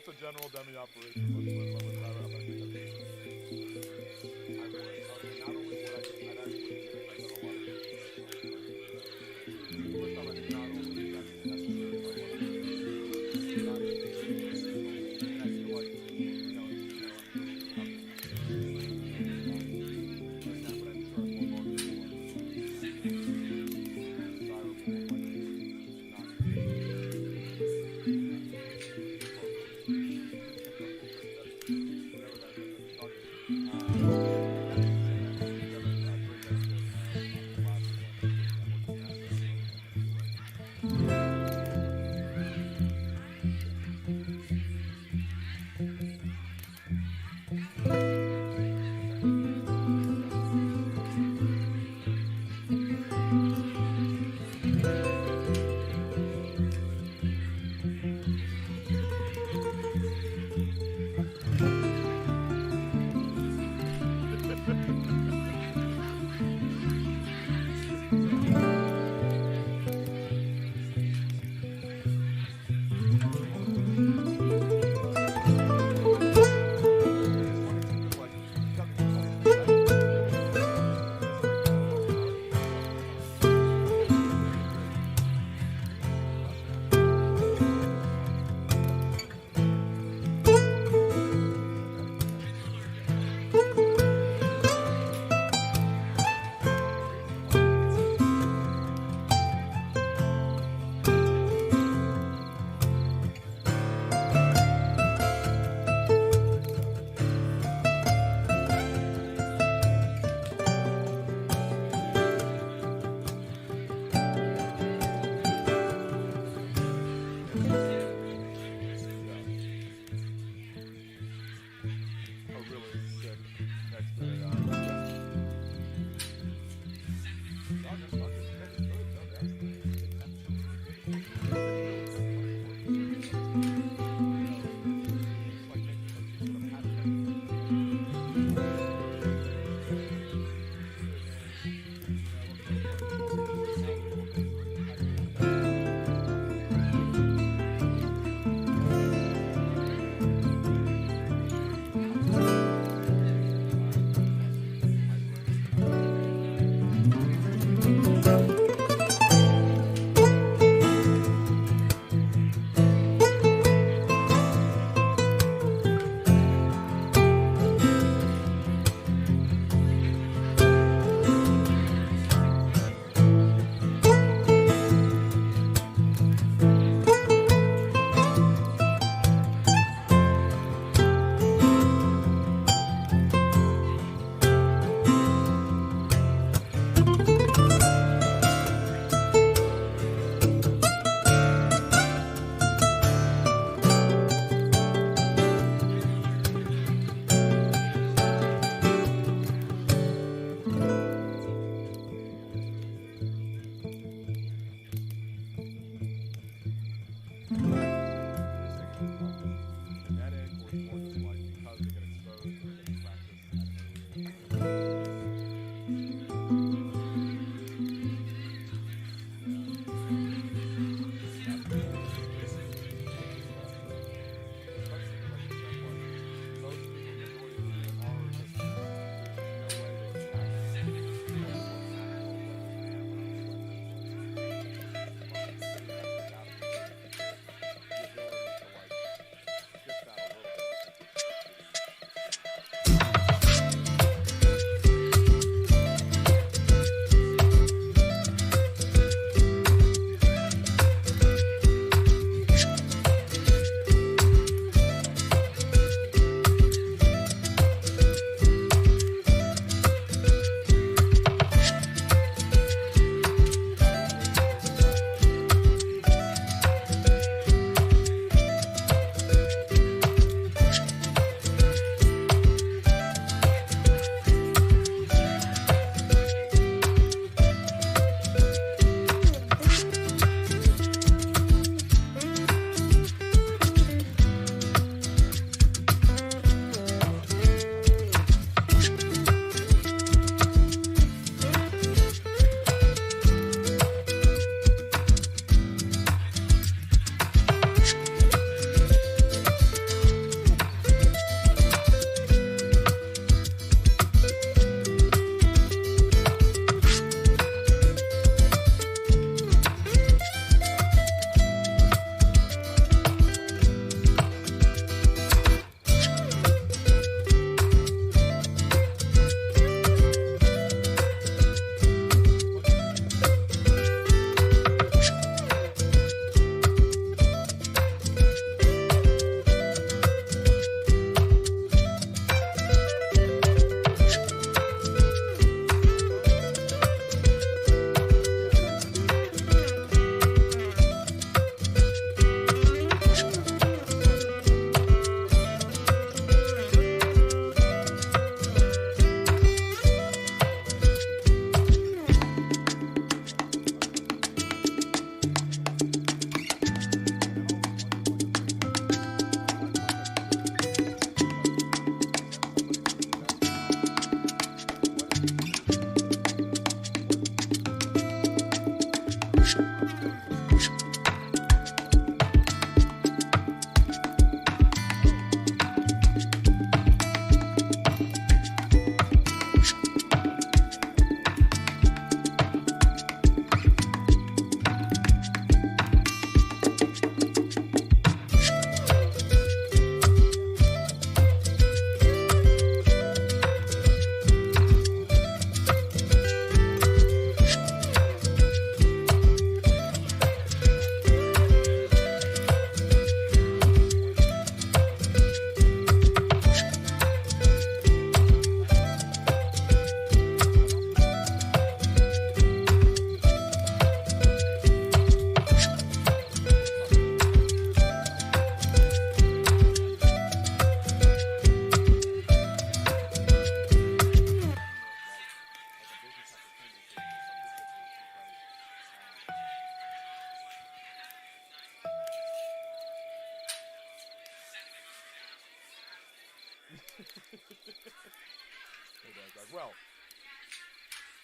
just a general demi operation. I would. I think that'd be. I would. Not only would I, I'd actually give it like a lot of. First time I think not only is that necessary, but I want to. Not even. And I feel like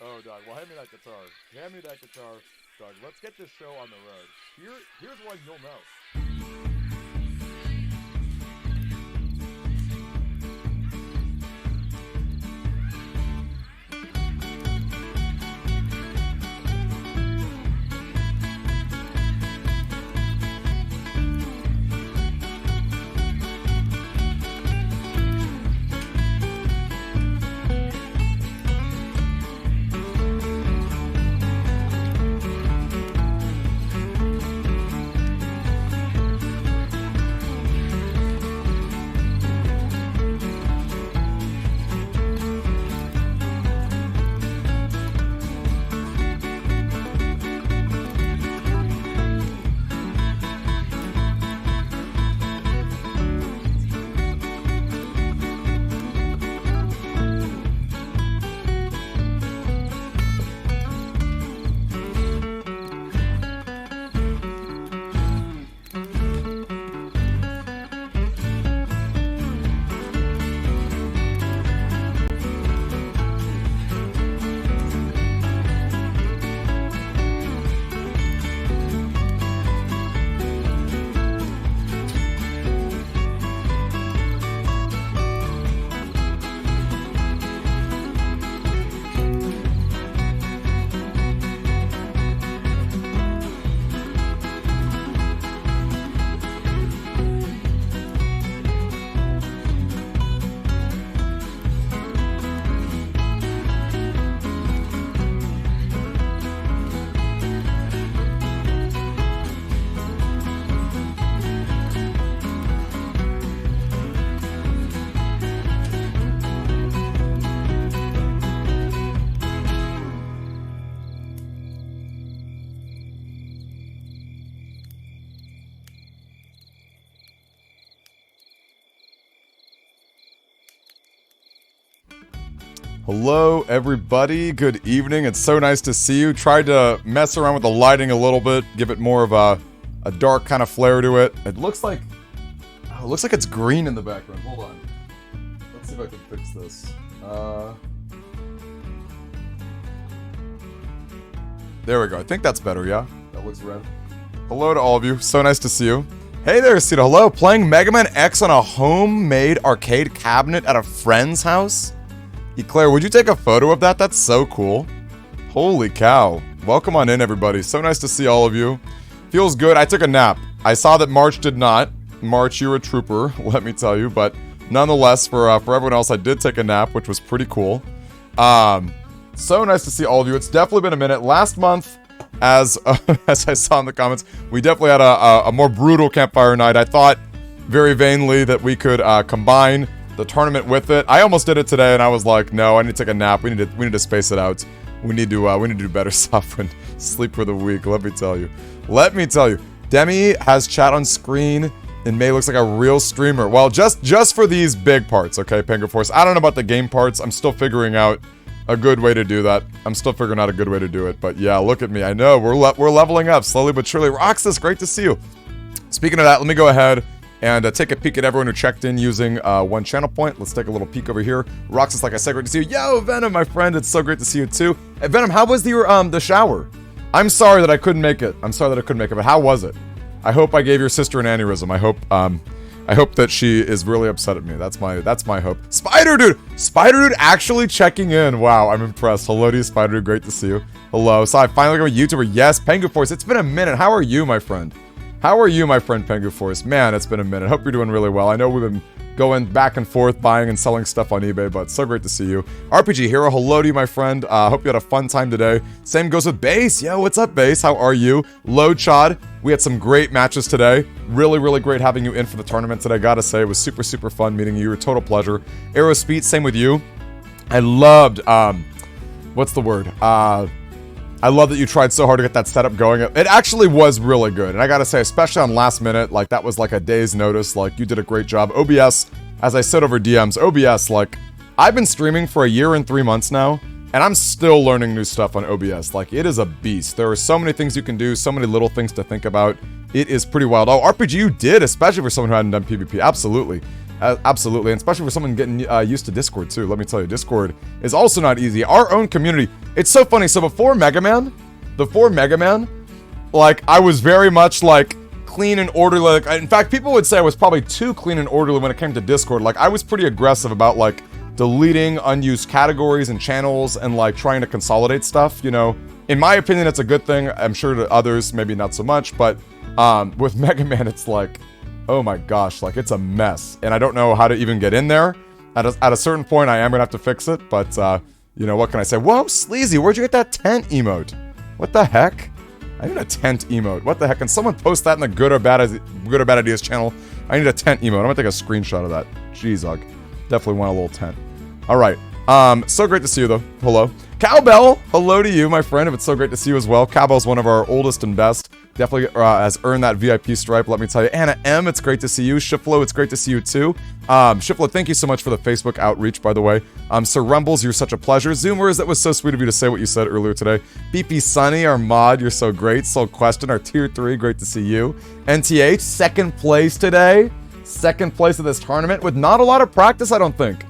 Oh, Doug. Well, hand me that guitar. Hand me that guitar, Doug. Let's get this show on the road. Here's one you'll know. Hello, everybody. Good evening. It's so nice to see you. Tried to mess around with the lighting a little bit, give it more of a dark kind of flair to it. It looks like it's green in the background. Hold on. Let's see if I can fix this. There we go. I think that's better, yeah? That looks red. Hello to all of you. So nice to see you. Hey there, Cita. Hello. Playing Mega Man X on a homemade arcade cabinet at a friend's house? Eclair, would you take a photo of that? That's so cool. Holy cow. Welcome on in, everybody. So nice to see all of you. Feels good. I took a nap. I saw that March did not. March, you're a trooper, let me tell you. But nonetheless, for everyone else, I did take a nap, which was pretty cool. So nice to see all of you. It's definitely been a minute. Last month, as I saw in the comments, we definitely had a more brutal Campfire night. I thought very vainly that we could combine the tournament with it. I almost did it today, and I was like, no, I need to take a nap. We need to space it out. We need to do better stuff and sleep for the week. Let me tell you. Demi has chat on screen, and May looks like a real streamer. Well, just for these big parts, okay, Penguin Force. I don't know about the game parts. I'm still figuring out a good way to do that. But yeah, look at me. I know we're leveling up slowly but surely. Roxas, great to see you. Speaking of that, let me go ahead and take a peek at everyone who checked in using one channel point. Let's take a little peek over here. Roxas, like I said, great to see you. Yo, Venom, my friend, it's so great to see you too. Hey, Venom, how was the shower? I'm sorry that I couldn't make it. But how was it? I hope I gave your sister an aneurysm. I hope that she is really upset at me. That's my hope. Spider Dude actually checking in. Wow, I'm impressed. Hello to you, Spider Dude. Great to see you. Hello. So I finally got a YouTuber. Yes, Penguin Force. It's been a minute. How are you, my friend? Penguin Force? Man, it's been a minute. Hope you're doing really well. I know we've been going back and forth, buying and selling stuff on eBay, but so great to see you. RPG Hero, hello to you, my friend. Hope you had a fun time today. Same goes with Base. Yo, what's up, Base? How are you? Low Chod, we had some great matches today. Really, really great having you in for the tournament today. Gotta say, it was super, super fun meeting you. You're a total pleasure. Aero Speed, same with you. I loved, what's the word? I love that you tried so hard to get that setup going. It actually was really good. And I gotta say, especially on last minute, like that was like a day's notice. Like you did a great job. OBS, as I said over DMs, OBS, like I've been streaming for 1 year and 3 months now, and I'm still learning new stuff on OBS. Like it is a beast. There are so many things you can do, so many little things to think about. It is pretty wild. Oh, RPG you did, especially for someone who hadn't done PvP. Absolutely. Absolutely, and especially for someone getting used to Discord too. Let me tell you, Discord is also not easy. Our own community, it's so funny. So before Mega Man, like I was very much like clean and orderly. Like, in fact, people would say I was probably too clean and orderly when it came to Discord. Like I was pretty aggressive about like deleting unused categories and channels and like trying to consolidate stuff. You know, in my opinion, it's a good thing. I'm sure to others, maybe not so much. But with Mega Man, it's like, oh my gosh, like it's a mess, and I don't know how to even get in there. At a certain point, I am gonna have to fix it. But you know, what can I say? Whoa, Sleazy, where'd you get that tent emote? What the heck? I need a tent emote. What the heck? Can someone post that in the Good or Bad Ideas channel? I need a tent emote. I'm gonna take a screenshot of that. Jeez, Ugg. Definitely want a little tent. All right. So great to see you, though. Hello. Cowbell, hello to you, my friend. If it's so great to see you as well. Cowbell's one of our oldest and best. Definitely has earned that VIP stripe, let me tell you. Anna M, it's great to see you. Shiflo, it's great to see you too. Shiflo, thank you so much for the Facebook outreach, by the way. Sir Rumbles, you're such a pleasure. Zoomers, that was so sweet of you to say what you said earlier today. BP Sunny, our mod, you're so great. Soul Question, our tier 3, great to see you. NTH, second place today. Second place of this tournament with not a lot of practice, I don't think.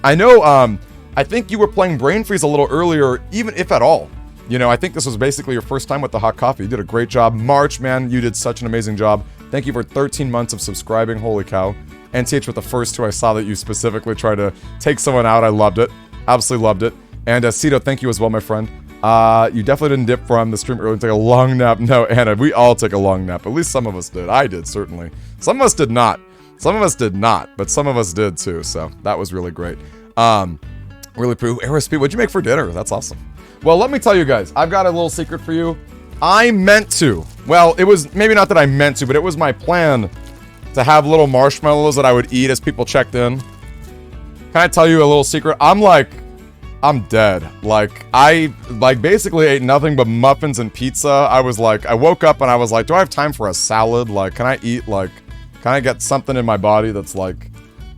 I know, I think you were playing Brain Freeze a little earlier, even if at all. You know, I think this was basically your first time with the hot coffee. You did a great job. March, man, you did such an amazing job. Thank you for 13 months of subscribing. Holy cow. NTH with the first two. I saw that you specifically tried to take someone out. I loved it. Absolutely loved it. And Cito, thank you as well, my friend. You definitely didn't dip from the stream early and take a long nap. No, Anna, we all took a long nap. At least some of us did. I did, certainly. Some of us did not. Some of us did not, but some of us did too. So that was really great. Really poo. Aerospeed, what'd you make for dinner? That's awesome. Well, let me tell you guys, I've got a little secret for you. I meant to. Well, it was maybe not that I meant to, but it was my plan to have little marshmallows that I would eat as people checked in. Can I tell you a little secret? I'm dead. Like, I basically ate nothing but muffins and pizza. I woke up and I was like, do I have time for a salad? Like, can I get something in my body that's like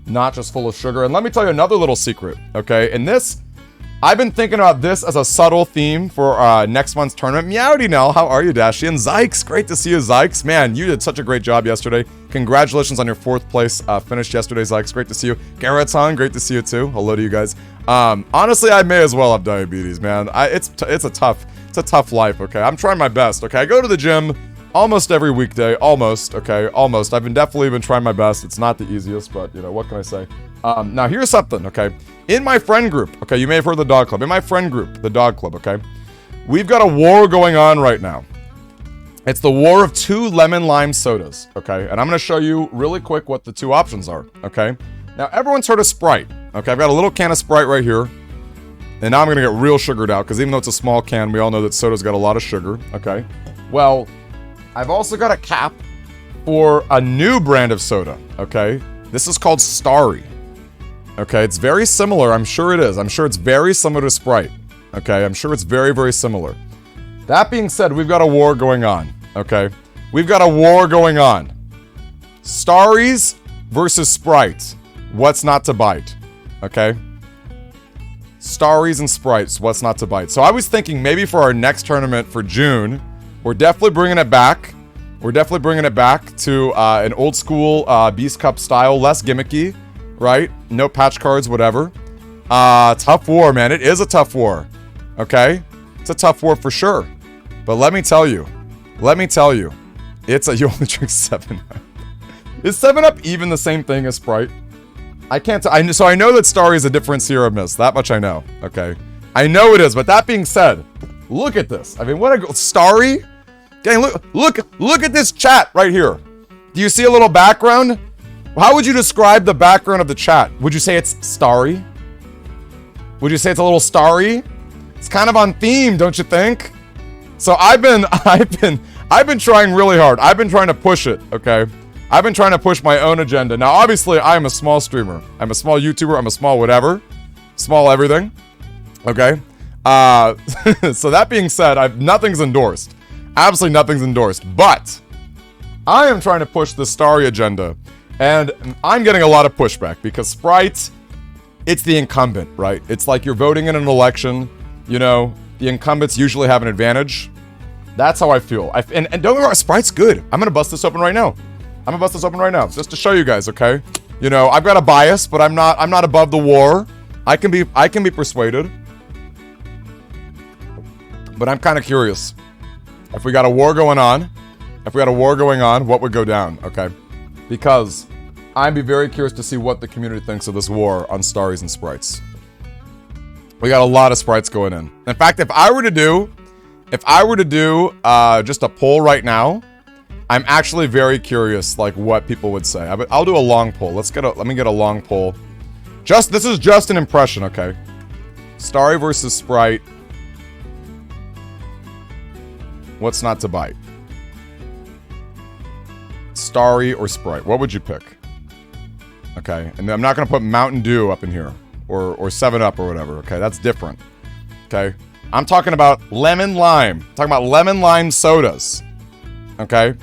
not just full of sugar? And let me tell you another little secret, okay? And this, I've been thinking about this as a subtle theme for next month's tournament. Meowdy Nell, how are you, Dashy? And Zykes, great to see you, Zykes. Man, you did such a great job yesterday. Congratulations on your 4th place finish yesterday, Zykes. Great to see you. Garrett's-on, great to see you too. Hello to you guys. Honestly, I may as well have diabetes, man. It's a tough life, okay? I'm trying my best, okay? I go to the gym almost every weekday, almost, okay? Almost. I've definitely been trying my best. It's not the easiest, but, you know, what can I say? Now, here's something, okay? In my friend group, okay, you may have heard of the dog club. In my friend group, the dog club, okay? We've got a war going on right now. It's the war of 2 lemon lime sodas, okay? And I'm going to show you really quick what the 2 options are, okay? Now, everyone's heard of Sprite, okay? I've got a little can of Sprite right here. And now I'm going to get real sugared out, because even though it's a small can, we all know that soda's got a lot of sugar, okay? Well, I've also got a cap for a new brand of soda, okay? This is called Starry. Okay, it's very similar. I'm sure it is. I'm sure it's very similar to Sprite. Okay, I'm sure it's very, very similar. That being said, we've got a war going on. Okay, we've got a war going on. Starries versus Sprites. What's not to bite? Okay, Starries and Sprites. What's not to bite? So I was thinking maybe for our next tournament for June, we're definitely bringing it back. We're definitely bringing it back to an old school Beast Cup style, less gimmicky. Right? No patch cards, whatever. Tough war, man. It is a tough war. Okay? It's a tough war for sure. But let me tell you. It's you only drink 7-Up. Is 7-Up even the same thing as Sprite? I can't so I know that Starry is a different Sierra Mist. That much I know. Okay? I know it is, but that being said, look at this. I mean, what a Starry? Gang, look at this chat right here. Do you see a little background? How would you describe the background of the chat? Would you say it's starry? Would you say it's a little starry? It's kind of on theme, don't you think? So I've been trying really hard. I've been trying to push it, okay? I've been trying to push my own agenda. Now, obviously, I am a small streamer. I'm a small YouTuber. I'm a small whatever. Small everything. Okay? So that being said, nothing's endorsed. Absolutely nothing's endorsed. But I am trying to push the starry agenda. And I'm getting a lot of pushback because Sprite, it's the incumbent, right? It's like you're voting in an election, you know, the incumbents usually have an advantage. That's how I feel. And don't get me wrong, Sprite's good. I'm going to bust this open right now. Just to show you guys, okay? You know, I've got a bias, but I'm not above the war. I can be persuaded. But I'm kind of curious. If we got a war going on, what would go down? Okay. Because I'd be very curious to see what the community thinks of this war on Starries and Sprites. We got a lot of sprites going in. In fact, if I were to do just a poll right now, I'm actually very curious, like, what people would say. I'll do a long poll. Let me get a long poll. This is just an impression, okay? Starry versus Sprite. What's not to bite? Starry or Sprite? What would you pick? Okay, and I'm not gonna put Mountain Dew up in here. Or 7-Up or whatever, okay? That's different. Okay? I'm talking about lemon lime. I'm talking about lemon lime sodas. Okay?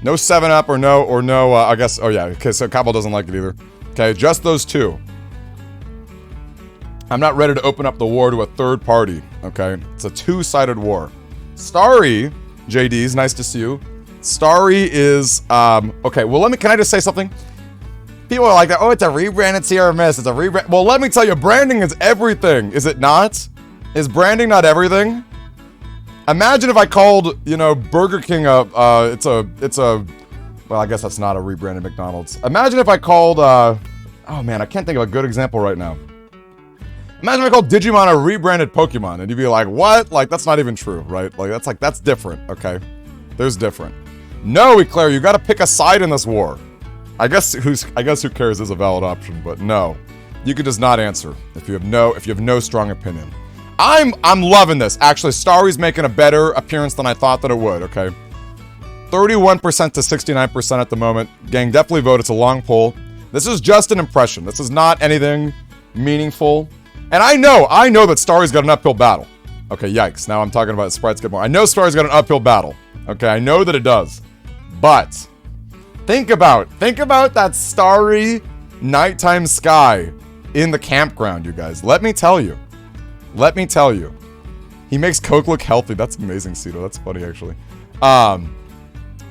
No 7-Up or no, I guess, oh yeah, okay, so Cabo doesn't like it either. Okay, just those two. I'm not ready to open up the war to a third party, okay? It's a two-sided war. Starry, JD's, nice to see you. Starry is, okay, well, can I just say something? People are like, oh, it's a rebrand, it's here or miss, it's a rebrand. Well, let me tell you, branding is everything, is it not? Is branding not everything? Imagine if I called, you know, Burger King well, I guess that's not a rebranded McDonald's. Imagine if I called, oh man, I can't think of a good example right now. Imagine if I called Digimon a rebranded Pokemon, and you'd be like, what? Like, that's not even true, right? That's different, okay? There's different. No, Eclair, you gotta pick a side in this war. I guess who cares is a valid option, but no. You could just not answer if you have no strong opinion. I'm loving this. Actually, Starry's making a better appearance than I thought that it would, okay? 31% to 69% at the moment. Gang, definitely vote. It's a long poll. This is just an impression. This is not anything meaningful. And I know that Starry's got an uphill battle. Okay, yikes. Now I'm talking about Sprites get more. I know Starry's got an uphill battle. Okay, I know that it does. But think about that starry nighttime sky in the campground, you guys. Let me tell you. He makes Coke look healthy. That's amazing, Cito. That's funny, actually.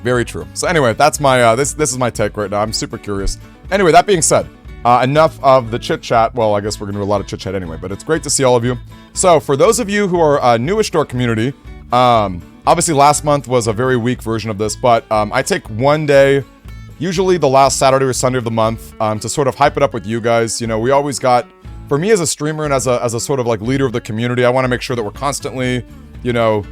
Very true. So anyway, that's my, this is my take right now. I'm super curious. Anyway, that being said, enough of the chit-chat. Well, I guess we're going to do a lot of chit-chat anyway, but it's great to see all of you. So for those of you who are newish to our community, obviously last month was a very weak version of this, but I take one day, usually the last Saturday or Sunday of the month, to sort of hype it up with you guys. You know, we always got, for me as a streamer and as a sort of like leader of the community, I want to make sure that we're constantly, you know,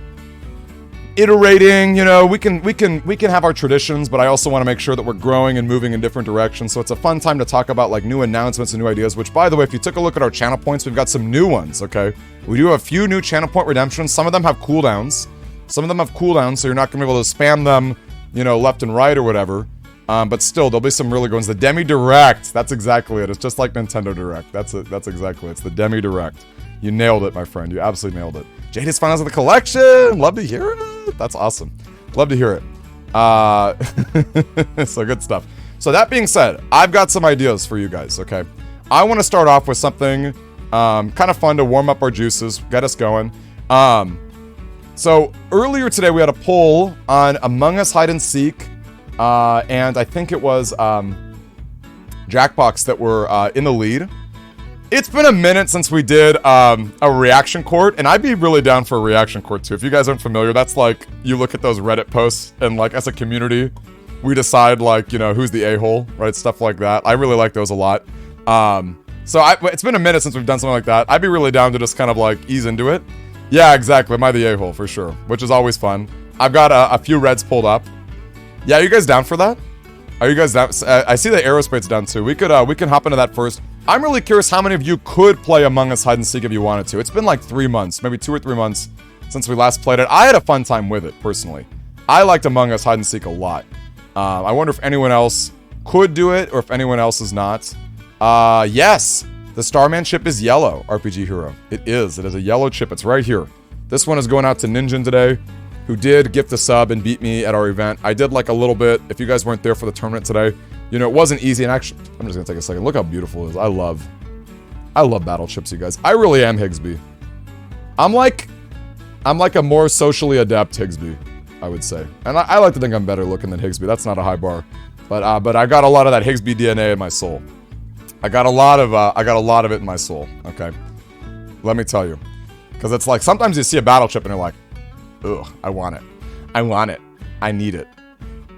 iterating. You know, we can have our traditions, but I also want to make sure that we're growing and moving in different directions. So it's a fun time to talk about like new announcements and new ideas, which, by the way, if you took a look at our channel points, we've got some new ones, okay? We do have a few new channel point redemptions. Some of them have cooldowns. So you're not going to be able to spam them, you know, left and right or whatever. But still, there'll be some really good ones. The Demi Direct, that's exactly it. It's just like Nintendo Direct. That's exactly it. It's the Demi Direct. You nailed it, my friend. You absolutely nailed it. Jada's finals of the collection. Love to hear it. That's awesome. Love to hear it. So good stuff. So that being said, I've got some ideas for you guys, okay? I want to start off with something kind of fun to warm up our juices, get us going. So earlier today, we had a poll on Among Us Hide and Seek. And I think it was Jackbox that were in the lead. It's been a minute since we did a reaction court, and I'd be really down for a reaction court too. If you guys aren't familiar, that's like, you look at those Reddit posts, and like as a community, we decide like, you know, who's the a-hole, right? Stuff like that. I really like those a lot. So it's been a minute since we've done something like that. I'd be really down to just kind of like ease into it. Yeah, exactly. Am I the a-hole? For sure. Which is always fun. I've got a few reds pulled up. Yeah, are you guys down for that? Are you guys down? I see the Aerospace's down too. We can hop into that first. I'm really curious how many of you could play Among Us Hide and Seek if you wanted to. It's been like 3 months, maybe 2 or 3 months since we last played it. I had a fun time with it, personally. I liked Among Us Hide and Seek a lot. I wonder if anyone else could do it, or if anyone else is not. Yes! The Starman chip is yellow, RPG Hero. It is. It is a yellow chip. It's right here. This one is going out to Ninjin today, who did gift a sub and beat me at our event. I did like a little bit. If you guys weren't there for the tournament today, you know, it wasn't easy. And actually, I'm just gonna take a second. Look how beautiful it is. I love battle chips, you guys. I really am Higsby. I'm like a more socially adept Higsby, I would say. And I like to think I'm better looking than Higsby. That's not a high bar. But I got a lot of that Higsby DNA in my soul. I got a lot of it in my soul, okay? Let me tell you. Because it's like, sometimes you see a battle chip and you're like, ugh, I want it. I want it. I need it.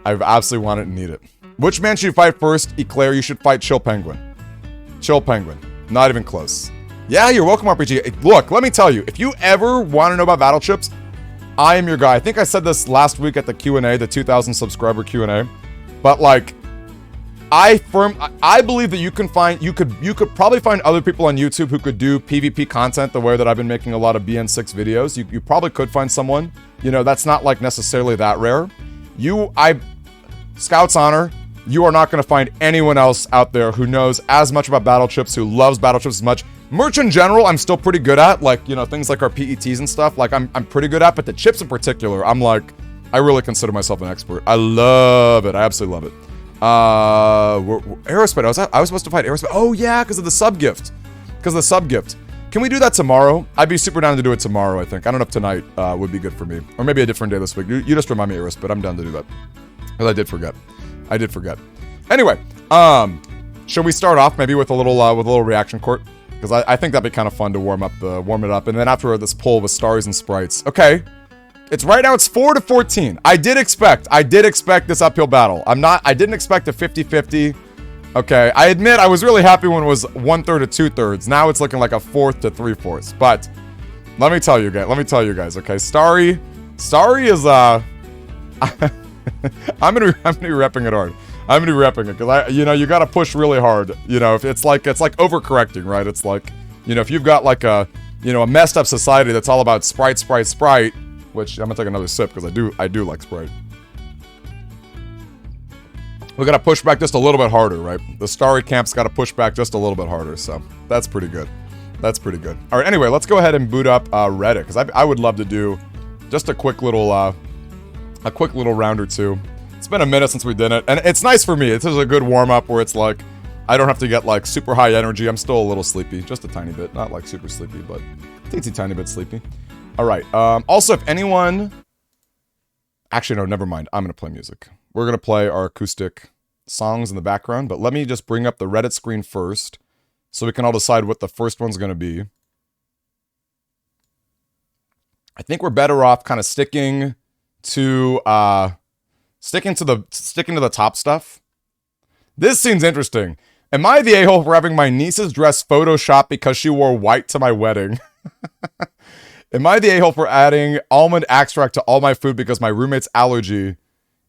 I absolutely want it and need it. Which man should you fight first? Eclair, you should fight Chill Penguin. Chill Penguin. Not even close. Yeah, you're welcome, RPG. Look, let me tell you, if you ever want to know about battle chips, I am your guy. I think I said this last week at the Q&A, the 2,000 subscriber Q&A. But like, I believe that you could probably find other people on YouTube who could do PvP content the way that I've been making a lot of BN6 videos. You probably could find someone, you know, that's not like necessarily that rare. Scout's honor, you are not going to find anyone else out there who knows as much about battle chips, who loves battle chips as much. Merch in general, I'm still pretty good at, like, you know, things like our PETs and stuff, like I'm pretty good at, but the chips in particular, I'm like, I really consider myself an expert. I love it. I absolutely love it. Aerospace, I was supposed to fight Aerospace. Oh yeah, because of the sub gift. Can we do that tomorrow? I'd be super down to do it tomorrow, I think. I don't know if tonight would be good for me. Or maybe a different day this week. You just remind me, Aerospace, I'm down to do that. Because I did forget. Anyway, should we start off maybe with a little reaction court? Because I think that'd be kind of fun to warm it up. And then after this poll with stars and sprites. Okay. It's right now, it's 4-14. I did expect this uphill battle. I didn't expect a 50-50. Okay, I admit I was really happy when it was 1/3 to 2/3. Now it's looking like a 1/4 to 3/4. But let me tell you guys, okay? Starry is I'm gonna be repping it hard. I'm gonna be repping it because you gotta push really hard. You know, if it's like overcorrecting, right? It's like, you know, if you've got like a messed up society that's all about Sprite, which I'm gonna take another sip because I do like Sprite. We gotta push back just a little bit harder, right? The Starry camp's gotta push back just a little bit harder, so that's pretty good. All right, anyway, let's go ahead and boot up Reddit because I would love to do just a quick little round or two. It's been a minute since we did it, and it's nice for me. This is a good warm up where it's like I don't have to get like super high energy. I'm still a little sleepy, just a tiny bit, not like super sleepy, but teensy tiny bit sleepy. All right. Also, if anyone... Actually, no, never mind. I'm going to play music. We're going to play our acoustic songs in the background, but let me just bring up the Reddit screen first so we can all decide what the first one's going to be. I think we're better off kind of sticking to the top stuff. This seems interesting. Am I the a-hole for having my niece's dress photoshopped because she wore white to my wedding? Am I the a-hole for adding almond extract to all my food because my roommate's allergy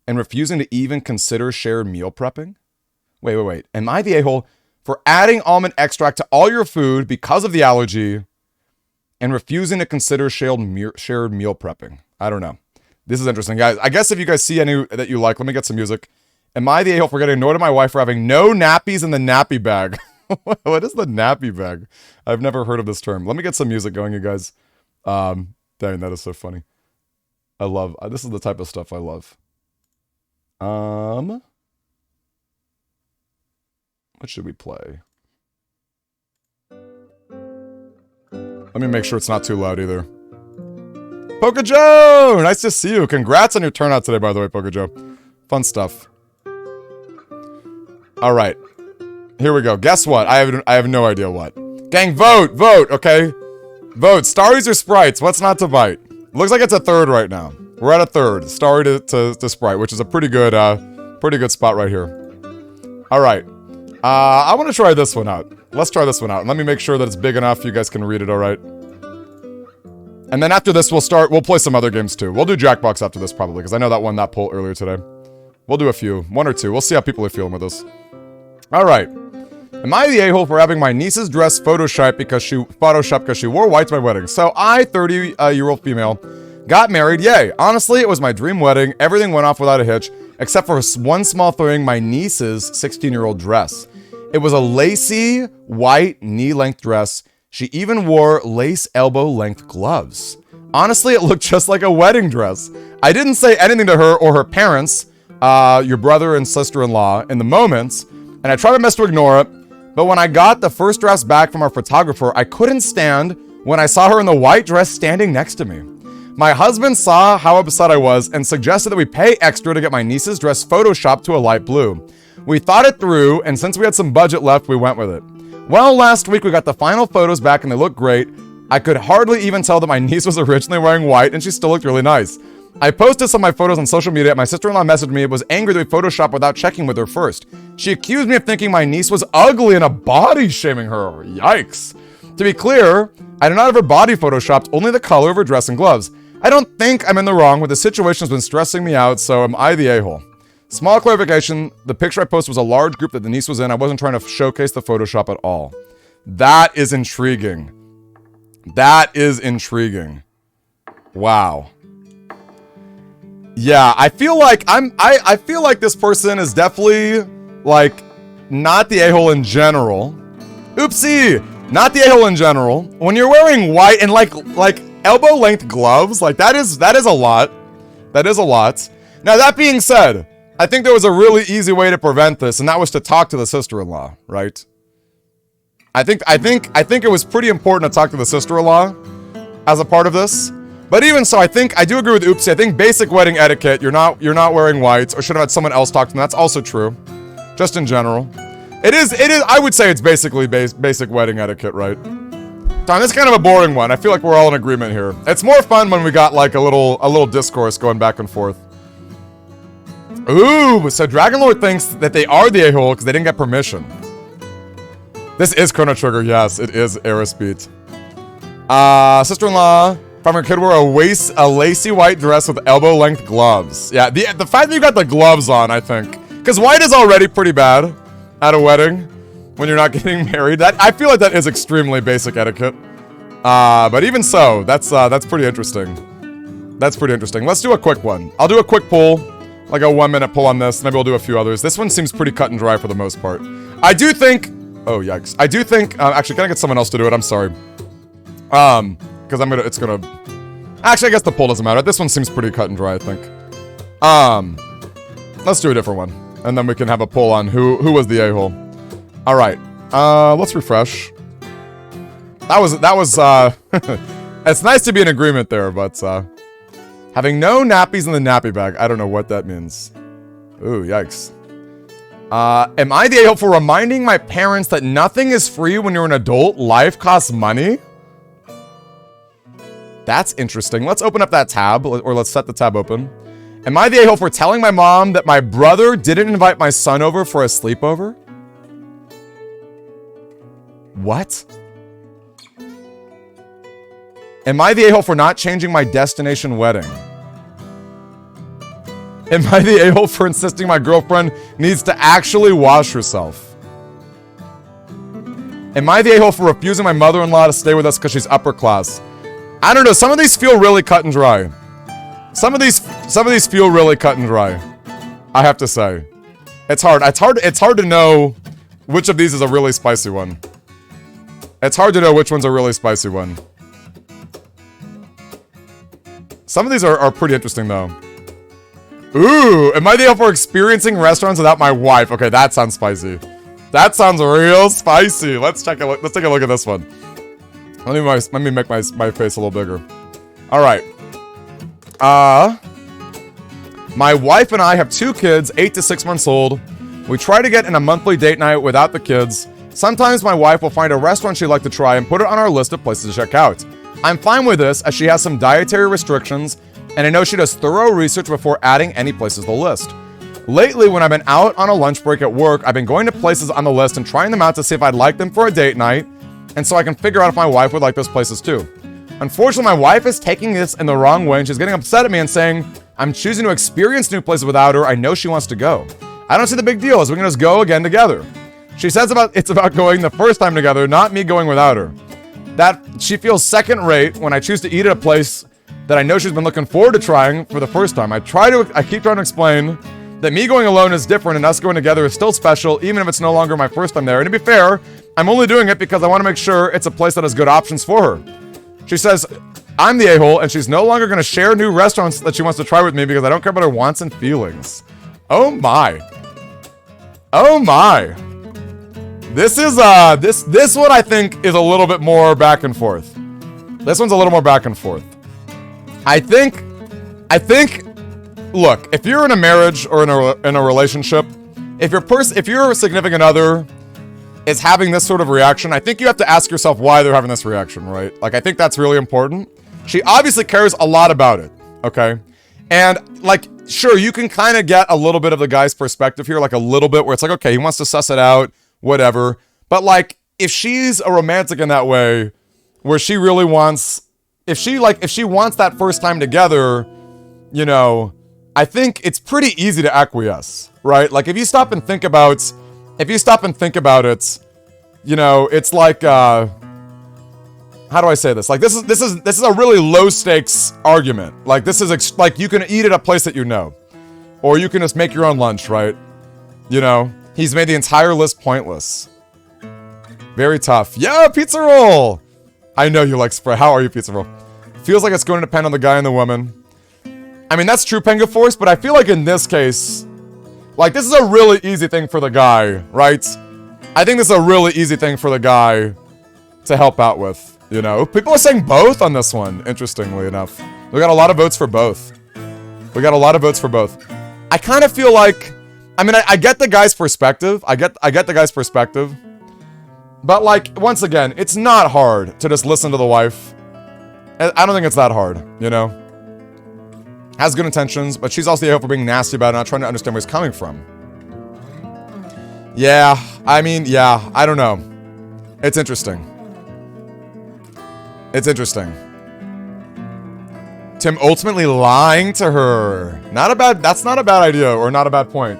and refusing to even consider shared meal prepping? Wait. Am I the a-hole for adding almond extract to all your food because of the allergy and refusing to consider shared meal prepping? I don't know. This is interesting, guys. I guess if you guys see any that you like, let me get some music. Am I the a-hole for getting annoyed at my wife for having no nappies in the nappy bag? What is the nappy bag? I've never heard of this term. Let me get some music going, you guys. Dang, that is so funny. This is the type of stuff I love. What should we play? Let me make sure it's not too loud either. Poca Joe! Nice to see you. Congrats on your turnout today, by the way, Poca Joe. Fun stuff. All right. Here we go. Guess what? I have no idea what. Gang, vote, okay? Vote. Starries or Sprites? What's not to bite? Looks like it's a third right now. We're at a third. Starry to Sprite, which is a pretty good spot right here. All right. I want to try this one out. Let's try this one out. And let me make sure that it's big enough you guys can read it all right. And then after this, we'll play some other games too. We'll do Jackbox after this probably, because I know that won that poll earlier today. We'll do a few. One or two. We'll see how people are feeling with this. All right. Am I the a-hole for having my niece's dress photoshopped because she wore white to my wedding? So I, 30-year-old female, got married. Yay. Honestly, it was my dream wedding. Everything went off without a hitch, except for one small thing, my niece's 16-year-old dress. It was a lacy, white, knee-length dress. She even wore lace elbow-length gloves. Honestly, it looked just like a wedding dress. I didn't say anything to her or her parents, your brother and sister-in-law, in the moment, and I tried my best to ignore it. But when I got the first drafts back from our photographer, I couldn't stand when I saw her in the white dress standing next to me. My husband saw how upset I was and suggested that we pay extra to get my niece's dress photoshopped to a light blue. We thought it through, and since we had some budget left, we went with it. Well, last week we got the final photos back and they look great. I could hardly even tell that my niece was originally wearing white and she still looked really nice. I posted some of my photos on social media. My sister-in-law messaged me. It was angry that we photoshopped without checking with her first. She accused me of thinking my niece was ugly and a body shaming her. Yikes. To be clear, I did not have her body photoshopped, only the color of her dress and gloves. I don't think I'm in the wrong, but the situation has been stressing me out, so am I the a-hole? Small clarification, the picture I posted was a large group that the niece was in. I wasn't trying to showcase the Photoshop at all. That is intriguing. That is intriguing. Wow. Yeah, I feel like I feel like this person is definitely like not the a-hole in general. Oopsie, not the a-hole in general. When you're wearing white and like elbow length gloves, like that is a lot. That is a lot. Now that being said, I think there was a really easy way to prevent this, and that was to talk to the sister-in-law, right? I think it was pretty important to talk to the sister-in-law as a part of this. But even so, I do agree with Oopsie. I think basic wedding etiquette, you're not wearing whites, or should have had someone else talk to them. That's also true. Just in general. It is, I would say it's basically basic wedding etiquette, right? Tom, this is kind of a boring one. I feel like we're all in agreement here. It's more fun when we got like a little discourse going back and forth. Ooh, so Dragonlord thinks that they are the a-hole because they didn't get permission. This is Chrono Trigger, yes, it is Aerospeed. Sister-in-law, if I'm a kid, wear a lacy white dress with elbow-length gloves. Yeah, the fact that you got the gloves on, I think. Because white is already pretty bad at a wedding when you're not getting married. I feel like that is extremely basic etiquette. But even so, that's pretty interesting. That's pretty interesting. Let's do a quick one. I'll do a quick poll, like a 1-minute poll on this. Maybe we'll do a few others. This one seems pretty cut and dry for the most part. I do think... Oh, yikes. I do think... actually, can I get someone else to do it? I'm sorry. Because it's gonna... Actually, I guess the poll doesn't matter. This one seems pretty cut and dry, I think. Let's do a different one. And then we can have a poll on who was the a-hole. Alright. Let's refresh. That was, it's nice to be in agreement there, but, having no nappies in the nappy bag. I don't know what that means. Ooh, yikes. Am I the a-hole for reminding my parents that nothing is free when you're an adult? Life costs money? That's interesting. Let's open up that tab, or let's set the tab open. Am I the a-hole for telling my mom that my brother didn't invite my son over for a sleepover? What? Am I the a-hole for not changing my destination wedding? Am I the a-hole for insisting my girlfriend needs to actually wash herself? Am I the a-hole for refusing my mother-in-law to stay with us because she's upper class? I don't know, some of these feel really cut and dry. Some of these feel really cut and dry. I have to say. It's hard to know which of these is a really spicy one. It's hard to know which one's a really spicy one. Some of these are pretty interesting though. Ooh, am I the a-hole for experiencing restaurants without my wife? Okay, that sounds spicy. That sounds real spicy. Let's take a look at this one. Let me make my face a little bigger. All right. My wife and I have 2 kids, 8 to 6 months old. We try to get in a monthly date night without the kids. Sometimes my wife will find a restaurant she'd like to try and put it on our list of places to check out. I'm fine with this as she has some dietary restrictions, and I know she does thorough research before adding any places to the list. Lately, when I've been out on a lunch break at work, I've been going to places on the list and trying them out to see if I'd like them for a date night, and so I can figure out if my wife would like those places too. Unfortunately, my wife is taking this in the wrong way, and she's getting upset at me and saying, I'm choosing to experience new places without her. I know she wants to go. I don't see the big deal, as we can just go again together. She says it's about going the first time together, not me going without her. That she feels second rate when I choose to eat at a place that I know she's been looking forward to trying for the first time. I keep trying to explain that me going alone is different and us going together is still special, even if it's no longer my first time there. And to be fair, I'm only doing it because I want to make sure it's a place that has good options for her. She says I'm the a-hole and she's no longer going to share new restaurants that she wants to try with me because I don't care about her wants and feelings. Oh my. Oh my. This is, this one I think is a little bit more back and forth. This one's a little more back and forth. I think, look, if you're in a marriage or in a relationship, if your significant other is having this sort of reaction, I think you have to ask yourself why they're having this reaction, right? Like, I think that's really important. She obviously cares a lot about it, okay? And, like, sure, you can kind of get a little bit of the guy's perspective here, like a little bit, where it's like, okay, he wants to suss it out, whatever. But, like, if she's a romantic in that way, where she really wants, if she wants that first time together, you know, I think it's pretty easy to acquiesce, right? Like, if you stop and think about it, you know, it's like, how do I say this? Like, this is a really low stakes argument. Like, this is like, you can eat at a place that you know, or you can just make your own lunch, right? You know, he's made the entire list pointless. Very tough. Yeah, pizza roll. I know you like Sprite. How are you, pizza roll? Feels like it's going to depend on the guy and the woman. I mean, that's true, Penga Force, but I feel like in this case, like, this is a really easy thing for the guy, right? I think this is a really easy thing for the guy to help out with, you know? People are saying both on this one, interestingly enough. We got a lot of votes for both. I kind of feel like, I mean, I get the guy's perspective. I get the guy's perspective. But, like, once again, it's not hard to just listen to the wife. I don't think it's that hard, you know? Has good intentions, but she's also the a-hole for being nasty about it, not trying to understand where he's coming from. Yeah, I mean, yeah, I don't know. It's interesting. Tim ultimately lying to her. That's not a bad idea, or not a bad point.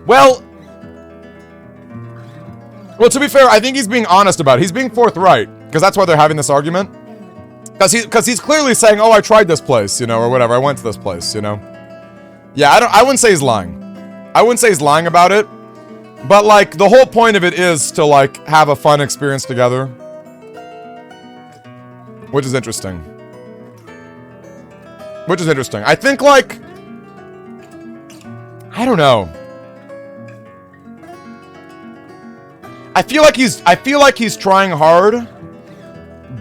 Well, to be fair, I think he's being honest about it. He's being forthright, because that's why they're having this argument. Because he's clearly saying, oh, I tried this place, you know, or whatever. I went to this place, you know. Yeah, I wouldn't say he's lying. I wouldn't say he's lying about it. But, like, the whole point of it is to, like, have a fun experience together. Which is interesting. I think, like, I don't know. I feel like he's trying hard.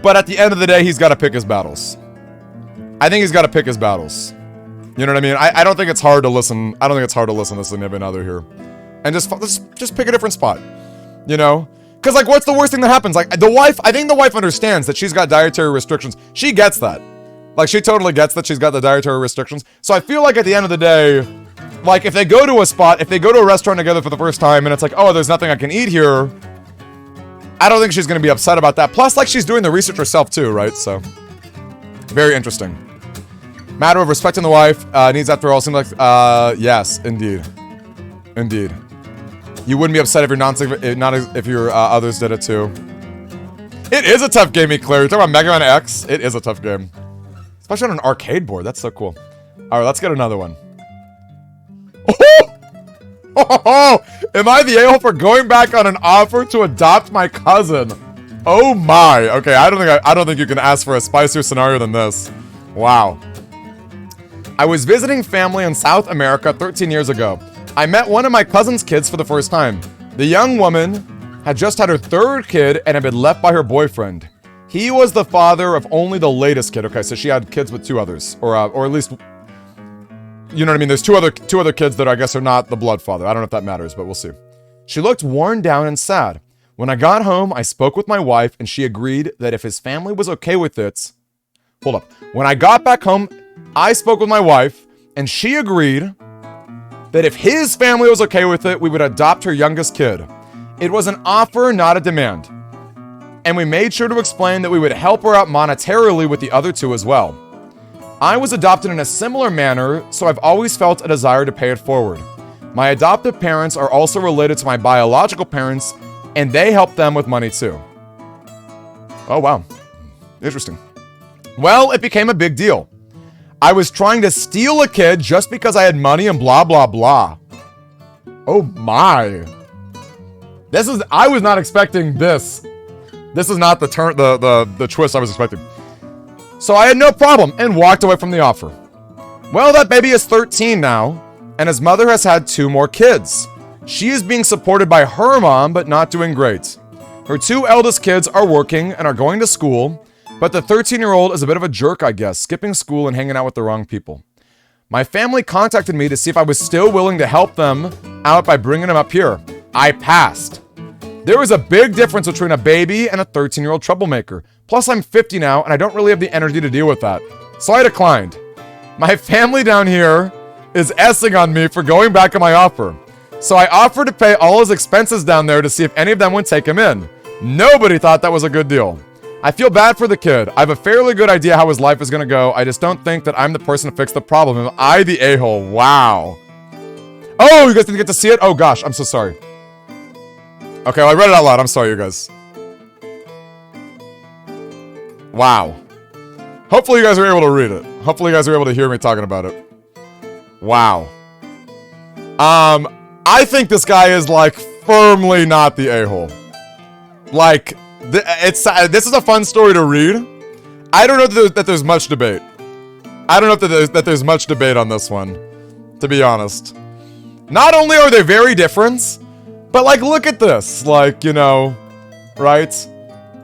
But at the end of the day, he's got to pick his battles. I think he's got to pick his battles. You know what I mean? I don't think it's hard to listen. I don't think it's hard to listen to significant other here. And just pick a different spot. You know? Because, like, what's the worst thing that happens? Like, I think the wife understands that she's got dietary restrictions. She gets that. Like, she totally gets that she's got the dietary restrictions. So I feel like at the end of the day, like, if they go to a spot, if they go to a restaurant together for the first time, and it's like, oh, there's nothing I can eat here, I don't think she's going to be upset about that. Plus, like, she's doing the research herself, too, right? So, very interesting. Matter of respecting the wife, needs, after all, seems like, yes, indeed. Indeed. You wouldn't be upset if if your others did it, too. It is a tough game, Claire. You're talking about Mega Man X? It is a tough game. Especially on an arcade board. That's so cool. All right, let's get another one. Oh, am I the a-hole for going back on an offer to adopt my cousin? Oh my. Okay, I don't think you can ask for a spicier scenario than this. Wow. I was visiting family in South America 13 years ago. I met one of my cousin's kids for the first time. The young woman had just had her third kid and had been left by her boyfriend. He was the father of only the latest kid. Okay, so she had kids with two others, or at least, you know what I mean? There's two other kids that I guess are not the blood father. I don't know if that matters, but we'll see. She looked worn down and sad. When I got home, I spoke with my wife, and she agreed that if his family was okay with it... Hold up. When I got back home, I spoke with my wife, and she agreed that if his family was okay with it, we would adopt her youngest kid. It was an offer, not a demand. And we made sure to explain that we would help her out monetarily with the other two as well. I was adopted in a similar manner, so I've always felt a desire to pay it forward. My adoptive parents are also related to my biological parents, and they help them with money too. Oh, wow. Interesting. Well, it became a big deal. I was trying to steal a kid just because I had money and blah, blah, blah. Oh my. I was not expecting this. This is not the twist I was expecting. So I had no problem and walked away from the offer. Well, that baby is 13 now, and his mother has had 2 more kids. She is being supported by her mom, but not doing great. Her 2 eldest kids are working and are going to school, but the 13-year-old is a bit of a jerk, I guess, skipping school and hanging out with the wrong people. My family contacted me to see if I was still willing to help them out by bringing them up here. I passed. There is a big difference between a baby and a 13-year-old troublemaker. Plus, I'm 50 now, and I don't really have the energy to deal with that. So I declined. My family down here is essing on me for going back on my offer. So I offered to pay all his expenses down there to see if any of them would take him in. Nobody thought that was a good deal. I feel bad for the kid. I have a fairly good idea how his life is going to go. I just don't think that I'm the person to fix the problem. Am I the a-hole? Wow. Oh, you guys didn't get to see it? Oh, gosh. I'm so sorry. Okay, well, I read it out loud. I'm sorry, you guys. Wow. Hopefully you guys were able to read it. Hopefully you guys were able to hear me talking about it. Wow. I think this guy is, like, firmly not the a-hole. Like, this is a fun story to read. I don't know that there's much debate. I don't know that there's much debate on this one, to be honest. Not only are they very different, but, like, look at this. Like, you know, right?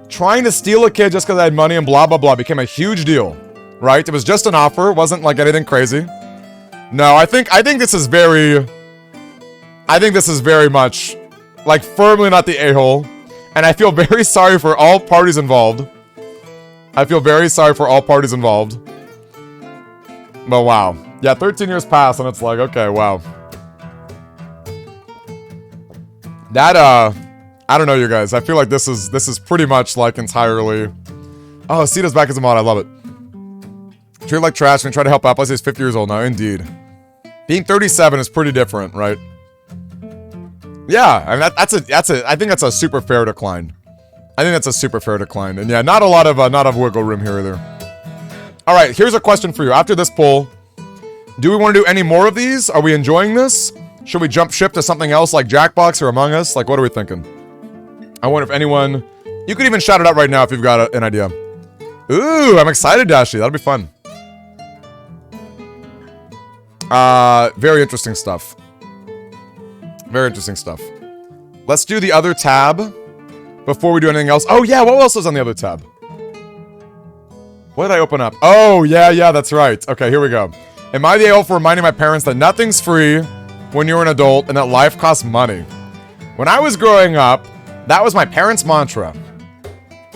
Trying to steal a kid just because I had money and blah, blah, blah became a huge deal, right? It was just an offer. It wasn't, like, anything crazy. No, I think this is very... I think this is very much, like, firmly not the a-hole. And I feel very sorry for all parties involved. I feel very sorry for all parties involved. But wow. Yeah, 13 years pass and it's like, okay, wow. That, I don't know, you guys. I feel like this is pretty much, like, entirely... Oh, Sita's back as a mod. I love it. Treat like trash and try to help out. Plus, he's 50 years old now. Indeed. Being 37 is pretty different, right? Yeah, I mean, I think that's a super fair decline. I think that's a super fair decline. And yeah, not a lot of wiggle room here either. All right, here's a question for you. After this poll, do we want to do any more of these? Are we enjoying this? Should we jump ship to something else like Jackbox or Among Us? Like, what are we thinking? I wonder if anyone... You could even shout it out right now if you've got an idea. Ooh, I'm excited, Dashi. That'll be fun. Very interesting stuff. Very interesting stuff. Let's do the other tab before we do anything else. Oh, yeah, what else is on the other tab? What did I open up? Oh, yeah, that's right. Okay, here we go. Am I the a-hole for reminding my parents that nothing's free when you're an adult and that life costs money? When I was growing up, that was my parents' mantra.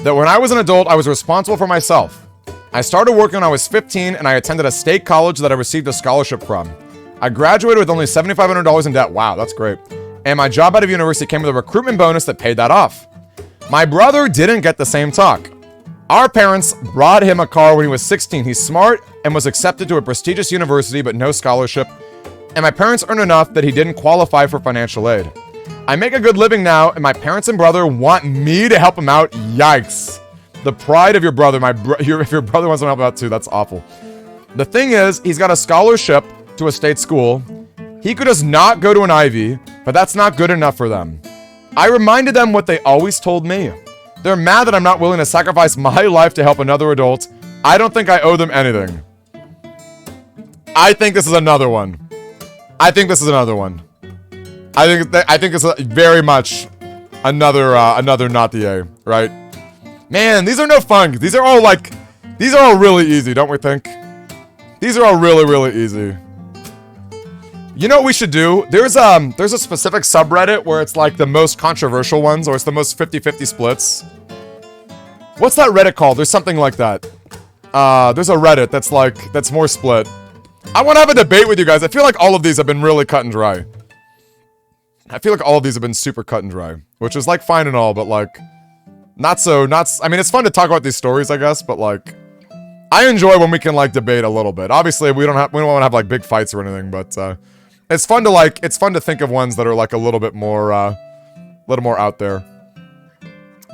That when I was an adult, I was responsible for myself. I started working when I was 15 and I attended a state college that I received a scholarship from. I graduated with only $7,500 in debt. Wow, that's great. And my job out of university came with a recruitment bonus that paid that off. My brother didn't get the same talk. Our parents brought him a car when he was 16. He's smart and was accepted to a prestigious university, but no scholarship. And my parents earned enough that he didn't qualify for financial aid. I make a good living now, and my parents and brother want me to help him out. Yikes. The pride of your brother. If your brother wants to help out too, that's awful. The thing is, he's got a scholarship to a state school. He could just not go to an Ivy, but that's not good enough for them. I reminded them what they always told me. They're mad that I'm not willing to sacrifice my life to help another adult. I don't think I owe them anything. I think this is another one. I think this is very much another not the A, right? Man, these are no fun. These are all really easy, don't we think? These are all really, really easy. You know what we should do? There's a specific subreddit where it's like the most controversial ones, or it's the most 50-50 splits. What's that Reddit called? There's something like that. There's a Reddit that's more split. I want to have a debate with you guys. I feel like all of these have been really cut and dry. I feel like all of these have been super cut and dry, which is like fine and all, but like I mean, it's fun to talk about these stories, I guess, but like I enjoy when we can like debate a little bit. Obviously, we don't want to have like big fights or anything, but it's fun to think of ones that are like a little bit more out there.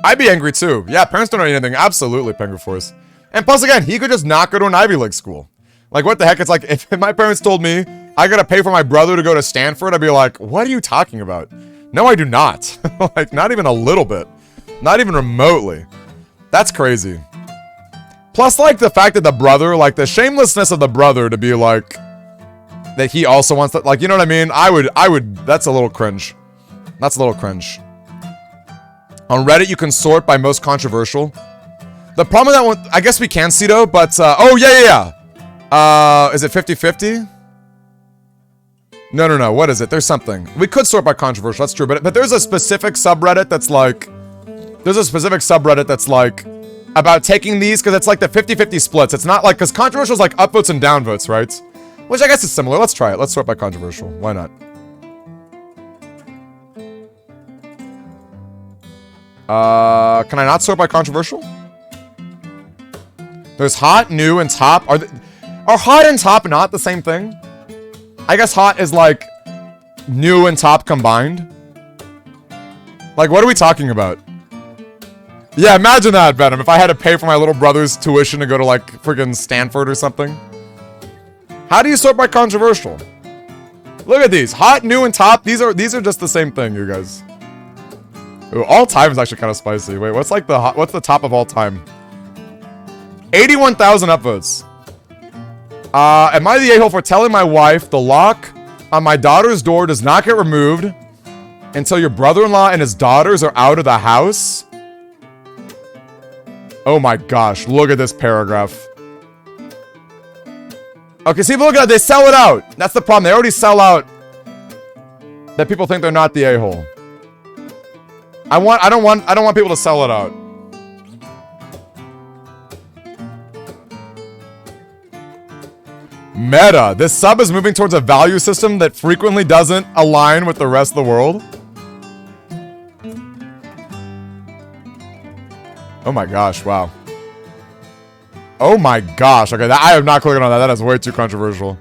I'd be angry too. Yeah, parents don't know anything. Absolutely, Penguin Force. And plus, again, he could just not go to an Ivy League school. Like, what the heck? It's like, if my parents told me I gotta pay for my brother to go to Stanford, I'd be like, what are you talking about? No, I do not. Like, not even a little bit. Not even remotely. That's crazy. Plus, like, the fact that the brother, like, the shamelessness of the brother to be like, that he also wants to, like, you know what I mean? I would, that's a little cringe. That's a little cringe. On Reddit, you can sort by most controversial. The problem with that one, I guess we can see though, but, oh, yeah. Is it 50-50? No. What is it? There's something. We could sort by controversial. That's true. But there's a specific subreddit that's like... There's a specific subreddit that's like... About taking these, because it's like the 50-50 splits. It's not like... Because controversial is like upvotes and downvotes, right? Which I guess is similar. Let's try it. Let's sort by controversial. Why not? Can I not sort by controversial? There's hot, new, and top. Are hot and top not the same thing? I guess hot is like new and top combined. Like, what are we talking about? Yeah, imagine that, Venom. If I had to pay for my little brother's tuition to go to like friggin' Stanford or something. How do you sort by controversial? Look at these. Hot, new, and top. These are just the same thing, you guys. Ooh, all time is actually kind of spicy. Wait, what's the top of all time? 81,000 upvotes. Am I the a-hole for telling my wife the lock on my daughter's door does not get removed until your brother-in-law and his daughters are out of the house? Oh my gosh, look at this paragraph. Okay, see, look at it, they sell it out. That's the problem, they already sell out that people think they're not the a-hole. I don't want people to sell it out. Meta. This sub is moving towards a value system that frequently doesn't align with the rest of the world. Oh my gosh, wow. Oh my gosh. Okay, I am not clicking on that. That is way too controversial.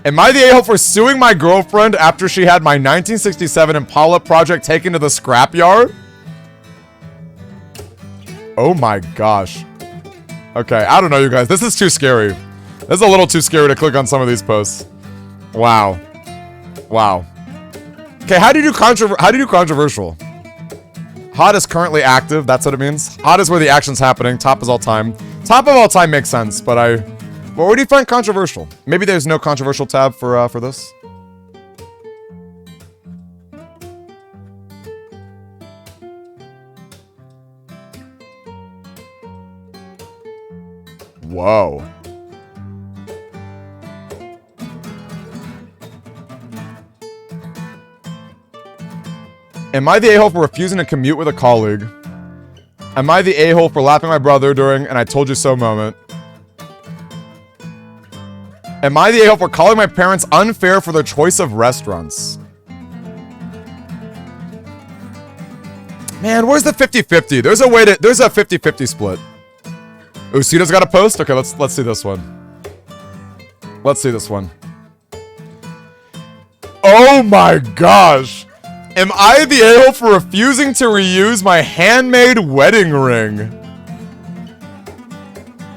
Am I the a-hole for suing my girlfriend after she had my 1967 Impala project taken to the scrapyard? Oh my gosh. Okay, I don't know, you guys. This is too scary. This is a little too scary to click on some of these posts. Wow. Wow. Okay, how do you do controversial? Hot is currently active. That's what it means. Hot is where the action's happening. Top is all time. Top of all time makes sense, but well, where do you find controversial? Maybe there's no controversial tab for this. Whoa. Am I the a-hole for refusing to commute with a colleague? Am I the a-hole for laughing at my brother during an I told you so moment? Am I the a-hole for calling my parents unfair for their choice of restaurants? Man, where's the 50-50? There's a 50-50 split. Usita's got a post? Okay, let's see this one. Let's see this one. Oh my gosh! Am I the a-hole for refusing to reuse my handmade wedding ring?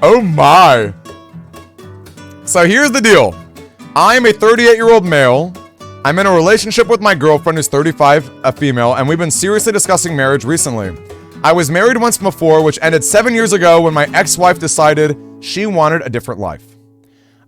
Oh my. So here's the deal. I am a 38-year-old male. I'm in a relationship with my girlfriend who's 35, a female, and we've been seriously discussing marriage recently. I was married once before, which ended 7 years ago when my ex-wife decided she wanted a different life.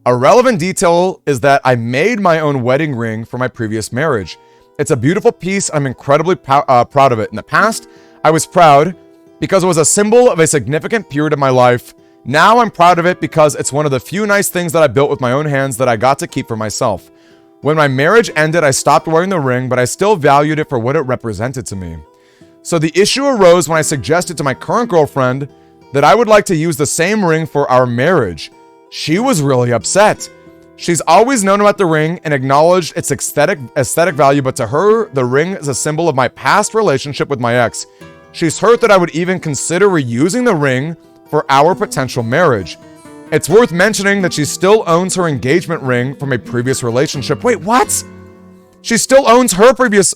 A relevant detail is that I made my own wedding ring for my previous marriage. It's a beautiful piece. I'm incredibly proud of it. In the past, I was proud because it was a symbol of a significant period of my life. Now I'm proud of it because it's one of the few nice things that I built with my own hands that I got to keep for myself. When my marriage ended, I stopped wearing the ring, but I still valued it for what it represented to me. So the issue arose when I suggested to my current girlfriend that I would like to use the same ring for our marriage. She was really upset. She's always known about the ring and acknowledged its aesthetic value, but to her, the ring is a symbol of my past relationship with my ex. She's hurt that I would even consider reusing the ring for our potential marriage. It's worth mentioning that she still owns her engagement ring from a previous relationship. Wait, what? She still owns her previous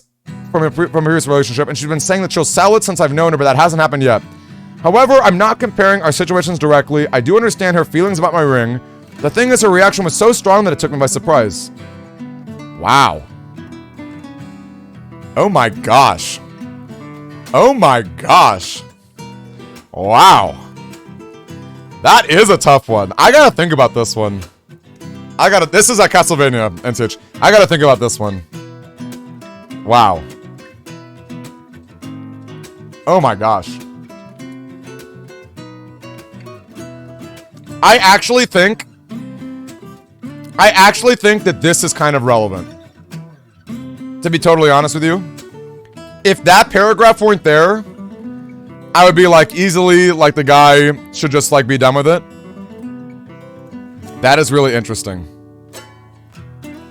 relationship, and she's been saying that she'll sell it since I've known her, but that hasn't happened yet. However, I'm not comparing our situations directly. I do understand her feelings about my ring. The thing is, her reaction was so strong that it took me by surprise. Wow. Oh my gosh. Oh my gosh. Wow. That is a tough one. I gotta think about this one. This is at Castlevania, NTH. I gotta think about this one. Wow. Oh my gosh. I actually think I actually think that this is kind of relevant. To be totally honest with you. If that paragraph weren't there, I would be like easily like the guy should just like be done with it. That is really interesting.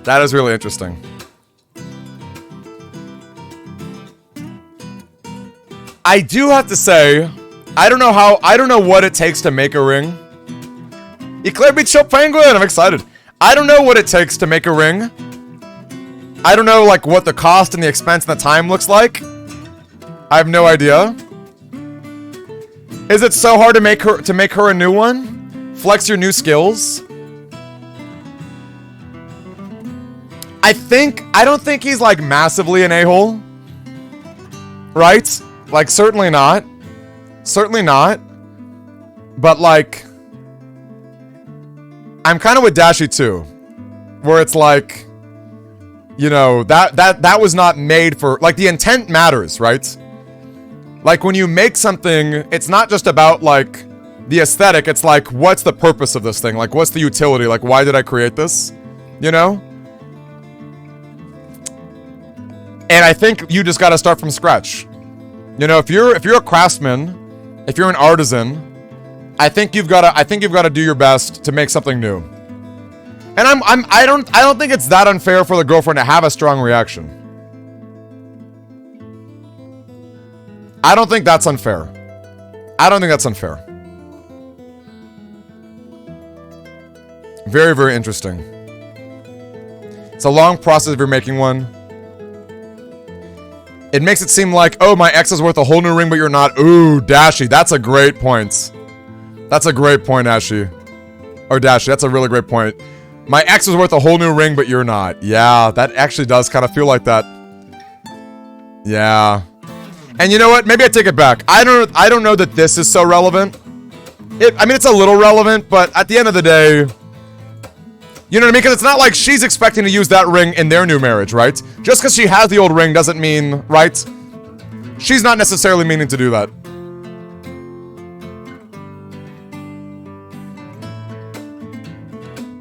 That is really interesting. I do have to say, I don't know what it takes to make a ring. Eclair beat Chill Penguin, I'm excited. I don't know what it takes to make a ring. I don't know like what the cost and the expense and the time looks like. I have no idea. Is it so hard to make her a new one? Flex your new skills? I don't think he's like massively an a-hole. Right? Like certainly not. Certainly not. But like I'm kind of with Dashi too. Where it's like, you know, that was not made for, like the intent matters, right? Like when you make something, it's not just about like the aesthetic, it's like what's the purpose of this thing? Like what's the utility? Like why did I create this? You know? And I think you just got to start from scratch. You know, if you're a craftsman, if you're an artisan, I think you've got to do your best to make something new. And I don't think it's that unfair for the girlfriend to have a strong reaction. I don't think that's unfair. I don't think that's unfair. Very, very interesting. It's a long process if you're making one. It makes it seem like, oh, my ex is worth a whole new ring, but you're not. Ooh, Dashi, that's a great point. That's a great point, Ashi. Or Dashi, that's a really great point. My ex is worth a whole new ring, but you're not. Yeah, that actually does kind of feel like that. Yeah. And you know what? Maybe I take it back. I don't know that this is so relevant. I mean, it's a little relevant, but at the end of the day, you know what I mean? Because it's not like she's expecting to use that ring in their new marriage, right? Just because she has the old ring doesn't mean, right? She's not necessarily meaning to do that.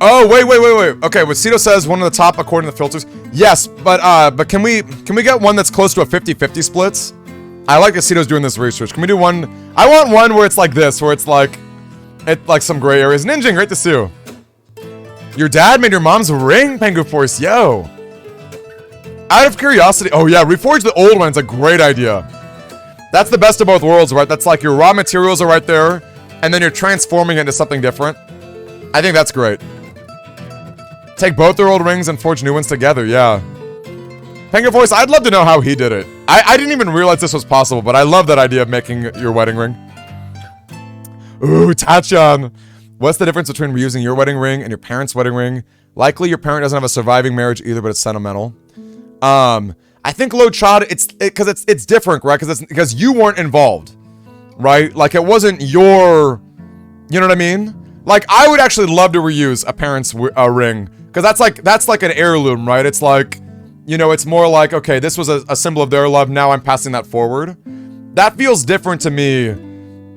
Oh, wait. Okay, what Cito says, one of the top according to the filters. Yes, but can we get one that's close to a 50-50 splits? I like that Cito's doing this research. Can we do one? I want one where it's like this, where it's like some gray areas. Ninja, great to see you. Your dad made your mom's ring, Pengu Force, yo. Out of curiosity, oh yeah, reforge the old one, it's a great idea. That's the best of both worlds, right? That's like your raw materials are right there, and then you're transforming it into something different. I think that's great. Take both their old rings and forge new ones together, yeah. Pengu Force, I'd love to know how he did it. I didn't even realize this was possible, but I love that idea of making your wedding ring. Ooh, Tachan. What's the difference between reusing your wedding ring and your parents' wedding ring? Likely your parent doesn't have a surviving marriage either, but it's sentimental. I think Low Chad, it's different, right? Because you weren't involved, right? Like it wasn't your, you know what I mean? Like I would actually love to reuse a parent's ring, because that's like an heirloom, right? It's like, you know, it's more like, okay, this was a symbol of their love. Now I'm passing that forward. That feels different to me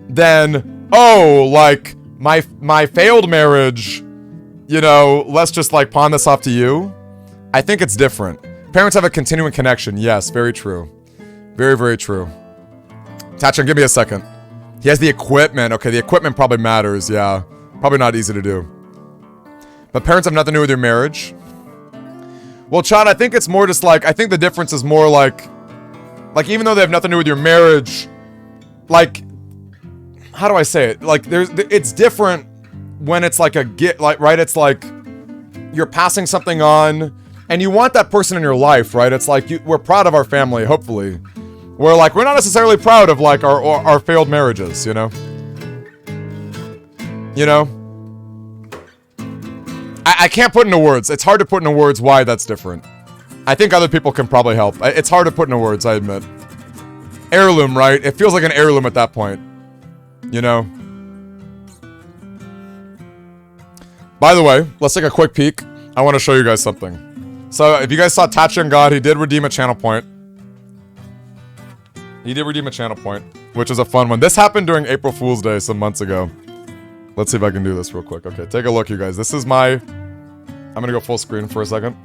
than, oh, like my failed marriage, you know, let's just like pawn this off to you. I think it's different. Parents have a continuing connection. Yes, very true. Very, very true. Tachan, give me a second. He has the equipment. Okay, the equipment probably matters. Yeah, probably not easy to do. But parents have nothing to do with your marriage. Well, Chad, I think it's more just like, I think the difference is more like even though they have nothing to do with your marriage, like, how do I say it? Like, it's different when it's like a get, like, right? It's like you're passing something on, and you want that person in your life, right? It's like we're proud of our family, hopefully. We're like, we're not necessarily proud of like our failed marriages, you know? You know? I can't put into words. It's hard to put into words why that's different. I think other people can probably help. It's hard to put into words, I admit. Heirloom, right? It feels like an heirloom at that point. You know? By the way, let's take a quick peek. I want to show you guys something. So, if you guys saw Tachan God, he did redeem a channel point. He did redeem a channel point, which is a fun one. This happened during April Fool's Day some months ago. Let's see if I can do this real quick. Okay, take a look, you guys. This is my I'm gonna go full screen for a second.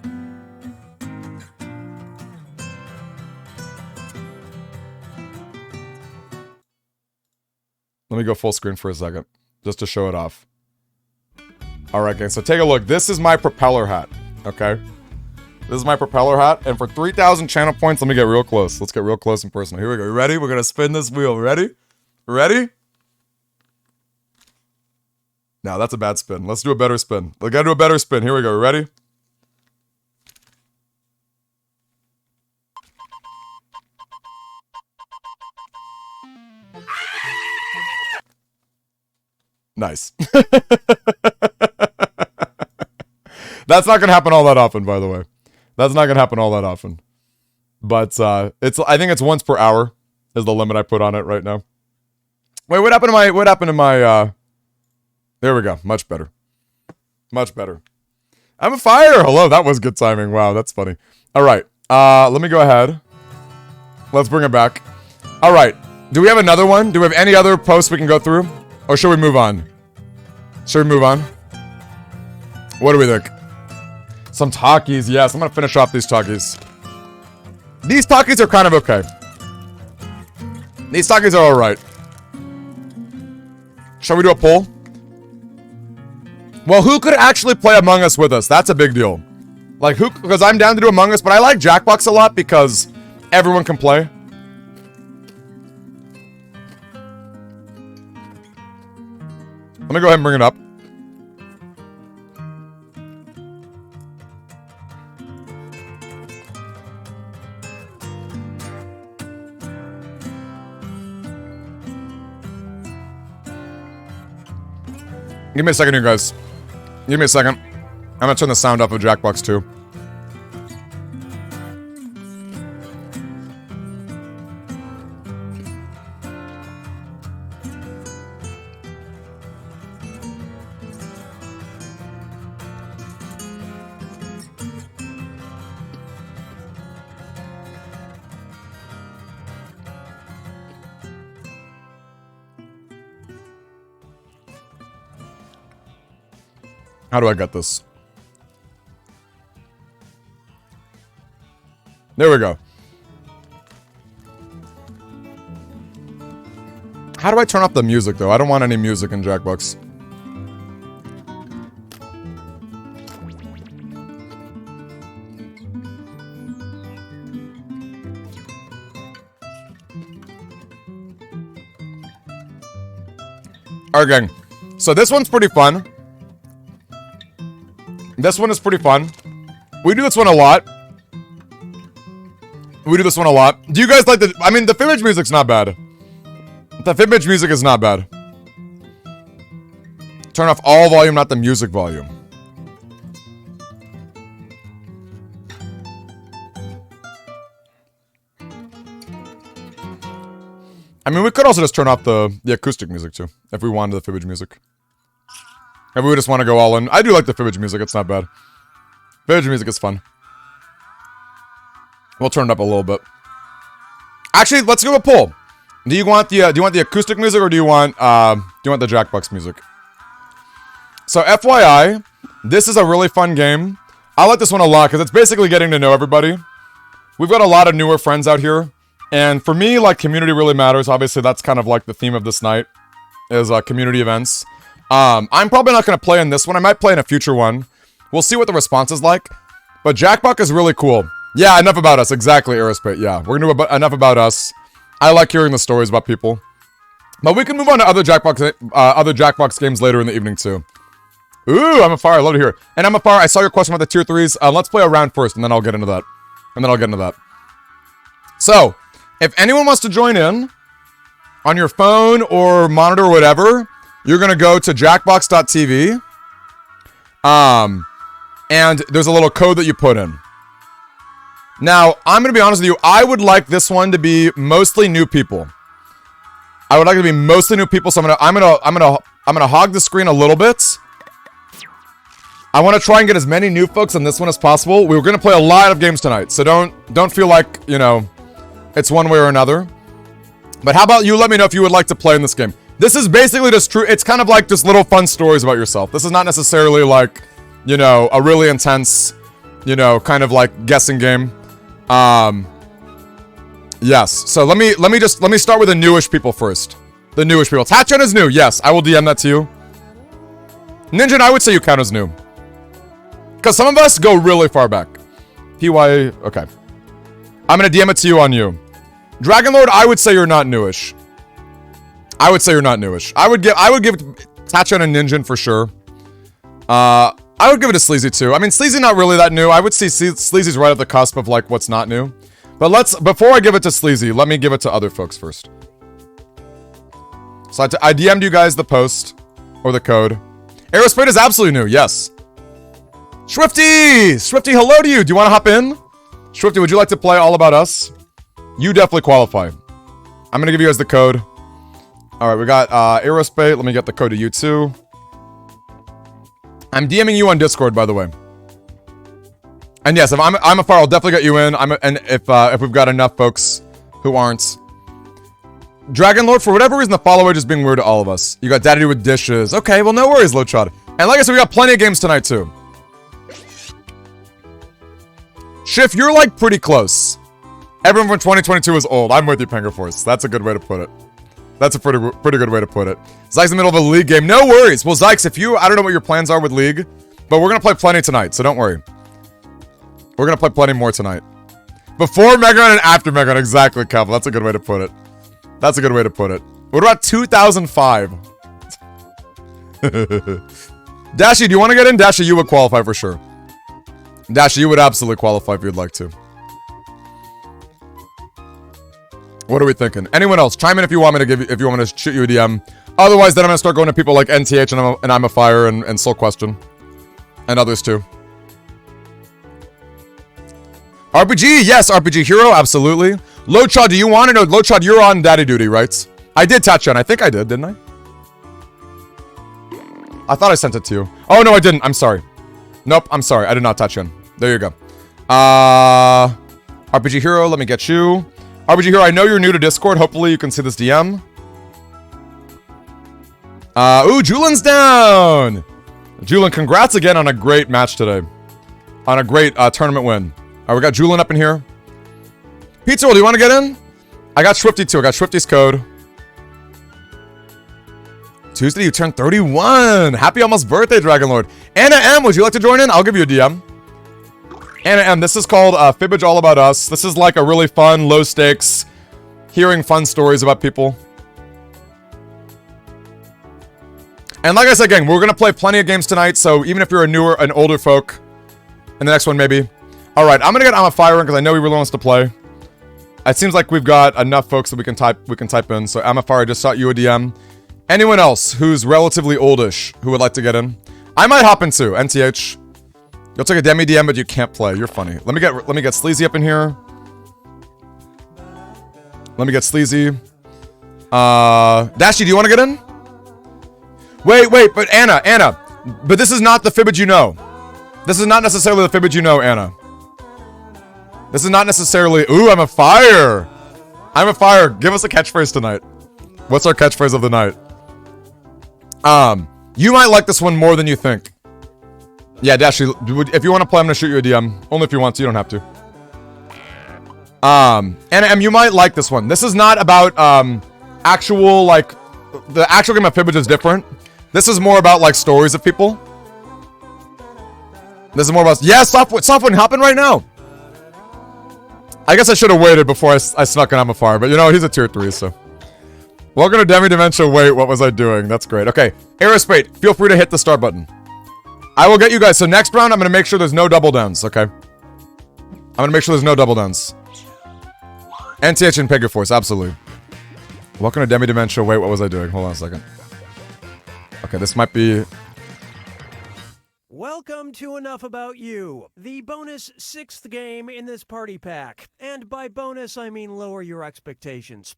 Let me go full screen for a second, just to show it off. Alright, guys, so take a look. This is my propeller hat, okay? This is my propeller hat, and for 3,000 channel points, let me get real close. Let's get real close and personal. Here we go. You ready? We're gonna spin this wheel. Ready? Ready? No, that's a bad spin. Let's do a better spin. We gotta do a better spin. Here we go. Ready? Nice. That's not gonna happen all that often, by the way. That's not gonna happen all that often. But I think it's once per hour is the limit I put on it right now. Wait, what happened to my there we go. Much better. Much better. I'm a fire! Hello, that was good timing. Wow, that's funny. Alright. Let me go ahead. Let's bring it back. Alright. Do we have another one? Do we have any other posts we can go through? Or should we move on? Should we move on? What do we think? Some Takis. Yes, I'm gonna finish off these Takis. These Takis are kind of okay. These Takis are alright. Shall we do a poll? Well, who could actually play Among Us with us? That's a big deal. Like, who? Because I'm down to do Among Us, but I like Jackbox a lot because everyone can play. Let me go ahead and bring it up. Give me a second here, guys. Give me a second. I'm gonna turn the sound up of Jackbox too. How do I get this? There we go. How do I turn off the music, though? I don't want any music in Jackbox. Alright, gang. So this one's pretty fun. This one is pretty fun. We do this one a lot. We do this one a lot. Do you guys like the... I mean, the Fibbage music's not bad. The Fibbage music is not bad. Turn off all volume, not the music volume. I mean, we could also just turn off the acoustic music, too. If we wanted the Fibbage music. If we just want to go all in. I do like the Fibbage music, it's not bad. Fibbage music is fun. We'll turn it up a little bit. Actually, let's do a poll. Do you want the acoustic music or do you want the Jackbox music? So FYI, this is a really fun game. I like this one a lot because it's basically getting to know everybody. We've got a lot of newer friends out here. And for me, like, community really matters. Obviously, that's kind of like the theme of this night, is community events. I'm probably not going to play in this one. I might play in a future one. We'll see what the response is like. But Jackbox is really cool. Yeah, enough about us. Exactly, Aerospate. Yeah, we're going to do enough about us. I like hearing the stories about people. But we can move on to other Jackbox games later in the evening, too. Ooh, I'm a fire. I love to hear it. And I'm a fire. I saw your question about the tier 3s. Let's play a round first, and then I'll get into that. So, if anyone wants to join in on your phone or monitor or whatever, you're going to go to jackbox.tv. And there's a little code that you put in. Now, I'm going to be honest with you. I would like this one to be mostly new people. I would like it to be mostly new people, so I'm gonna hog the screen a little bit. I want to try and get as many new folks on this one as possible. We were going to play a lot of games tonight, so don't feel like, you know, it's one way or another. But how about you let me know if you would like to play in this game. This is basically just true. It's kind of like just little fun stories about yourself. This is not necessarily like you know, a really intense, you know, kind of like guessing game. Yes. So let me start with the newish people first. The newish people. Tachan is new. Yes, I will DM that to you. Ninja, I would say you count as new. Because some of us go really far back. PY, okay. I'm gonna DM it to you on you. Dragon Lord, I would say you're not newish. I would say you're not newish. I would give Tachan and Ninja for sure. I would give it to Sleazy too. I mean, Sleazy not really that new. I would see Sleazy's right at the cusp of like what's not new. But before I give it to Sleazy, let me give it to other folks first. So I DM'd you guys the post or the code. Aerospace is absolutely new, yes. Swifty! Swifty, hello to you. Do you want to hop in? Swifty, would you like to play All About Us? You definitely qualify. I'm going to give you guys the code. All right, we got Aerospace. Let me get the code to you too. I'm DMing you on Discord, by the way. And yes, if I'm a fire, I'll definitely get you in. And if we've got enough folks who aren't. Dragon Lord, for whatever reason, the follower is being weird to all of us. You got Daddy with dishes. Okay, well, no worries, Lochad. And like I said, we got plenty of games tonight, too. Schiff, you're, like, pretty close. Everyone from 2022 is old. I'm with you, Pengerforce. That's a good way to put it. That's a pretty good way to put it. Zykes in the middle of a League game. No worries. Well, Zykes, I don't know what your plans are with League, but we're going to play plenty tonight, so don't worry. We're going to play plenty more tonight. Before Mega Run and after Mega Run. Exactly, Calvin. That's a good way to put it. That's a good way to put it. What about 2005? Dashy, do you want to get in? Dashy, you would qualify for sure. Dashy, you would absolutely qualify if you'd like to. What are we thinking? Anyone else? Chime in if you want me to shoot you a DM. Otherwise, then I'm gonna start going to people like NTH and I'm a Fire and Soul Question. And others too. RPG, yes, RPG Hero, absolutely. Lochad, do you want to know? Lochad, you're on daddy duty, right? I did touch on. I think I did, didn't I? I thought I sent it to you. Oh, no, I didn't. I'm sorry. Nope, I'm sorry. I did not touch on. There you go. RPG Hero, let me get you. RPG Hero, I know you're new to Discord. Hopefully you can see this DM. Ooh, Julian's down. Julian, congrats again on a great match today. On a great tournament win. All right, we got Julian up in here. Pizza Roll, do you want to get in? I got Swifty too. I got Swifty's code. Tuesday, you turned 31. Happy almost birthday, Dragon Lord. Anna M, would you like to join in? I'll give you a DM. Anna M, this is called Fibbage All About Us. This is like a really fun, low stakes, hearing fun stories about people. And like I said, again, we're going to play plenty of games tonight, so even if you're an older folk, in the next one maybe. All right, I'm going to get I'm a Fire in because I know he really wants to play. It seems like we've got enough folks that we can type in. So I'm a Fire, I just shot you a DM. Anyone else who's relatively oldish who would like to get in? I might hop in too. NTH. You'll take a Demi DM, but you can't play. You're funny. Let me get Sleazy up in here. Let me get Sleazy. Dashy, do you want to get in? Wait, but Anna. But this is not the Fibbage you know. This is not necessarily the Fibbage you know, Anna. This is not necessarily... Ooh, I'm a Fire. I'm a Fire. Give us a catchphrase tonight. What's our catchphrase of the night? You might like this one more than you think. Yeah, Dashy, if you want to play, I'm going to shoot you a DM. Only if you want to, you don't have to. Anna M, you might like this one. This is not about, actual, like... The actual game of Fibbage is different. This is more about, like, stories of people. This is more about... Yeah, Softwood, hop in right now. I guess I should have waited before I snuck in I'm a Fire, but you know, he's a tier 3, so. Welcome to Demi Dementia. Wait, what was I doing? That's great. Okay, Aerospace, feel free to hit the start button. I will get you guys. So next round, I'm going to make sure there's no double downs, okay? I'm going to make sure there's no double downs. NTH and Pegaforce, absolutely. Welcome to Demi Dementia. Wait, what was I doing? Hold on a second. Okay, this might be... Welcome to Enough About You, the bonus 6th game in this party pack. And by bonus, I mean lower your expectations.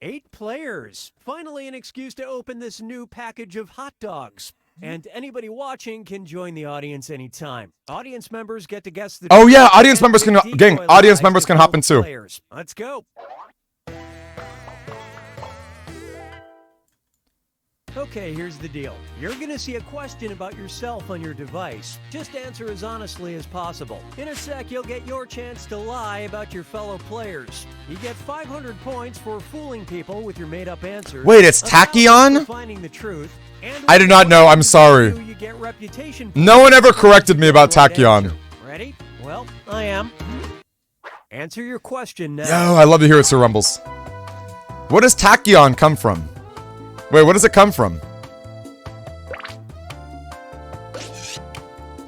8 players. Finally an excuse to open this new package of hot dogs. And anybody watching can join the audience anytime. Audience members get to guess the... Oh yeah, audience members can... Gang, audience members can hop in too. Players. Let's go. Okay, here's the deal. You're gonna see a question about yourself on your device. Just answer as honestly as possible. In a sec, you'll get your chance to lie about your fellow players. You get 500 points for fooling people with your made-up answers. Wait, it's 1,000 Tachyon? for finding the truth. And I did not know, I'm sorry. You get reputation No one ever points corrected me about for the right Tachyon. answer. Ready? Well, I am. Answer your question now. Yo, I love to hear it, Sir Rumbles. What does Tachyon come from? Wait, what does it come from?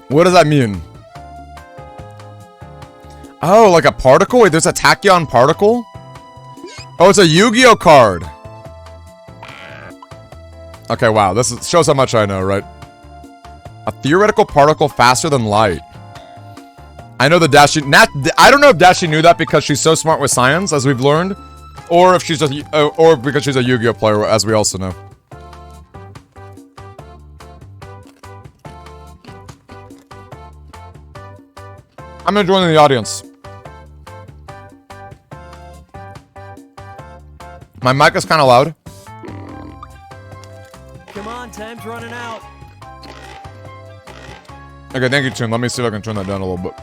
What does that mean? Oh, like a particle? Wait, there's a Tachyon particle? Oh, it's a Yu-Gi-Oh card. Okay, wow, shows how much I know, right? A theoretical particle faster than light. I know the Dashi... I don't know if Dashi knew that because she's so smart with science, as we've learned. Or if she's just... or because she's a Yu-Gi-Oh player, as we also know. I'm gonna join in the audience. My mic is kind of loud. Come on, time's running out. Okay, thank you, Toon. Let me see if I can turn that down a little bit.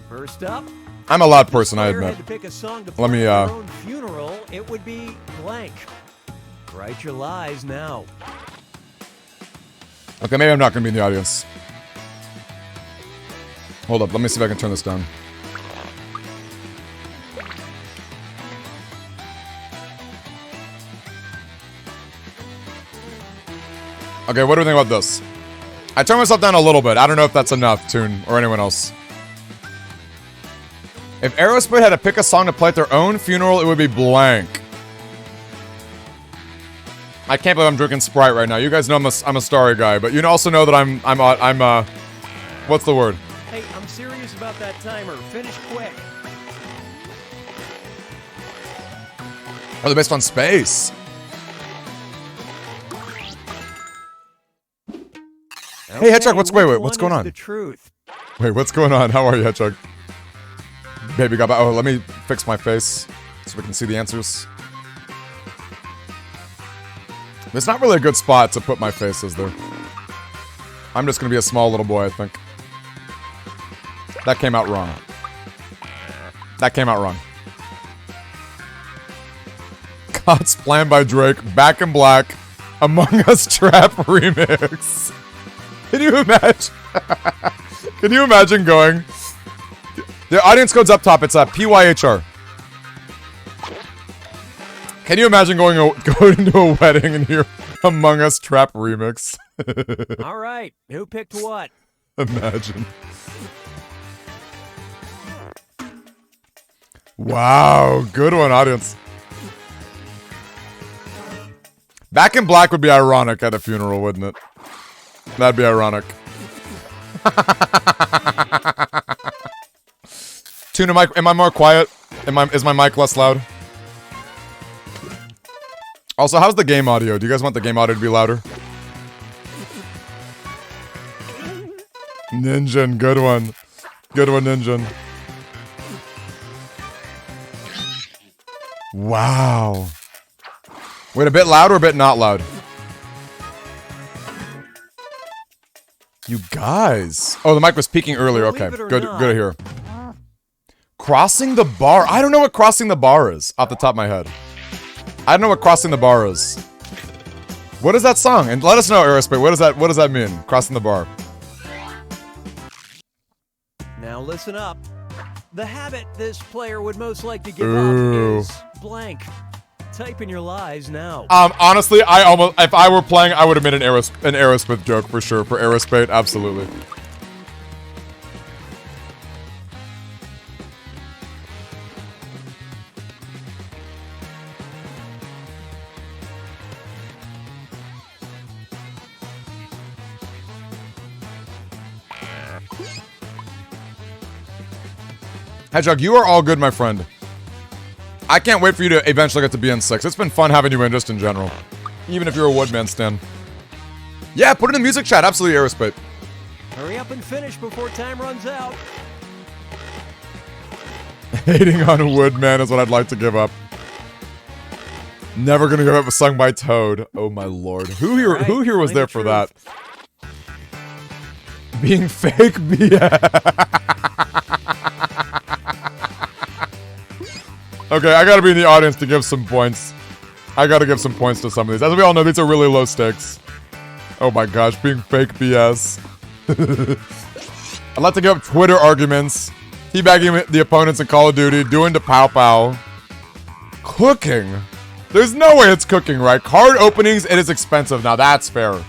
First up, I'm a loud person, I admit. had to pick a song to Let me, play at their own funeral, it would be blank. Write your lies now. Okay, maybe I'm not gonna be in the audience. Hold up, let me see if I can turn this down. Okay, what do we think about this? I turned myself down a little bit. I don't know if that's enough, Toon, or anyone else. If Aerosmith had to pick a song to play at their own funeral, it would be blank. I can't believe I'm drinking Sprite right now. You guys know I'm a starry guy, but you also know that I'm what's the word? Hey, I'm serious about that timer. Finish quick. Oh, they're based on space. Hey, Hedgehog, what's going on? The truth. Wait, what's going on? How are you, Hedgehog? Baby got back. Oh, let me fix my face so we can see the answers. It's not really a good spot to put my face, is there? I'm just gonna be a small little boy, I think. That came out wrong. That came out wrong. God's Plan by Drake, Back in Black, Among Us Trap Remix. Can you imagine? Can you imagine going... The audience code's up top, it's PYHR. Can you imagine going into a wedding and hear Among Us Trap Remix? All right, who picked what? Imagine. Wow, good one, audience. Back in Black would be ironic at a funeral, wouldn't it? That'd be ironic. Tune, am I more quiet? Is my mic less loud? Also, how's the game audio? Do you guys want the game audio to be louder? Ninjan, good one. Good one, Ninjan. Wow. Wait, a bit loud or a bit not loud? You guys. Oh, the mic was peaking earlier. Okay, good to hear. Crossing the bar. I don't know what crossing the bar is off the top of my head. I don't know what crossing the bar is. What is that song? And let us know, Aerospace. What does that mean? Crossing the bar. Now listen up. The habit this player would most like to give Ooh. up is blank. Type in your lies now. Honestly, if I were playing, I would have made an Aerosmith joke for sure. For Aerospace, absolutely. Hedgehog, you are all good, my friend. I can't wait for you to eventually get to BN6. It's been fun having you in just in general. Even if you're a Woodman stan. Yeah, put it in the music chat. Absolutely, Aerospace. Hurry up and finish before time runs out. Hating on Woodman is what I'd like to give up. Never gonna give up a song by Toad. Oh my lord. Who here was there for that? Being fake Okay, I gotta be in the audience to give some points. I gotta give some points to some of these. As we all know, these are really low stakes. Oh my gosh, being fake BS. I'd like to give up Twitter arguments. Teabagging the opponents in Call of Duty. Doing to Pow Pow. Cooking. There's no way it's cooking, right? Card openings, it is expensive. Now that's fair.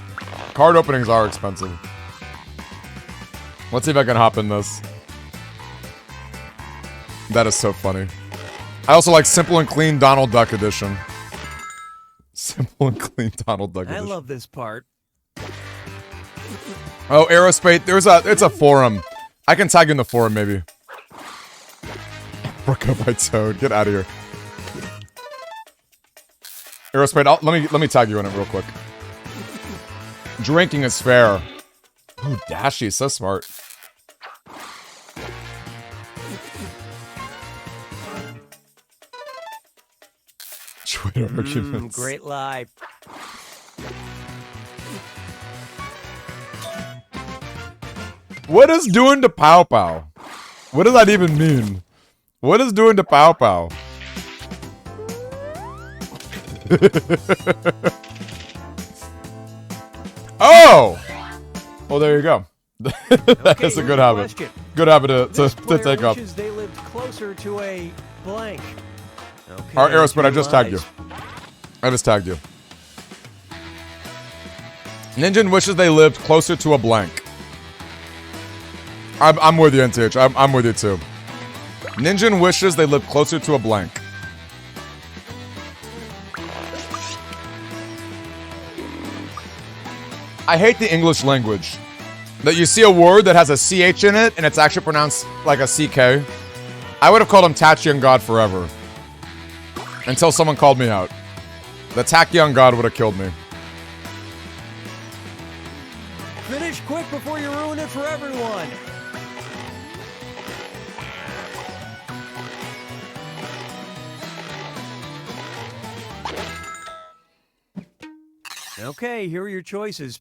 Card openings are expensive. Let's see if I can hop in this. That is so funny. I also like Simple and Clean Donald Duck Edition. Simple and Clean Donald Duck Edition. I love this part. Oh, Aerospace. It's a forum. I can tag you in the forum, maybe. Broke up by Toad. Get out of here. Aerospace, let me tag you in it real quick. Drinking is fair. Ooh, Dashy, so smart. Twitter arguments. Great lie. What is doing to Pow Pow? What does that even mean? What is doing to Pow Pow? Oh! Well, there you go. That is a good habit. Good habit to take up. They lived closer to a blank. Okay, Alright, Aerospace, I just tagged you. I just tagged you. Ninja wishes they lived closer to a blank. I'm with you, NTH. I'm with you too. Ninja wishes they lived closer to a blank. I hate the English language. That you see a word that has a CH in it and it's actually pronounced like a CK. I would have called him Tachyon God forever. Until someone called me out. The Tachyon God would have killed me. Finish quick before you ruin it for everyone. Okay, here are your choices.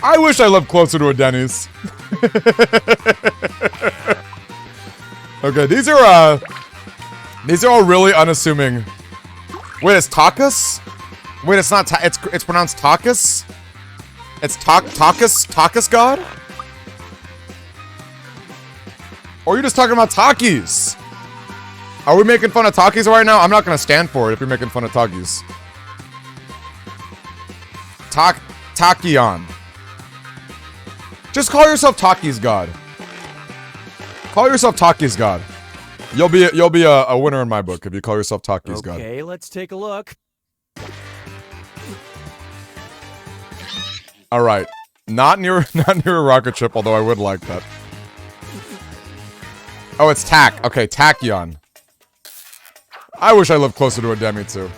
I wish I lived closer to a Denny's. Okay, these are all really unassuming. Wait, it's Takas? Wait, it's not it's pronounced Takas? It's Takas God? Or are you just talking about Takis? Are we making fun of Takis right now? I'm not gonna stand for it if you're making fun of Takis. Tachyon. Just call yourself Taki's God. Call yourself Taki's God. You'll be a winner in my book if you call yourself Taki's God. Okay, let's take a look. All right, not near a rocket ship, although I would like that. Oh, it's Tak. Okay, Tachyon. I wish I lived closer to a Demi too.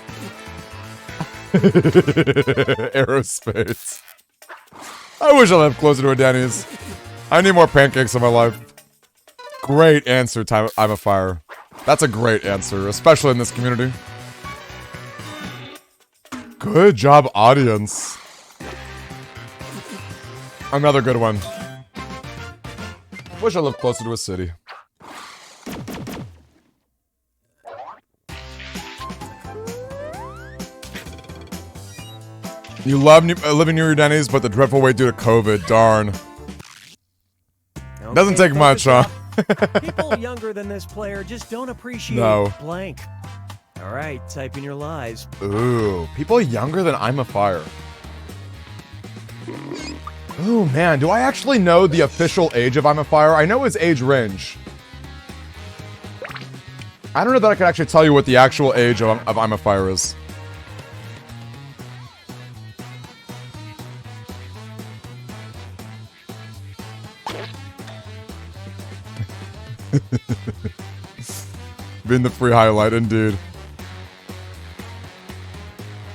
Aerospace. I wish I lived closer to a Denny's. I need more pancakes in my life. Great answer, I'm a fire. That's a great answer, especially in this community. Good job, audience. Another good one. Wish I lived closer to a city. You love living near your Denny's, but the dreadful wait due to COVID. Darn. Okay, doesn't take much, huh? People younger than this player just don't appreciate blank. All right, type in your lies. Ooh, people younger than I'm a fire. Ooh, man, do I actually know the official age of I'm a fire? I know his age range. I don't know that I can actually tell you what the actual age of I'm a fire is. Being the free highlight, indeed.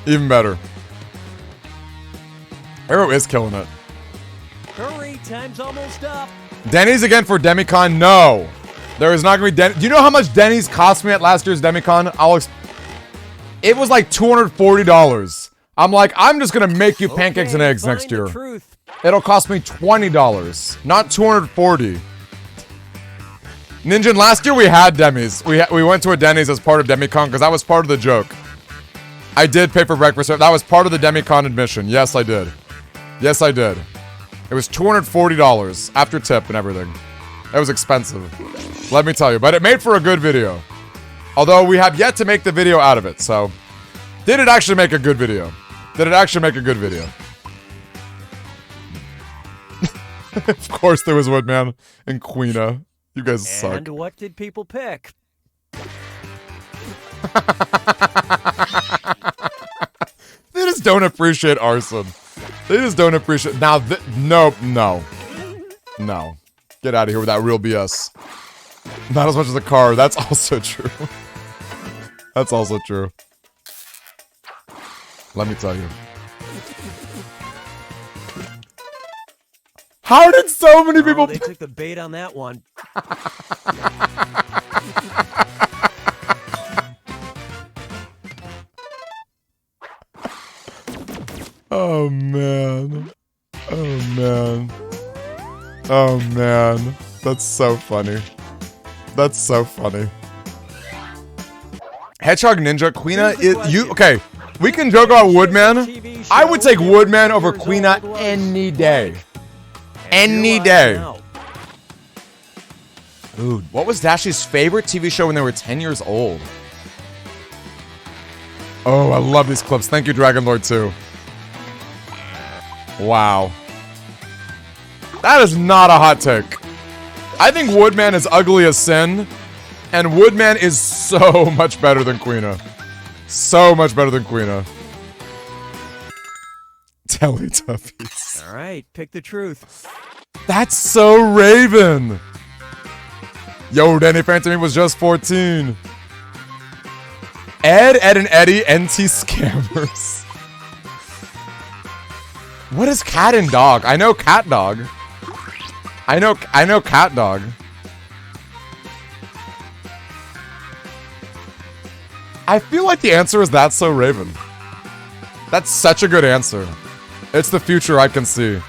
Even better. Arrow is killing it. Hurry, time's almost up. Denny's again for Demicon? No. There is not going to be Denny's. Do you know how much Denny's cost me at last year's Demicon? It was like $240. I'm like, I'm just going to make you pancakes and eggs next year. It'll cost me $20, not $240. Ninja, last year we had Demi's. We went to a Denny's as part of Demicon because that was part of the joke. I did pay for breakfast. That was part of the Demicon admission. Yes, I did. Yes, I did. It was $240 after tip and everything. It was expensive. Let me tell you. But it made for a good video. Although we have yet to make the video out of it. So, did it actually make a good video? Did it actually make a good video? Of course there was Woodman and Queena. You guys suck. And what did people pick? They just don't appreciate arson. They just don't appreciate. Now, nope, no. No. Get out of here with that real BS. Not as much as a car. That's also true. That's also true. Let me tell you. How did so many people... They took the bait on that one. Oh, man. Oh, man. Oh, man. That's so funny. That's so funny. Hedgehog Ninja, Queena is... You... Okay. We can joke about Woodman. I would take Woodman over Queena any day. Any day. Dude, what was Dashi's favorite TV show when they were 10 years old? Oh, I love these clips. Thank you, Dragon Lord 2. Wow. That is not a hot take. I think Woodman is ugly as sin, and Woodman is so much better than Queena. So much better than Queena. Teletubbies. All right, pick the truth. That's so Raven. Yo, Danny Phantom was just 14. Ed and Eddie, NT scammers. What is cat and dog? I know cat dog. I know cat dog. I feel like the answer is That's So Raven. That's such a good answer. It's the future I can see.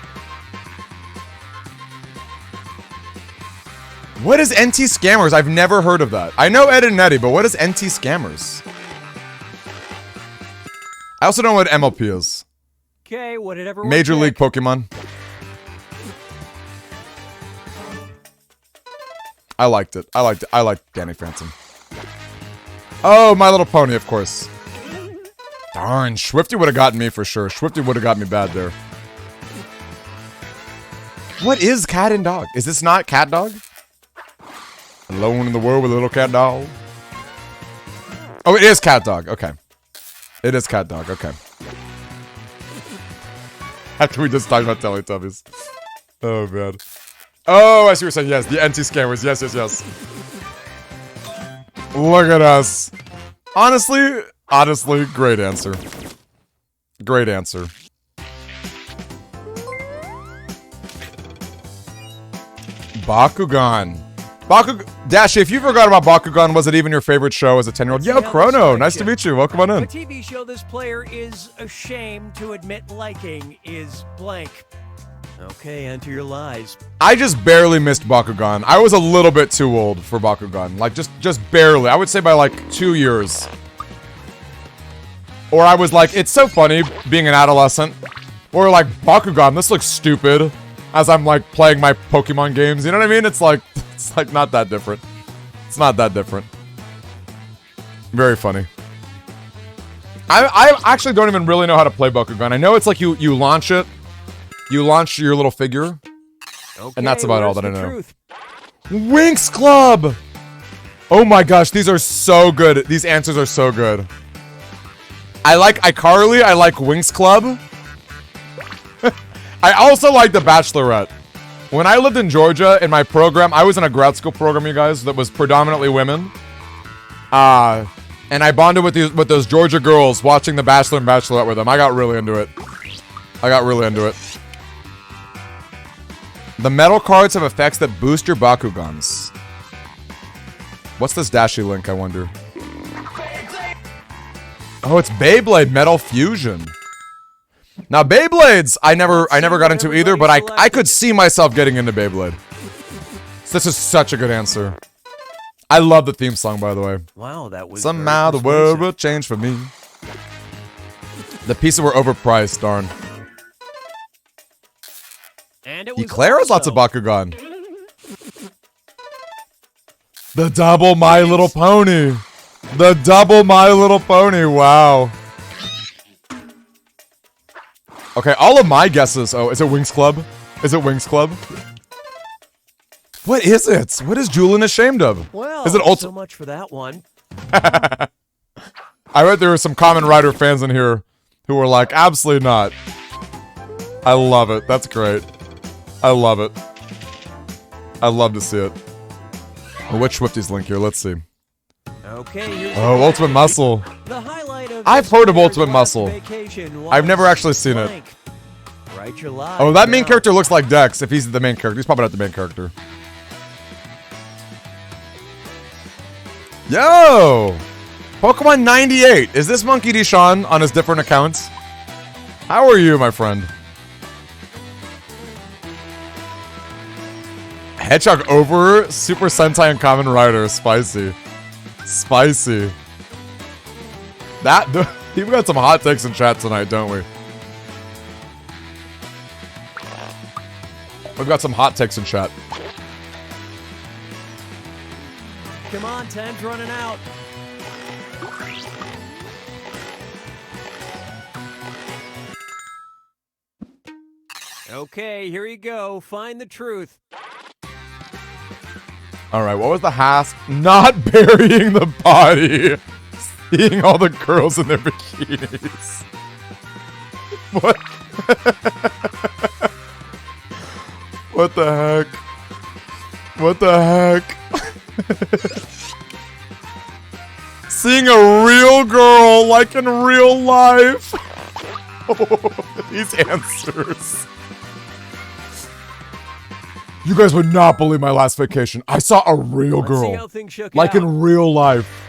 What is NT Scammers? I've never heard of that. I know Ed and Eddie, but what is NT Scammers? I also don't know what MLP is. Okay, whatever. Major League Pokemon. I liked it. I liked it. I liked Danny Phantom. Oh, My Little Pony, of course. Darn, Swifty would have gotten me for sure. Swifty would have got me bad there. What is cat and dog? Is this not cat dog? Alone in the world with a little cat dog. Oh, it is cat dog. Okay. It is cat dog. Okay. After we just talked about Teletubbies. Oh, man. Oh, I see what you're saying. Yes, the anti-scammers. Yes, yes, yes. Look at us. Honestly, great answer. Great answer. Bakugan. Dashi, if you forgot about Bakugan, was it even your favorite show as a 10-year-old? Yo, Chrono, nice to meet you. Welcome on in. A TV show this player is ashamed to admit liking is blank. Okay, enter your lies. I just barely missed Bakugan. I was a little bit too old for Bakugan. Like, just barely. I would say by, like, 2 years. Or I was like, it's so funny being an adolescent. Or, like, Bakugan, this looks stupid. As I'm, like, playing my Pokemon games. You know what I mean? It's like not that different. It's not that different. Very funny. I actually don't even really know how to play Bakugan. I know it's like you launch it. You launch your little figure. Okay, and that's about all that I know. Truth? Winx Club! Oh my gosh, these are so good. These answers are so good. I like iCarly. I like Winx Club. I also like The Bachelorette. When I lived in Georgia, in my program, I was in a grad school program, you guys, that was predominantly women. And I bonded with those Georgia girls watching The Bachelor and Bachelorette with them. I got really into it. The metal cards have effects that boost your Bakugans. What's this Dashi link, I wonder? Oh, it's Beyblade Metal Fusion. Now, Beyblades, I never got into either, but I could see myself getting into Beyblade. So this is such a good answer. I love the theme song, by the way. Wow, that was Somehow the world will change for me. The pieces were overpriced, darn. And it was Eclair has lots of also- Bakugan. The double My Little Pony. The double My Little Pony, wow. Okay, all of my guesses. Oh, is it Wings Club? Is it Wings Club? What is it? What is Julian ashamed of? Well, Is it so much for that one. I bet there were some Kamen Rider fans in here who were like, absolutely not. I love it. That's great. I love it. I love to see it. Well, which Swifties link here? Let's see. Okay, here's Oh, Ultimate Muscle. the highlight of I've this heard of player's Ultimate last Muscle. vacation I've never was actually seen it. blank. Write your life Oh, that main down. character looks like Dex if he's the main character. He's probably not the main character. Yo! Pokemon 98. Is this Monkey D. Sean on his different accounts? How are you, my friend? Hedgehog over Super Sentai and Kamen Rider. Spicy. Spicy. We've got some hot takes in chat tonight, don't we? We've got some hot takes in chat. Come on, time's running out. Okay, here you go. Find the truth. Alright, what was the hasp? Not burying the body. Seeing all the girls in their bikinis. What? What the heck? What the heck? Seeing a real girl like in real life. Oh, these answers. You guys would not believe my last vacation. I saw a real Let's see how girl. things shook Like out. in real life.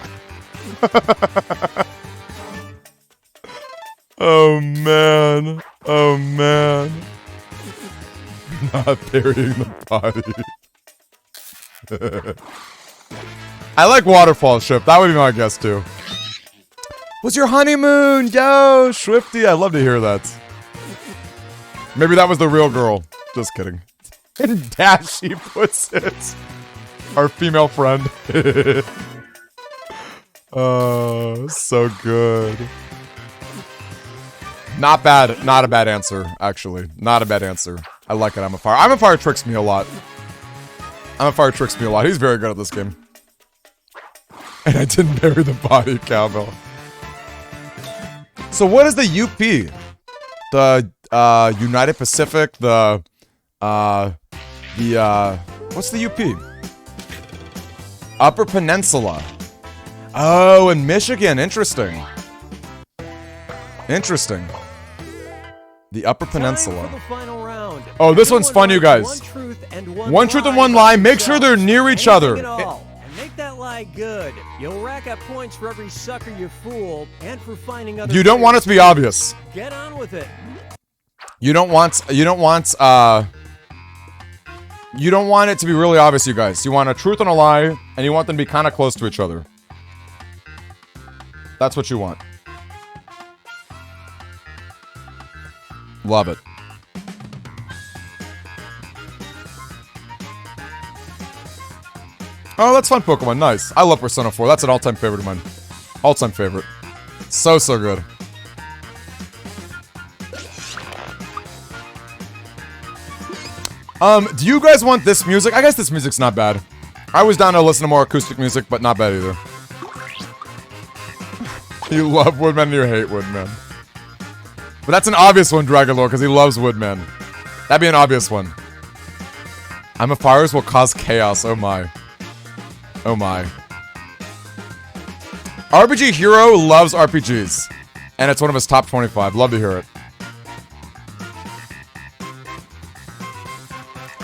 Oh man. Oh man. Not burying the body. I like Waterfall Ship. That would be my guess too. Was your honeymoon? Yo, Swifty. I'd love to hear that. Maybe that was the real girl. Just kidding. And Dashi puts it. Our female friend. Oh, so good. Not bad. Not a bad answer, actually. Not a bad answer. I like it. I'm a Fire. I'm a Fire tricks me a lot. I'm a Fire tricks me a lot. He's very good at this game. And I didn't bury the body, cowbell. So what is the UP? The United Pacific, what's the UP? Upper Peninsula. Oh, in Michigan. Interesting. Interesting. The Upper Peninsula. Time for the final round. Oh, this No one's one fun, you writes guys. One truth and one One truth and lie one about lie. Make sure they're themselves. near each Anything other. at all. And make that lie good. You'll rack up points for every sucker you fool and for finding other You don't want it to be obvious. Get on with it. You don't want it to be really obvious, you guys. You want a truth and a lie, and you want them to be kind of close to each other. That's what you want. Love it. Oh, that's fun, Pokemon. Nice. I love Persona 4. That's an all-time favorite of mine. All-time favorite. So, so good. Do you guys want this music? I guess this music's not bad. I was down to listen to more acoustic music, but not bad either. You love Woodman and you hate Woodman. But that's an obvious one, Dragonlord, because he loves Woodman. That'd be an obvious one. I'm a Fires will cause chaos. Oh my. Oh my. RPG Hero loves RPGs. And it's one of his top 25. Love to hear it.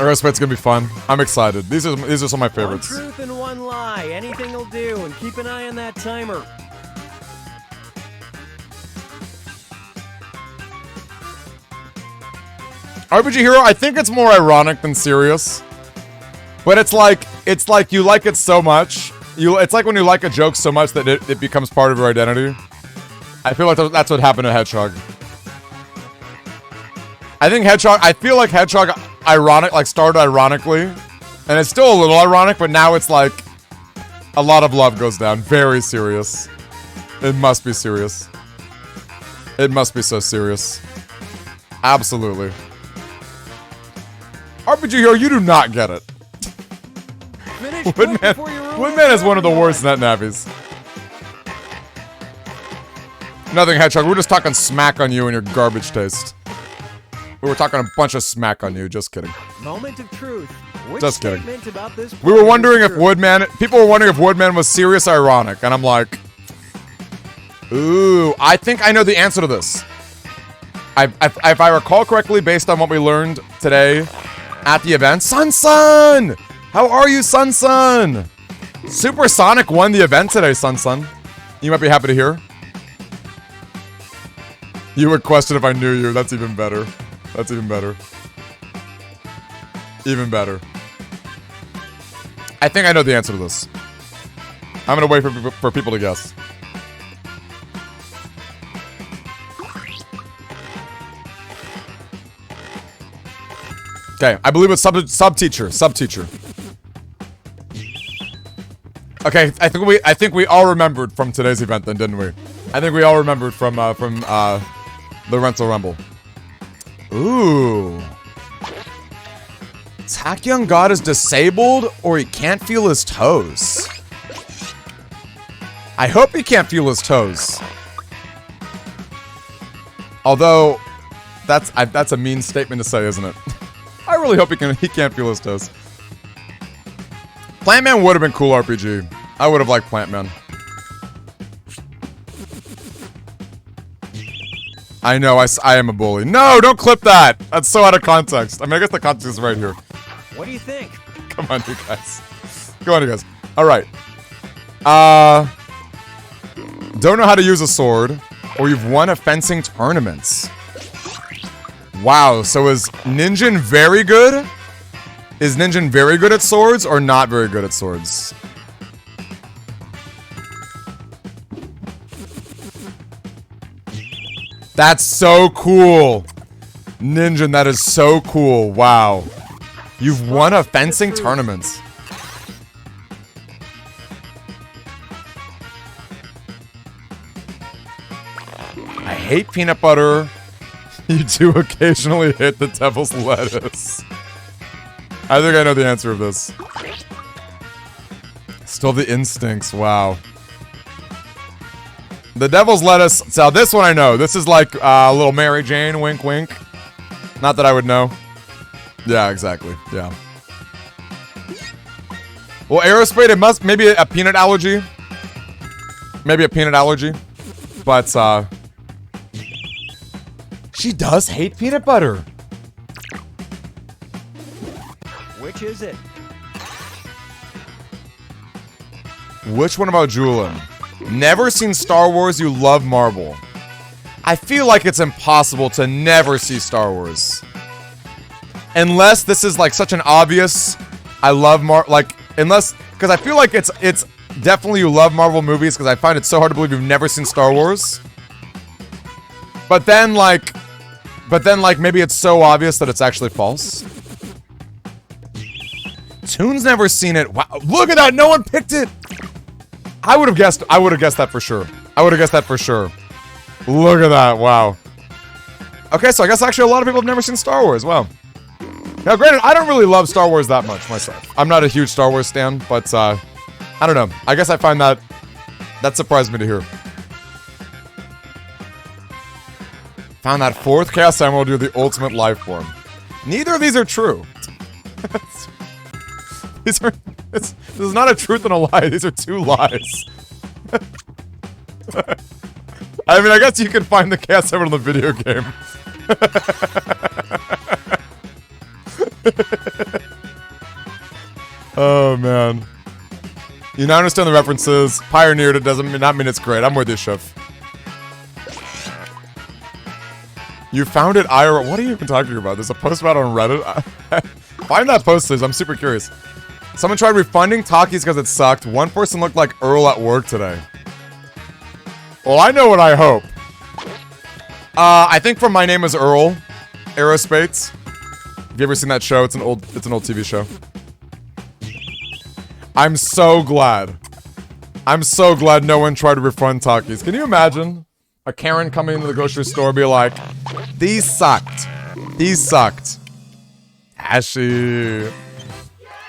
Aerospace's gonna be fun. I'm excited. These are some of my One favorites. truth and one lie. Anything will do, and keep an eye on that timer. RPG Hero, I think it's more ironic than serious. But it's like you like it so much. It's like when you like a joke so much that it becomes part of your identity. I feel like that's what happened to Hedgehog. I feel like Hedgehog started ironically. And it's still a little ironic, but now it's like a lot of love goes down. Very serious. It must be serious. It must be so serious. Absolutely. RPG Hero, you do not get it. Woodman is one of the worst net navies. Nothing, Hedgehog. We're just talking smack on you and your garbage taste. We were talking a bunch of smack on you. Just kidding. Moment of truth. Which Just kidding. statement about this We were player wondering is if true? Woodman... People were wondering if Woodman was serious or ironic. And I'm like... Ooh, I think I know the answer to this. If I recall correctly, based on what we learned today at the event... Sun! How are you, Sun? Supersonic won the event today, Sun. You might be happy to hear. You would question if I knew you. That's even better. That's even better. Even better. I think I know the answer to this. I'm gonna wait for people to guess. Okay, I believe it's sub-teacher. Okay, I think we all remembered from today's event then, didn't we? I think we all remembered from the Rental Rumble. Ooh. Takyung God is disabled or he can't feel his toes. I hope he can't feel his toes. Although that's a mean statement to say, isn't it? I really hope he can't feel his toes. Plant Man would have been cool RPG. I would have liked Plant Man. I know, I am a bully. No, don't clip that! That's so out of context. I mean, I guess the context is right here. What do you think? Come on, you guys. Go on, you guys. Alright. Don't know how to use a sword, or you've won a fencing tournament. Wow, so is Ninjin very good? Is Ninjin very good at swords, or not very good at swords? That's so cool. Ninjin, that is so cool. Wow. You've won a fencing tournament. I hate peanut butter. You do occasionally hit the devil's lettuce. I think I know the answer of this. Still the instincts. Wow. The devil's lettuce. So this one I know. This is like a little Mary Jane. Wink, wink. Not that I would know. Yeah, exactly. Yeah. Well, Aerospace, it must... Maybe a peanut allergy. Maybe a peanut allergy. But, she does hate peanut butter. Which is it? Which one about Julin? Never seen Star Wars, you love Marvel. I feel like it's impossible to never see Star Wars. Unless this is like such an obvious, I love unless, because I feel like it's definitely you love Marvel movies, because I find it so hard to believe you've never seen Star Wars. But then like maybe it's so obvious that it's actually false. Toon's never seen it. Wow, look at that, no one picked it. I would have guessed that for sure. Look at that, wow. Okay, so I guess actually a lot of people have never seen Star Wars, wow. Now granted, I don't really love Star Wars that much myself. I'm not a huge Star Wars stan, but I don't know. I guess I find that surprised me to hear. Found that fourth Chaos Emerald do the ultimate life form. Neither of these are true. This is not a truth and a lie. These are two lies. I mean, I guess you can find the Chaos Emerald in the video game. Oh, man. You now understand the references. Pioneered it doesn't not mean it's great. I'm with you, Chef. You found it IRL. What are you even talking about? There's a post about it on Reddit. Find that post, please. I'm super curious. Someone tried refunding Takis because it sucked. One person looked like Earl at work today. Well, I know what I hope. I think from My Name is Earl, Aerospace. Have you ever seen that show? It's an old TV show. I'm so glad. I'm so glad no one tried to refund Takis. Can you imagine a Karen coming into the grocery store and be like, these sucked. These sucked. Dashy.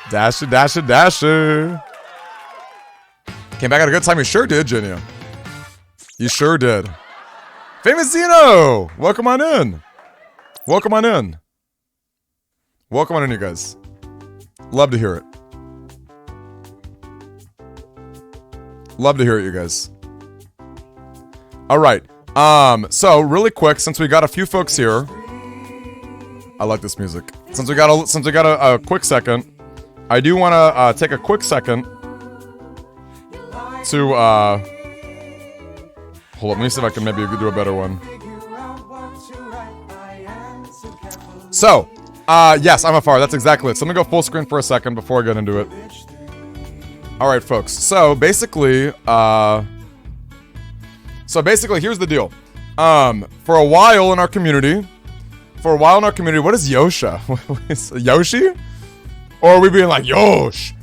Dashy, dashy, dashy. Came back at a good time. You sure did, Genia. You sure did. Famous Zeno! Welcome on in. Welcome on in. Welcome on in, you guys. Love to hear it. Love to hear it, you guys. All right. So really quick, since we got a few folks here, I like this music. Since we got a quick second, I do want to take a quick second to hold up. Let me see if I can maybe do a better one. So, yes, I'm a fire. That's exactly it. So let me go full screen for a second before I get into it. All right, folks. So basically, here's the deal. For a while in our community, what is Yosha? Yoshi? Or are we being like Yosh?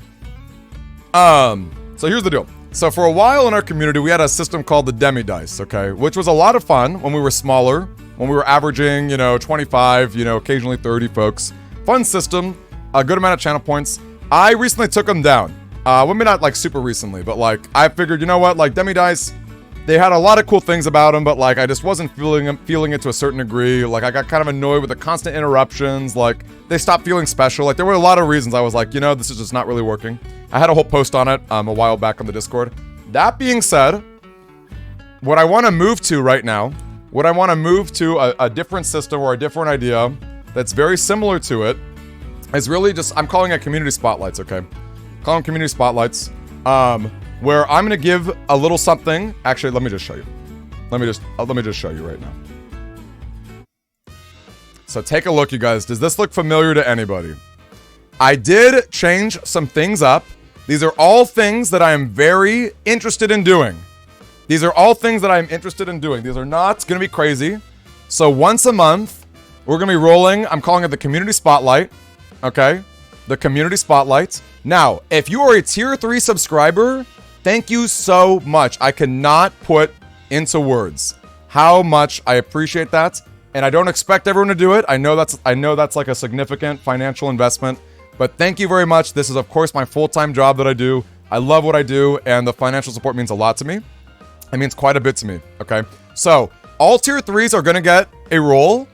So here's the deal. So for a while in our community, we had a system called the DemiDyes, okay? Which was a lot of fun when we were smaller, when we were averaging, 25, occasionally 30 folks. Fun system, a good amount of channel points. I recently took them down. Well, maybe not like super recently, but like I figured, you know what, like DemiDyes, they had a lot of cool things about them, but like I just wasn't feeling it to a certain degree. Like I got kind of annoyed with the constant interruptions. Like they stopped feeling special. Like there were a lot of reasons I was like, this is just not really working. I had a whole post on it a while back on the Discord. That being said, what I want to move to right now, a different system or a different idea that's very similar to it is really just, I'm calling it community spotlights, okay? Call them community spotlights. Where I'm gonna give a little something. Actually, let me just show you. Let me just show you right now. So take a look, you guys. Does this look familiar to anybody? I did change some things up. These are all things that I am very interested in doing. These are all things that I'm interested in doing. These are not gonna be crazy. So once a month, we're gonna be rolling. I'm calling it the community spotlight. Okay, the community spotlight. Now, if you are a tier 3 subscriber, thank you so much. I cannot put into words how much I appreciate that, and I don't expect everyone to do it. I know that's like a significant financial investment, but thank you very much. This is of course my full-time job that I do. I love what I do, and the financial support means a lot to me. It means quite a bit to me. Okay, so all tier 3s are gonna get a role,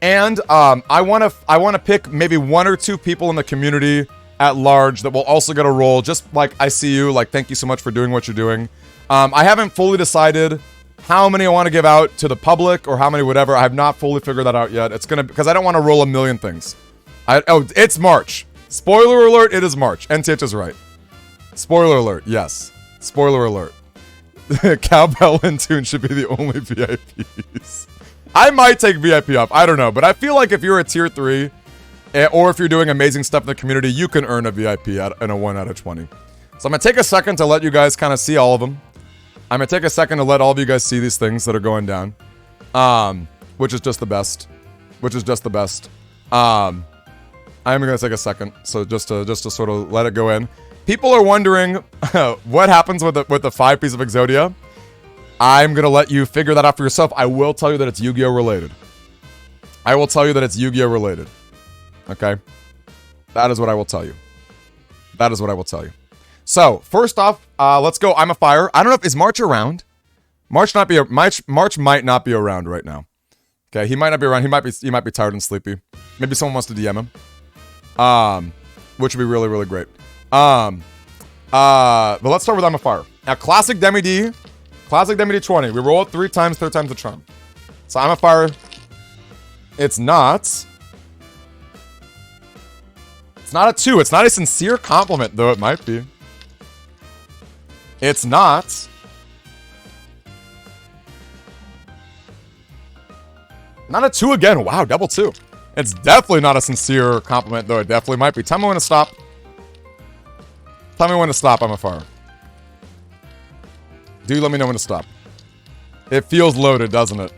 and I wanna pick maybe 1 or 2 people in the community at large that will also get a role, just like I see you, like thank you so much for doing what you're doing. I haven't fully decided how many I want to give out to the public or how many whatever. I have not fully figured that out yet. It's gonna, because I don't want to roll a million things. It's March. Spoiler alert, it is March. NTH is right. Spoiler alert, yes. Spoiler alert. Cowbell and Toon should be the only VIPs. I might take VIP up, I don't know, but I feel like if you're a tier 3, or if you're doing amazing stuff in the community, you can earn a VIP in a 1 out of 20. So I'm going to take a second to let you guys kind of see all of them. I'm going to take a second to let all of you guys see these things that are going down. Which is just the best. I'm going to take a second, so just to sort of let it go in. People are wondering what happens with the 5-piece of Exodia. I'm going to let you figure that out for yourself. I will tell you that it's Yu-Gi-Oh! Related. Okay? That is what I will tell you. So, first off, let's go. I'm a fire. I don't know if, is March around? March might not be around right now. Okay, he might not be around. He might be tired and sleepy. Maybe someone wants to DM him. Which would be really, really great. But let's start with I'm a fire. Now, classic DemiD 20. We roll it 3 times, 3 times the charm. So I'm a fire. It's not It's not a 2. It's not a sincere compliment, though it might be. It's not. Not a 2 again. Wow, double 2. It's definitely not a sincere compliment, though it definitely might be. Tell me when to stop. Tell me when to stop, I'm a fire. Do let me know when to stop. It feels loaded, doesn't it?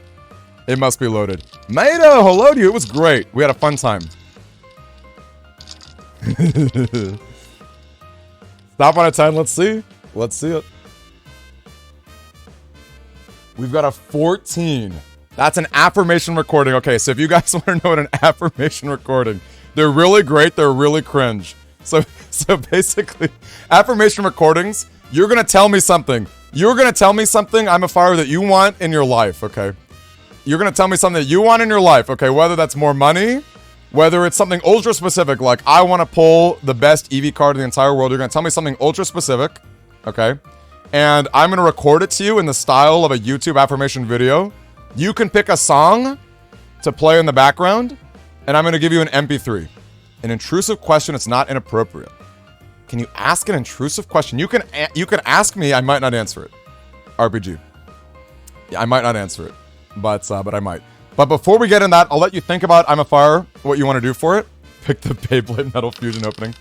It must be loaded. Mato, hello to you. It was great. We had a fun time. Stop on a 10. Let's see. Let's see it. We've got a 14. That's an affirmation recording. Okay, so if you guys want to know what an affirmation recording, they're really great. They're really cringe. So basically, affirmation recordings, you're going to tell me something. You're going to tell me something, I'm a fire, that you want in your life, okay? You're going to tell me something that you want in your life, okay? Whether that's more money, whether it's something ultra specific, like I want to pull the best EV card in the entire world. You're going to tell me something ultra specific, okay? And I'm going to record it to you in the style of a YouTube affirmation video. You can pick a song to play in the background, and I'm going to give you an MP3. An intrusive question, it's not inappropriate. Can you ask an intrusive question? You can ask me, I might not answer it. RPG. Yeah, I might not answer it, but I might. But before we get in that, I'll let you think about I'm a fire, what you want to do for it. Pick the Beyblade Metal Fusion opening.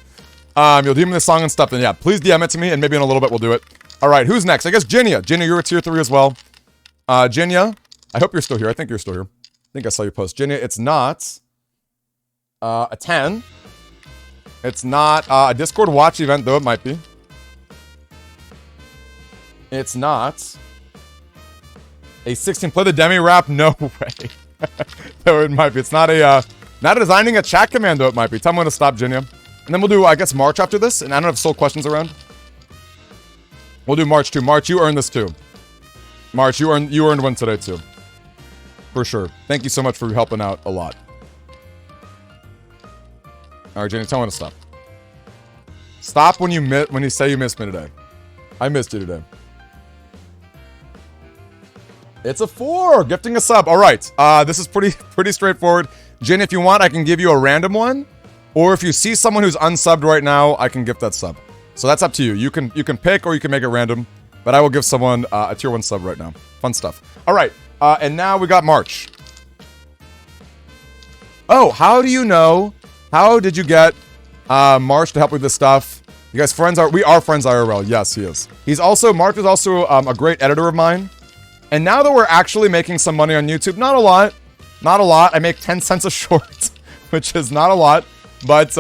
You'll DM me the song and stuff, then yeah, please DM it to me, and maybe in a little bit we'll do it. All right, who's next? I guess Jinya. Jinya, you're a tier 3 as well. Jinya, I hope you're still here. I think you're still here. I think I saw your post. Jinya, it's not a 10. It's not a Discord watch event, though it might be. It's not a 16. Play the Demi rap? No way. Though it might be. It's not a designing a chat command, though it might be. Tell me when to stop, Jinya. And then we'll do, I guess, March after this. And I don't have soul questions around. We'll do March too. March, you earned this too. March, you earned one today too. For sure. Thank you so much for helping out a lot. All right, Jenny, tell me when to stop. Stop when you say you missed me today. I missed you today. It's a 4. Gifting a sub. All right. This is pretty straightforward. Jen, if you want, I can give you a random one. Or if you see someone who's unsubbed right now, I can gift that sub. So that's up to you. You can pick or you can make it random. But I will give someone a tier 1 sub right now. Fun stuff. All right. And now we got March. Oh, how do you know? How did you get March to help with this stuff? You guys friends we are friends IRL. Yes, he is. March is also a great editor of mine. And now that we're actually making some money on YouTube, not a lot. Not a lot. I make 10 cents a short, which is not a lot. But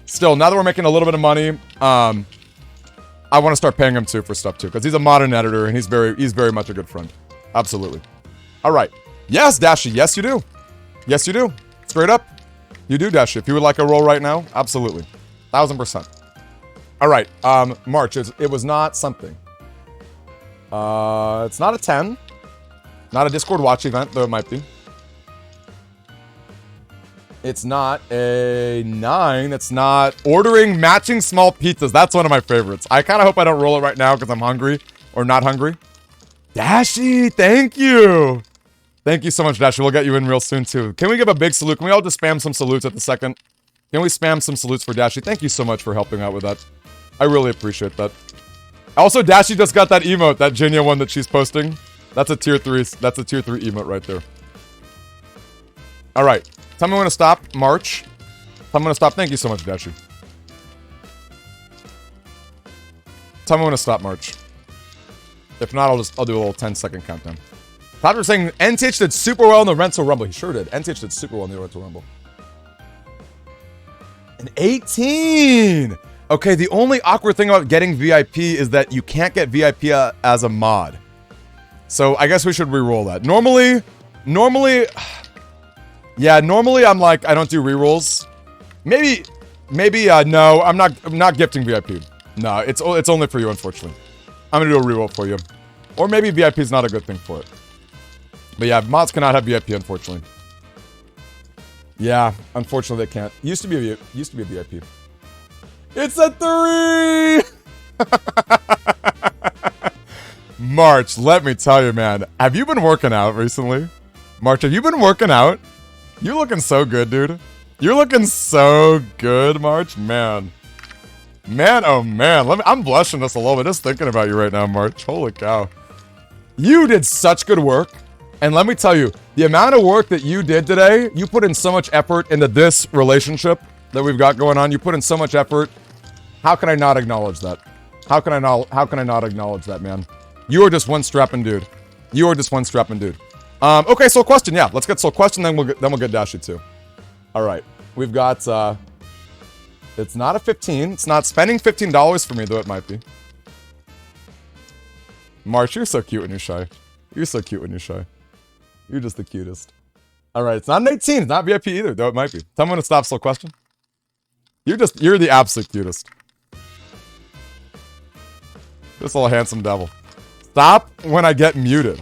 still, now that we're making a little bit of money, I want to start paying him too for stuff too, because he's a modern editor and he's very much a good friend. Absolutely. All right. Yes, Dashi. Yes, you do. Yes, you do. Straight up. You do, Dashi. If you would like a roll right now, absolutely. 1000%. All right. March. It was not something. It's not a 10. Not a Discord watch event, though it might be. It's not a 9. It's not ordering matching small pizzas. That's one of my favorites. I kind of hope I don't roll it right now because I'm hungry or not hungry. Dashi, thank you. Thank you so much, Dashi. We'll get you in real soon, too. Can we give a big salute? Can we all just spam some salutes at the second? Can we spam some salutes for Dashi? Thank you so much for helping out with that. I really appreciate that. Also, Dashi just got that emote, that Jinya one that she's posting. That's a tier 3. That's a tier 3 emote right there. All right. Tell me when to stop, March. Tell me when to stop. Thank you so much, Dashi. Tell me when to stop, March. If not, I'll do a little 10-second countdown. Todd was saying NTH did super well in the Rental Rumble. He sure did. NTH did super well in the Rental Rumble. An 18! Okay, the only awkward thing about getting VIP is that you can't get VIP as a mod. So I guess we should re-roll that. Normally, yeah, normally I'm like, I don't do re-rolls. Maybe, no, I'm not gifting VIP. No, it's only for you, unfortunately. I'm gonna do a re-roll for you. Or maybe VIP is not a good thing for it. But yeah, mods cannot have VIP, unfortunately. Yeah, unfortunately they can't. Used to be a VIP. It's a 3! March, let me tell you, man. Have you been working out recently? March, have you been working out? You're looking so good, dude. You're looking so good, March. Man. Man, oh man. I'm blushing just a little bit just thinking about you right now, March. Holy cow. You did such good work. And let me tell you, the amount of work that you did today, you put in so much effort into this relationship that we've got going on. You put in so much effort. How can I not acknowledge that? How can I not acknowledge that, man? You are just one strapping dude. You are just one strapping dude. Okay, Soul Question. Yeah, let's get Soul Question, then we'll get Dashi too. All right, we've got. It's not a 15. It's not spending $15 for me, though it might be. March, you're so cute when you're shy. You're so cute when you're shy. You're just the cutest. All right, it's not an 18. It's not VIP either, though it might be. Tell me when to stop. Soul Question. You're the absolute cutest. This little handsome devil. Stop when I get muted.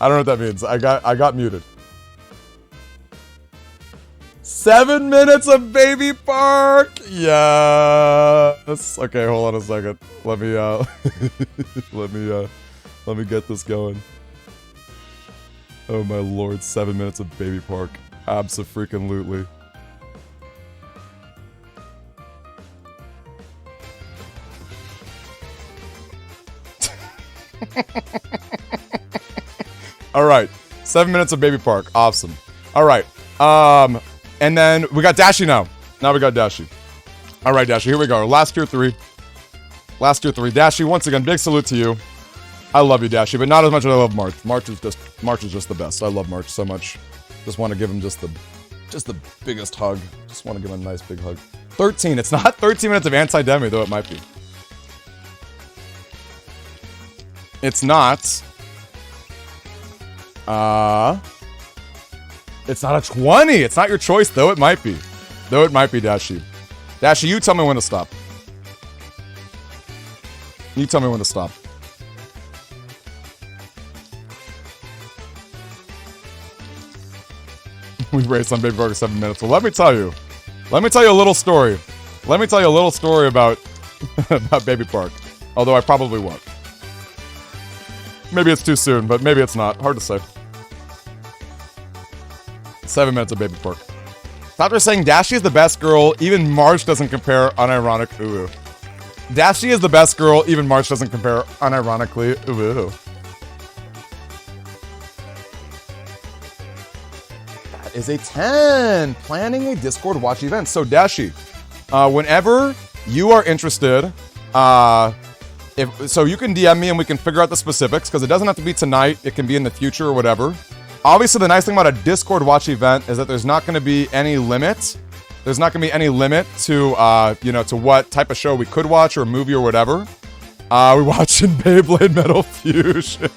I don't know what that means. I got muted. 7 minutes of Baby Park. Yes. Okay, hold on a second. Let me let me get this going. Oh my lord, 7 minutes of Baby Park. Abso-freaking-lutely. All right, 7 minutes of Baby Park. Awesome. All right. And then we got Dashi now. Now we got Dashi. All right, Dashi, here we go. Last tier 3. Last tier 3. Dashi, once again, big salute to you. I love you, Dashi, but not as much as I love March. March is just the best. I love March so much. Just want to give him just the biggest hug. Just want to give him a nice big hug. 13. It's not 13 minutes of anti-demi, though it might be. It's not. It's not a 20. It's not your choice, though it might be. Though it might be, Dashi. Dashi, you tell me when to stop. You tell me when to stop. We raced on Baby Park for 7 minutes. Well, let me tell you a little story. Let me tell you a little story about about Baby Park. Although I probably won't. Maybe it's too soon, but maybe it's not. Hard to say. 7 minutes of Baby Park. After saying Dashi is the best girl, even March doesn't compare unironic. Ooh. Dashi is the best girl, even March doesn't compare unironically. Ooh. That is a 10. Planning a Discord watch event. So Dashi, whenever you are interested, so you can DM me and we can figure out the specifics, because it doesn't have to be tonight. It can be in the future or whatever. Obviously, the nice thing about a Discord watch event is that there's not going to be any limit. There's not going to be any limit to, to what type of show we could watch or movie or whatever. We're watching Beyblade Metal Fusion.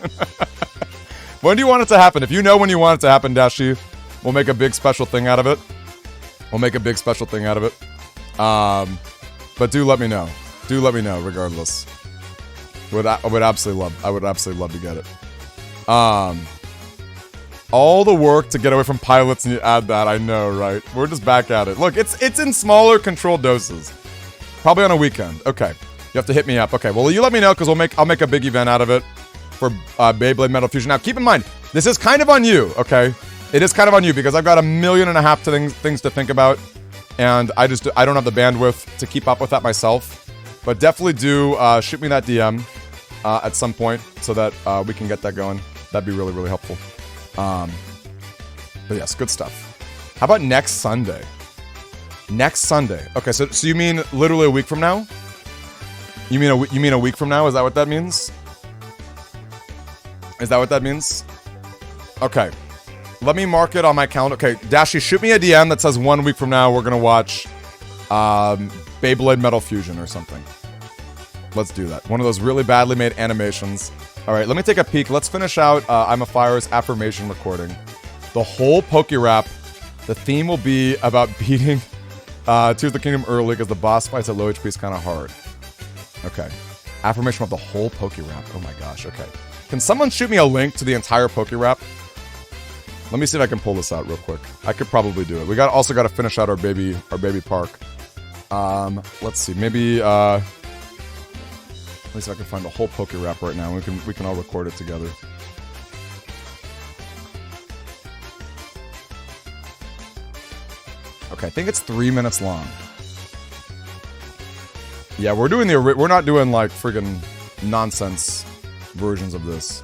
When do you want it to happen? If you know when you want it to happen, Dashi, we'll make a big special thing out of it. We'll make a big special thing out of it. But do let me know. Do let me know, regardless. I would absolutely love to get it. All the work to get away from pilots and you add that, I know, right? We're just back at it. Look, it's in smaller controlled doses. Probably on a weekend. Okay. You have to hit me up. Okay, well, you let me know, because I'll make a big event out of it for Beyblade Metal Fusion. Now, keep in mind, this is kind of on you, okay? It is kind of on you, because I've got 1.5 million things to think about, and I don't have the bandwidth to keep up with that myself. But definitely do shoot me that DM at some point so that we can get that going. That'd be really, really helpful. But yes, good stuff. How about next Sunday? Next Sunday. Okay, so you mean literally a week from now? You mean a week from now? Is that what that means? Is that what that means? Okay. Let me mark it on my calendar. Okay, Dashi, shoot me a DM that says 1 week from now we're gonna watch Beyblade Metal Fusion or something. Let's do that. One of those really badly made animations. All right, let me take a peek. Let's finish out I'm a Fire's affirmation recording. The whole Pokerap, the theme will be about beating Tears of the Kingdom early because the boss fights at low HP is kind of hard. Okay. Affirmation of the whole Pokerap. Oh my gosh, okay. Can someone shoot me a link to the entire Pokerap? Let me see if I can pull this out real quick. I could probably do it. We also got to finish out our baby park. Let's see. Maybe let me see if I can find the whole Pokerap right now. We can all record it together. Okay, I think it's 3 minutes long. Yeah, we're not doing like friggin' nonsense versions of this.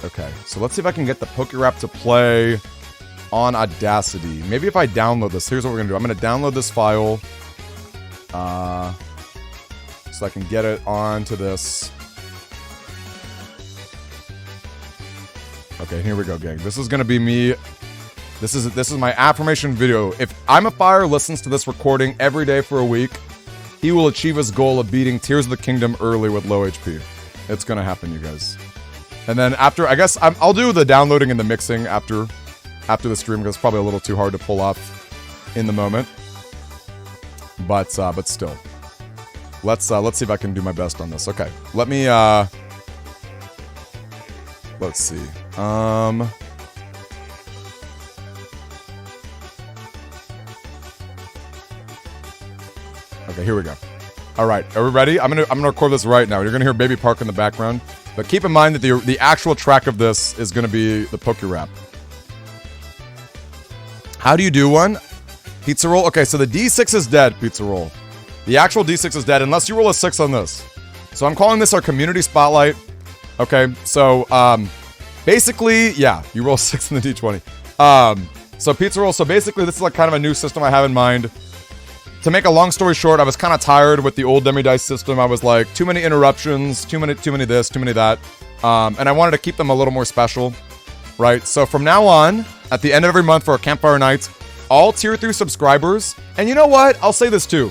Okay, so let's see if I can get the PokeRap to play on Audacity. Maybe if I download this, here's what we're gonna do. I'm gonna download this file, so I can get it onto this. Okay, here we go, gang. This is gonna be me. This is my affirmation video. If I'm a Fire listens to this recording every day for a week, he will achieve his goal of beating Tears of the Kingdom early with low HP. It's gonna happen, you guys. And then after, I guess I'll do the downloading and the mixing after the stream, because it's probably a little too hard to pull off in the moment. But still, let's see if I can do my best on this. Okay, let me let's see. Okay, here we go. All right, are we ready? I'm gonna record this right now. You're gonna hear Baby Park in the background, but keep in mind that the actual track of this is gonna be the PokeRap. How do you do one? Pizza roll. Okay, so the D6 is dead. Pizza roll. The actual D6 is dead unless you roll a 6 on this. So I'm calling this our community spotlight. Okay, so basically, yeah, you roll 6 in the D20. So pizza roll. So basically, this is like kind of a new system I have in mind. To make a long story short, I was kind of tired with the old DemiDyce system. I was like, too many interruptions, too many this, too many that. And I wanted to keep them a little more special, right? So from now on, at the end of every month for our Campfire nights, all tier 3 subscribers, and you know what? I'll say this too.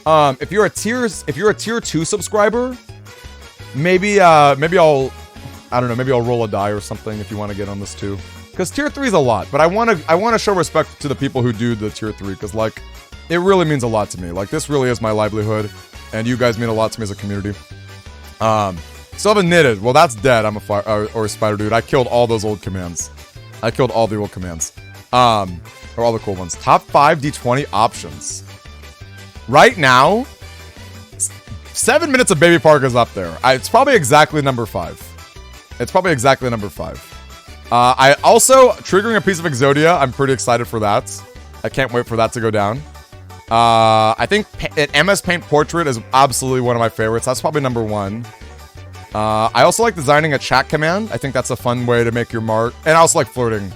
If you're a tier 2 subscriber, maybe I'll roll a die or something if you want to get on this too. Because tier 3 is a lot, but I want to show respect to the people who do the tier 3, because like, it really means a lot to me. Like, this really is my livelihood, and you guys mean a lot to me as a community. Still haven't knitted. Well, that's dead. I'm a fire or a spider dude. I killed all those old commands. I killed all the old commands. Or all the cool ones. Top 5 D20 options. Right now, 7 minutes of Baby Park is up there. It's probably exactly number 5. It's probably exactly number 5. I also, triggering a piece of Exodia. I'm pretty excited for that. I can't wait for that to go down. I think MS Paint Portrait is absolutely one of my favorites. That's probably number 1. I also like designing a chat command. I think that's a fun way to make your mark. And I also like flirting.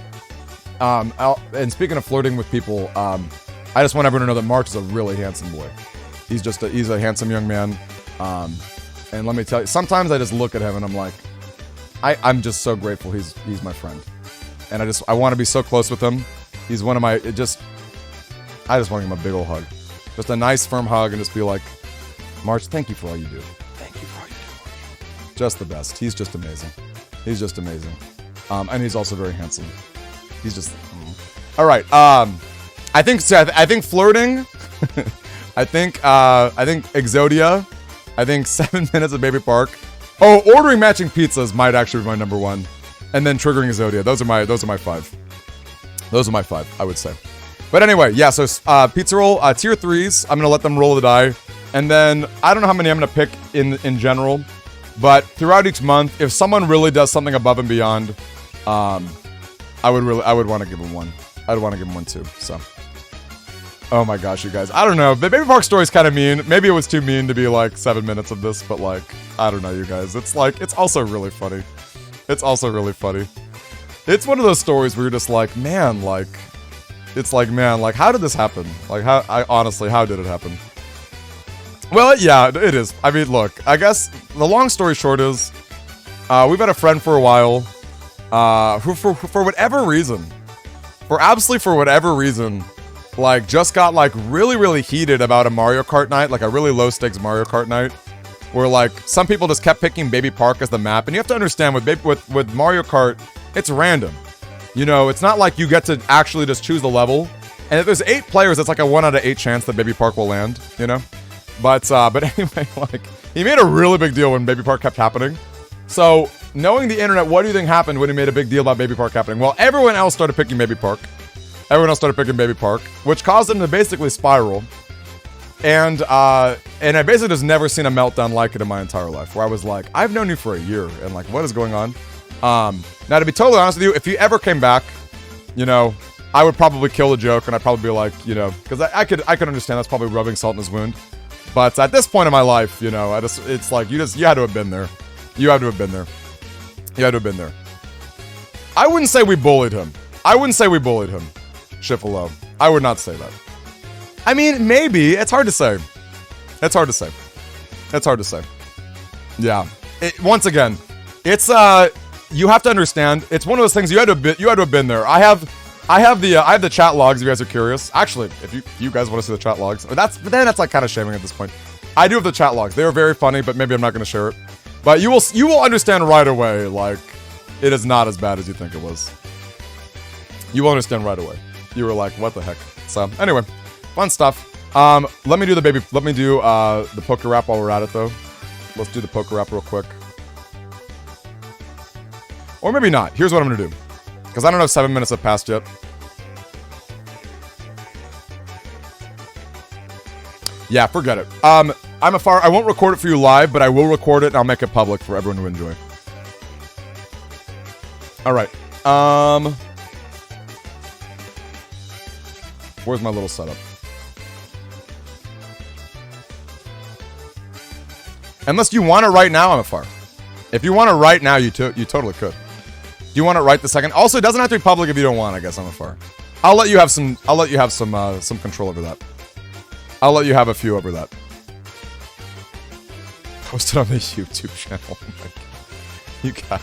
And speaking of flirting with people, I just want everyone to know that March is a really handsome boy. He's a handsome young man. And let me tell you, sometimes I just look at him and I'm like, I'm just so grateful he's my friend. And I want to be so close with him. He's one of my, I just want to give him a big old hug. Just a nice, firm hug and just be like, March, thank you for all you do. Thank you for all you do, March. Just the best. He's just amazing. He's just amazing. And he's also very handsome. He's just... All right. I think flirting. I think Exodia. I think 7 minutes of Baby Park. Oh, ordering matching pizzas might actually be my number 1. And then triggering Exodia. Those are my 5. Those are my 5, I would say. But anyway, yeah, so pizza roll, tier 3s, I'm going to let them roll the die. And then, I don't know how many I'm going to pick in general. But throughout each month, if someone really does something above and beyond, I would want to give them 1. I'd want to give them 1 too, so. Oh my gosh, you guys. I don't know. The Baby Park story's kind of mean. Maybe it was too mean to be like 7 minutes of this, but like, I don't know, you guys. It's like, it's also really funny. It's also really funny. It's one of those stories where you're just like, man, like... It's like, man, like, how did this happen? Like, honestly, how did it happen? Well, yeah, it is. I mean, look, I guess the long story short is, we've had a friend for a while, who for whatever reason, for whatever reason, like, just got, like, really, really heated about a Mario Kart night, like a really low-stakes Mario Kart night, where, like, some people just kept picking Baby Park as the map, and you have to understand, with Mario Kart, it's random. You know, it's not like you get to actually just choose the level. And if there's 8 players, it's like a 1 out of 8 chance that Baby Park will land, you know? But anyway, like, he made a really big deal when Baby Park kept happening. So, knowing the internet, what do you think happened when he made a big deal about Baby Park happening? Well, everyone else started picking Baby Park. Which caused him to basically spiral. And I basically just never seen a meltdown like it in my entire life, where I was like, I've known you for a year, and like, what is going on? Now, to be totally honest with you, if you ever came back, you know, I would probably kill the joke, and I'd probably be like, you know, because I could understand that's probably rubbing salt in his wound. But at this point in my life, you know, it's like you had to have been there. You had to have been there. You had to have been there. I wouldn't say we bullied him. Shifalo. I would not say that. I mean, maybe. It's hard to say. It's hard to say. It's hard to say. Yeah. Once again, it's you have to understand. It's one of those things you had to have been there. I have the chat logs. If you guys are curious. Actually, if you guys want to see the chat logs, but then that's like kind of shaming at this point. I do have the chat logs. They are very funny, but maybe I'm not going to share it. But you will understand right away. Like, it is not as bad as you think it was. You will understand right away. You were like, what the heck? So anyway, fun stuff. Let me do the poker rap while we're at it though. Let's do the poker rap real quick. Or maybe not. Here's what I'm gonna do. Because I don't know if 7 minutes have passed yet. Yeah, forget it. I won't record it for you live, but I will record it and I'll make it public for everyone to enjoy. Alright. Where's my little setup? Unless you want it right now, I'm a far. If you want it right now, you totally could. Do you want it right the second? Also, it doesn't have to be public if you don't want. I guess I'm a far. I'll let you have some control over that. I'll let you have a few over that. Posted on the YouTube channel. Oh my god,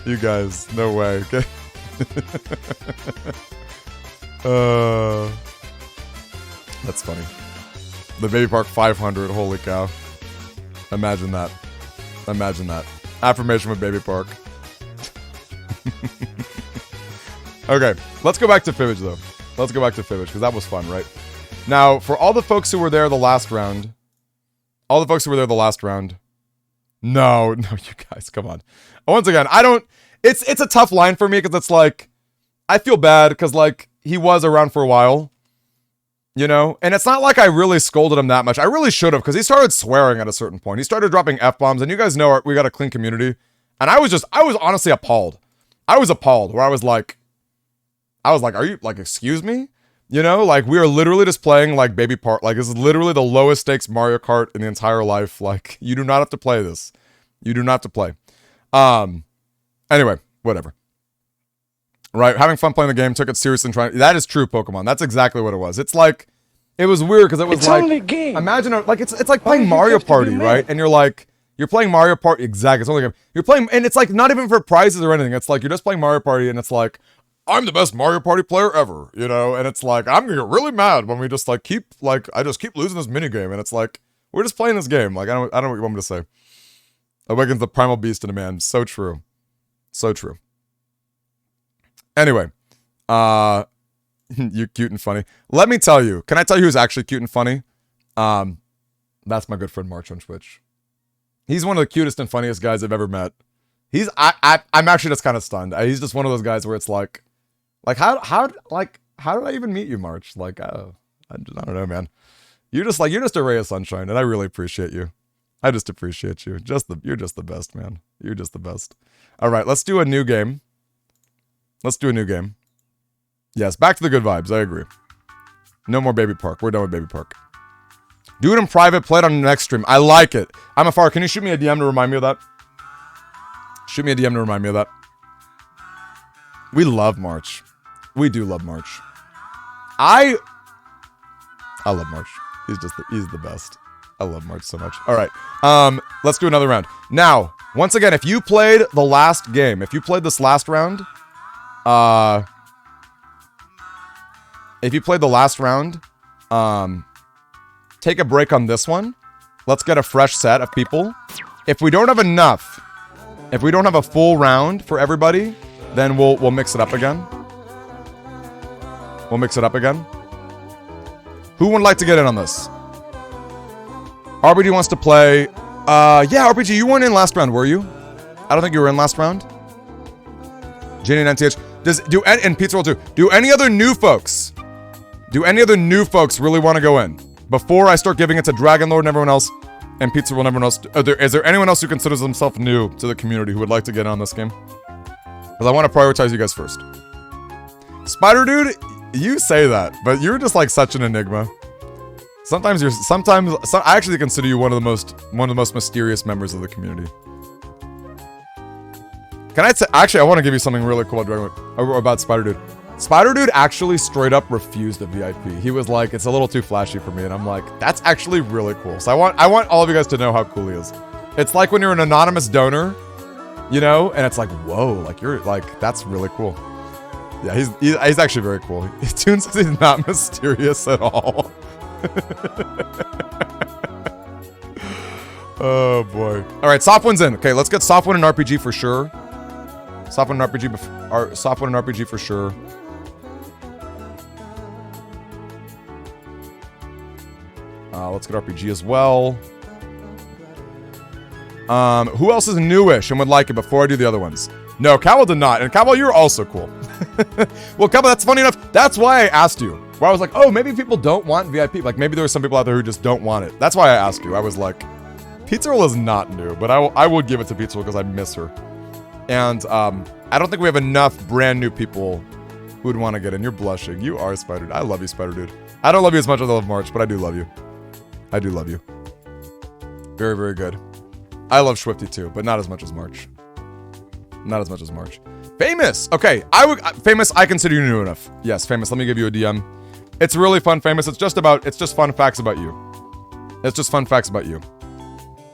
you guys, no way. Okay. That's funny. The Baby Park 500. Holy cow. Imagine that. Imagine that. Affirmation with Baby Park. Okay, let's go back to Fibbage, though. Let's go back to Fibbage, because that was fun, right? Now, for all the folks who were there the last round... No, you guys, come on. Once again, I don't... It's a tough line for me, because it's like... I feel bad, because, like, he was around for a while. You know? And it's not like I really scolded him that much. I really should have, because he started swearing at a certain point. He started dropping F-bombs, and you guys know we got a clean community. And I was honestly appalled. I was appalled, where I was like, are you, like, excuse me? You know, like, we are literally just playing, like, Baby Park. Like, this is literally the lowest stakes Mario Kart in the entire life. Like, you do not have to play this. You do not have to play. Anyway, whatever. Right, having fun playing the game, took it seriously and trying... That is true, Pokemon. That's exactly what it was. It's like... It was weird, because it was like... Only a game. Imagine, like, it's like playing Mario Party, right? And you're like... You're playing Mario Party... Exactly, it's only a game. You're playing... And it's like, not even for prizes or anything. It's like, you're just playing Mario Party, and it's like... I'm the best Mario Party player ever, you know? And it's like, I'm gonna get really mad when we just, like, I just keep losing this minigame. And it's like, we're just playing this game. Like, I don't know what you want me to say. Awakens the primal beast in a man. So true. So true. Anyway. You're cute and funny. Let me tell you. Can I tell you who's actually cute and funny? That's my good friend March on Twitch. He's one of the cutest and funniest guys I've ever met. I'm actually just kind of stunned. He's just one of those guys where it's like how did I even meet you, March? Like, I don't know, man. You're just a ray of sunshine, and I really appreciate you. I just appreciate you. You're just the best, man. You're just the best. All right, let's do a new game. Yes, back to the good vibes. I agree. No more Baby Park. We're done with Baby Park. Do it in private. Play it on the next stream. I like it. I'm a far. Can you shoot me a DM to remind me of that? Shoot me a DM to remind me of that. We love March. We do love March. I love March. He's the best. I love March so much. All right. Let's do another round. Now, once again, if you played the last game, if you played this last round, take a break on this one. Let's get a fresh set of people. If we don't have enough, if we don't have a full round for everybody, then we'll mix it up again. We'll mix it up again. Who would like to get in on this? RBG wants to play. Yeah, RPG, you weren't in last round, were you? I don't think you were in last round. Jenny and NTH. And Pizza Roll too. Do any other new folks really want to go in? Before I start giving it to Dragon Lord and everyone else, and Pizza Roll and everyone else. Is there anyone else who considers themselves new to the community who would like to get on this game? Because I want to prioritize you guys first. Spider Dude, you say that, but you're just like such an enigma. Sometimes I actually consider you one of the most mysterious members of the community. Can I say, actually, I want to give you something really cool about Spider Dude. Spider Dude actually straight up refused a VIP. He was like, it's a little too flashy for me, and I'm like, that's actually really cool. So I want all of you guys to know how cool he is. It's like when you're an anonymous donor, you know, and it's like, whoa, like you're like, that's really cool. Yeah, he's actually very cool. Toon says he's not mysterious at all. Oh boy. All right, Softwin's in. Okay, let's get Softwin and RPG for sure. Softwin and RPG for sure. Let's get RPG as well. Who else is newish and would like it before I do the other ones? No, Cowell did not. And Cowell, you're also cool. Well, Cowell, that's funny enough. That's why I asked you. Where I was like, oh, maybe people don't want VIP. Like, maybe there are some people out there who just don't want it. That's why I asked you. I was like, Pizza Roll is not new, but I would give it to Pizza Roll because I miss her. And I don't think we have enough brand new people who would want to get in. You're blushing. You are Spider Dude. I love you, Spider Dude. I don't love you as much as I love March, but I do love you. I do love you. Very, very good. I love Swifty too, but not as much as March. Not as much as March. Famous! Okay, Famous, I consider you new enough. Yes, Famous, let me give you a DM. It's really fun, Famous. It's just fun facts about you. It's just fun facts about you.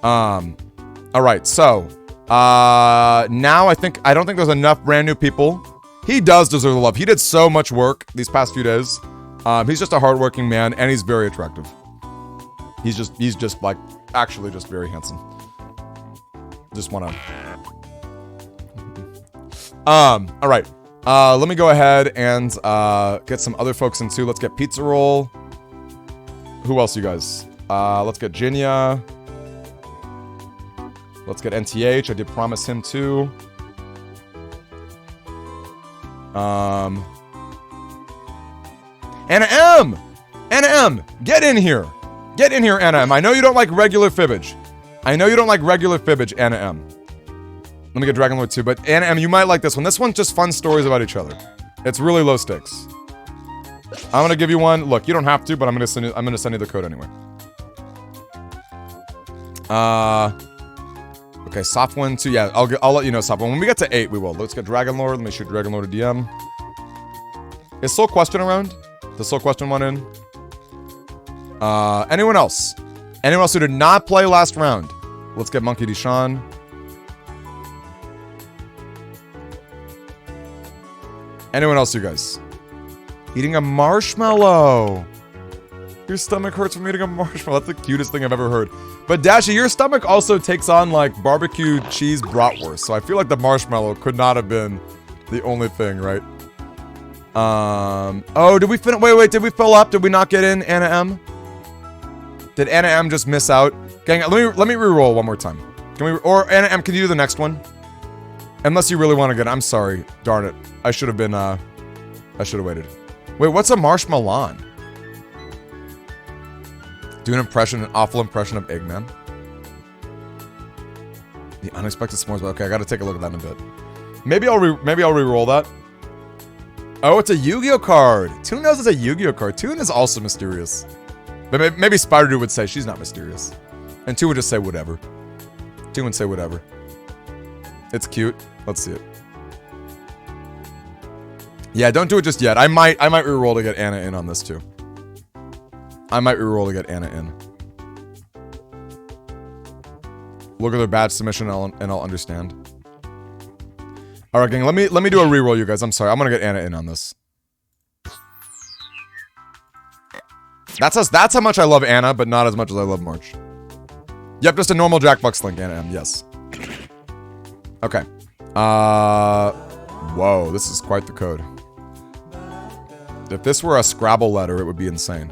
Alright, so now I don't think there's enough brand new people. He does deserve the love. He did so much work these past few days. He's just a hardworking man, and he's very attractive. He's just like actually just very handsome. Just wanna. All right. Let me go ahead and get some other folks in too. Let's get Pizza Roll. Who else, you guys? Let's get Jinya. Let's get NTH. I did promise him too. Anna M! Anna M! Get in here! Get in here, Anna M. I know you don't like regular fibbage. Anna M. Let me get Dragon Lord too, but Anna M, you might like this one. This one's just fun stories about each other. It's really low stakes. I'm gonna give you one. Look, you don't have to, but I'm gonna send you the code anyway. Okay, soft one too. Yeah, I'll let you know soft one. When we get to 8, we will. Let's get Dragon Lord. Let me shoot Dragon Lord a DM. Is Soul Question around? The Soul Question one in? Anyone else? Anyone else who did not play last round? Let's get Monkey Deshawn. Anyone else, you guys? Eating a marshmallow. Your stomach hurts from eating a marshmallow. That's the cutest thing I've ever heard. But Dashy, your stomach also takes on like barbecue cheese bratwurst. So I feel like the marshmallow could not have been the only thing, right? Oh, did we finish? Wait, did we fill up? Did we not get in Anna M? Did Anna M just miss out? Gang, let me re-roll one more time. Can we, or Anna M, can you do the next one? Unless you really want to get, I'm sorry. Darn it. I should have been, I should have waited. Wait, what's a marshmallow? Do an awful impression of Eggman. The unexpected s'mores. Okay, I gotta take a look at that in a bit. Maybe I'll re-roll that. Oh, it's a Yu-Gi-Oh card. Toon knows it's a Yu-Gi-Oh card. Toon is also mysterious. But maybe Spider Dude would say she's not mysterious. And Toon would just say whatever. Toon would say whatever. It's cute. Let's see it. Yeah, don't do it just yet. I might re-roll to get Anna in on this too. I might re-roll to get Anna in. Look at their badge submission and I'll understand. Alright, gang, let me do a re-roll, you guys. I'm sorry. I'm gonna get Anna in on this. That's how much I love Anna, but not as much as I love March. Yep, just a normal Jackbox link, Anna M, yes. Okay. Whoa, this is quite the code. If this were a Scrabble letter, it would be insane.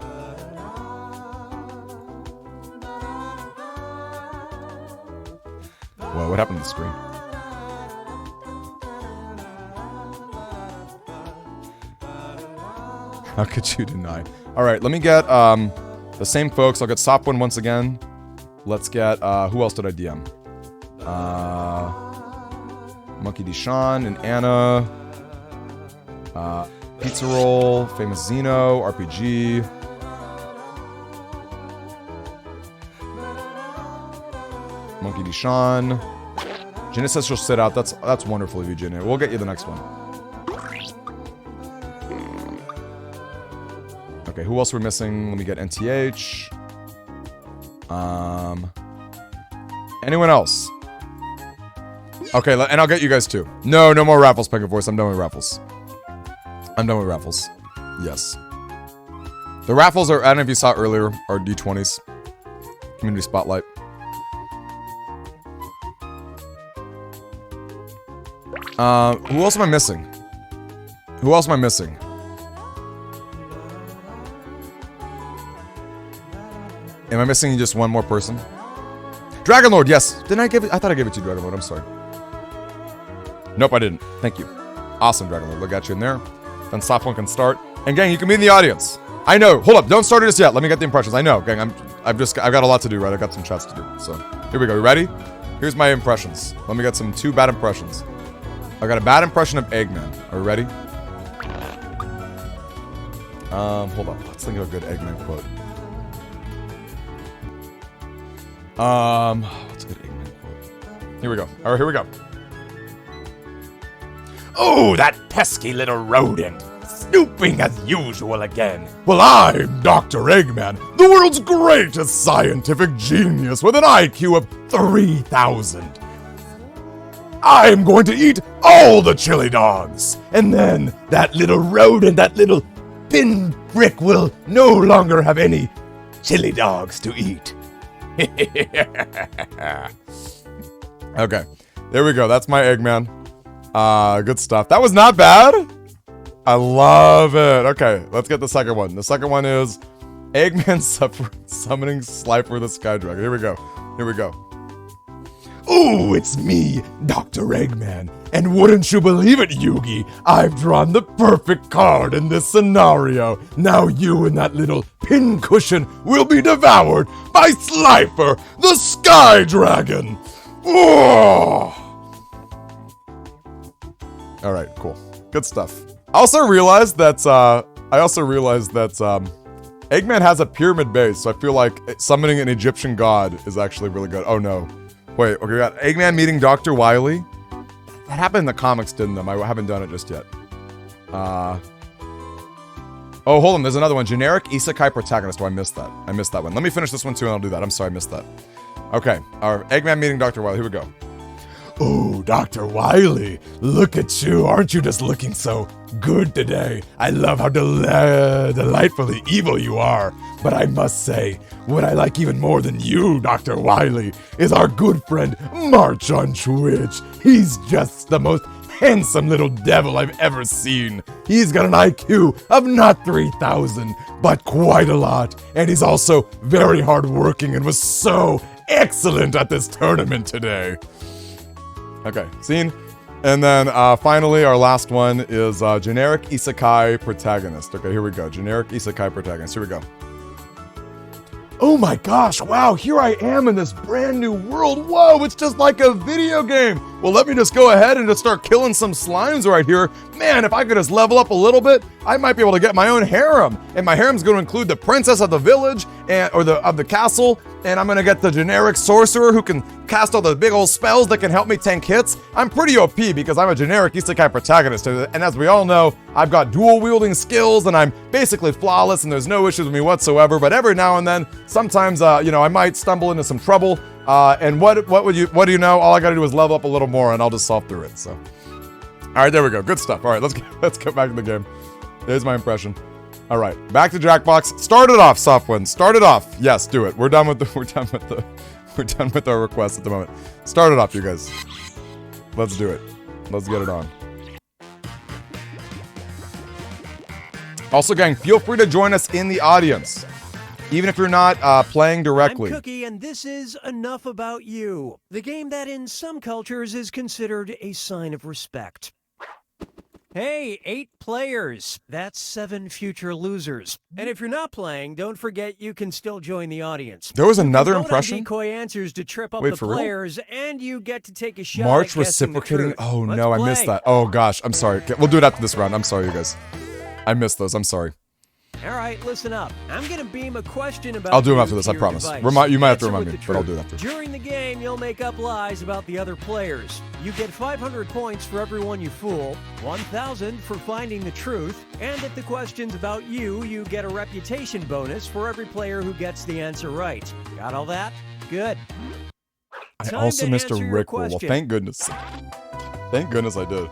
Whoa, what happened to the screen? How could you deny? Alright, let me get the same folks. I'll get Sopwin once again. Let's get, who else did I DM? Monkey Deshawn and Anna. Pizza Roll, Famous Xeno, RPG. Monkey D. Sean. Jenna says she'll sit out. That's wonderful of you, Jenna. We'll get you the next one. Okay, who else are we missing? Let me get NTH. Anyone else? Okay, and I'll get you guys too. No more raffles, Penguin Voice. I'm done with raffles. I'm done with raffles. Yes. The raffles are, I don't know if you saw earlier, are D20s. Community Spotlight. Who else am I missing? Who else am I missing? Am I missing just one more person? Dragon Lord, yes. Didn't I give it? I thought I gave it to you, Dragon Lord. I'm sorry. Nope, I didn't. Thank you. Awesome, Dragon Lord. Look at you in there. Then Soft One can start. And gang, you can be in the audience. I know. Hold up. Don't start it just yet. Let me get the impressions. I know, gang. I've got a lot to do, right? I've got some chats to do. So here we go. You ready? Here's my impressions. Let me get two bad impressions. I got a bad impression of Eggman. Are we ready? Hold up. Let's think of a good Eggman quote. What's a good Eggman quote? Here we go. All right, here we go. Oh, that pesky little rodent. Snooping as usual again. Well, I'm Dr. Eggman, the world's greatest scientific genius with an IQ of 3,000. I'm going to eat all the chili dogs. And then that little rodent, that little pinprick will no longer have any chili dogs to eat. Okay. There we go. That's my Eggman. Good stuff. That was not bad. I love it. Okay, let's get the second one. The second one is Eggman summoning Slifer the Sky Dragon. Here we go. Here we go. Oh, it's me, Dr. Eggman. And wouldn't you believe it, Yugi? I've drawn the perfect card in this scenario. Now you and that little pincushion will be devoured by Slifer the Sky Dragon. Oh! All right, cool. Good stuff. I also realized that Eggman has a pyramid base, so I feel like summoning an Egyptian god is actually really good. Oh no. Wait, okay, we got Eggman meeting Dr. Wily. That happened in the comics, didn't them? I haven't done it just yet. Oh, hold on, there's another one. Generic Isekai Protagonist. Oh, I missed that. I missed that one. Let me finish this one too and I'll do that. I'm sorry, I missed that. Okay, our Eggman meeting Dr. Wily. Here we go. Oh, Dr. Wily, look at you. Aren't you just looking so good today? I love how delightfully evil you are. But I must say, what I like even more than you, Dr. Wily, is our good friend March on Twitch. He's just the most handsome little devil I've ever seen. He's got an IQ of not 3,000, but quite a lot. And he's also very hardworking and was so excellent at this tournament today. Okay, scene. And then finally, our last one is Generic Isekai Protagonist. Okay, here we go. Generic Isekai Protagonist. Here we go. Oh my gosh, wow, here I am in this brand new world. Whoa, it's just like a video game. Well, let me just go ahead and just start killing some slimes right here. Man, if I could just level up a little bit, I might be able to get my own harem. And my harem's going to include the princess of the village or of the castle. And I'm going to get the generic sorcerer who can cast all the big old spells that can help me tank hits. I'm pretty OP because I'm a generic isekai protagonist. And as we all know, I've got dual wielding skills and I'm basically flawless and there's no issues with me whatsoever. But every now and then, sometimes, I might stumble into some trouble. And what do you know? All I got to do is level up a little more and I'll just solve through it. So, all right, there we go. Good stuff. All right, let's get back to the game. There's my impression. All right, back to Jackbox. Start it off, Soft One. Start it off. Yes, do it. We're done with our requests at the moment. Start it off, you guys. Let's do it. Let's get it on. Also, gang, feel free to join us in the audience, even if you're not playing directly. I'm Cookie, and this is Enough About You, the game that in some cultures is considered a sign of respect. Hey, 8 players. That's 7 future losers. And if you're not playing, don't forget you can still join the audience. There was another Vote on impression? decoy answers to trip up Wait, the for real? players, and you get to take a shot March at guessing the reciprocating. truth. Oh Let's no, I missed play. that. Oh gosh, I'm sorry. We'll do it after this round. I'm sorry, you guys. I missed those. I'm sorry. All right, listen up. I'm going to beam a question about I'll do them you after this, to I your promise. device. You might have to Answer remind with me, the but I'll truth. do it after. During the game, you'll make up lies about the other players. You get 500 points for everyone you fool, 1,000 for finding the truth, and if the question's about you, you get a reputation bonus for every player who gets the answer right. Got all that? Good. I Time also to missed a answer your Rickroll. Well, question. thank goodness. Thank goodness I did.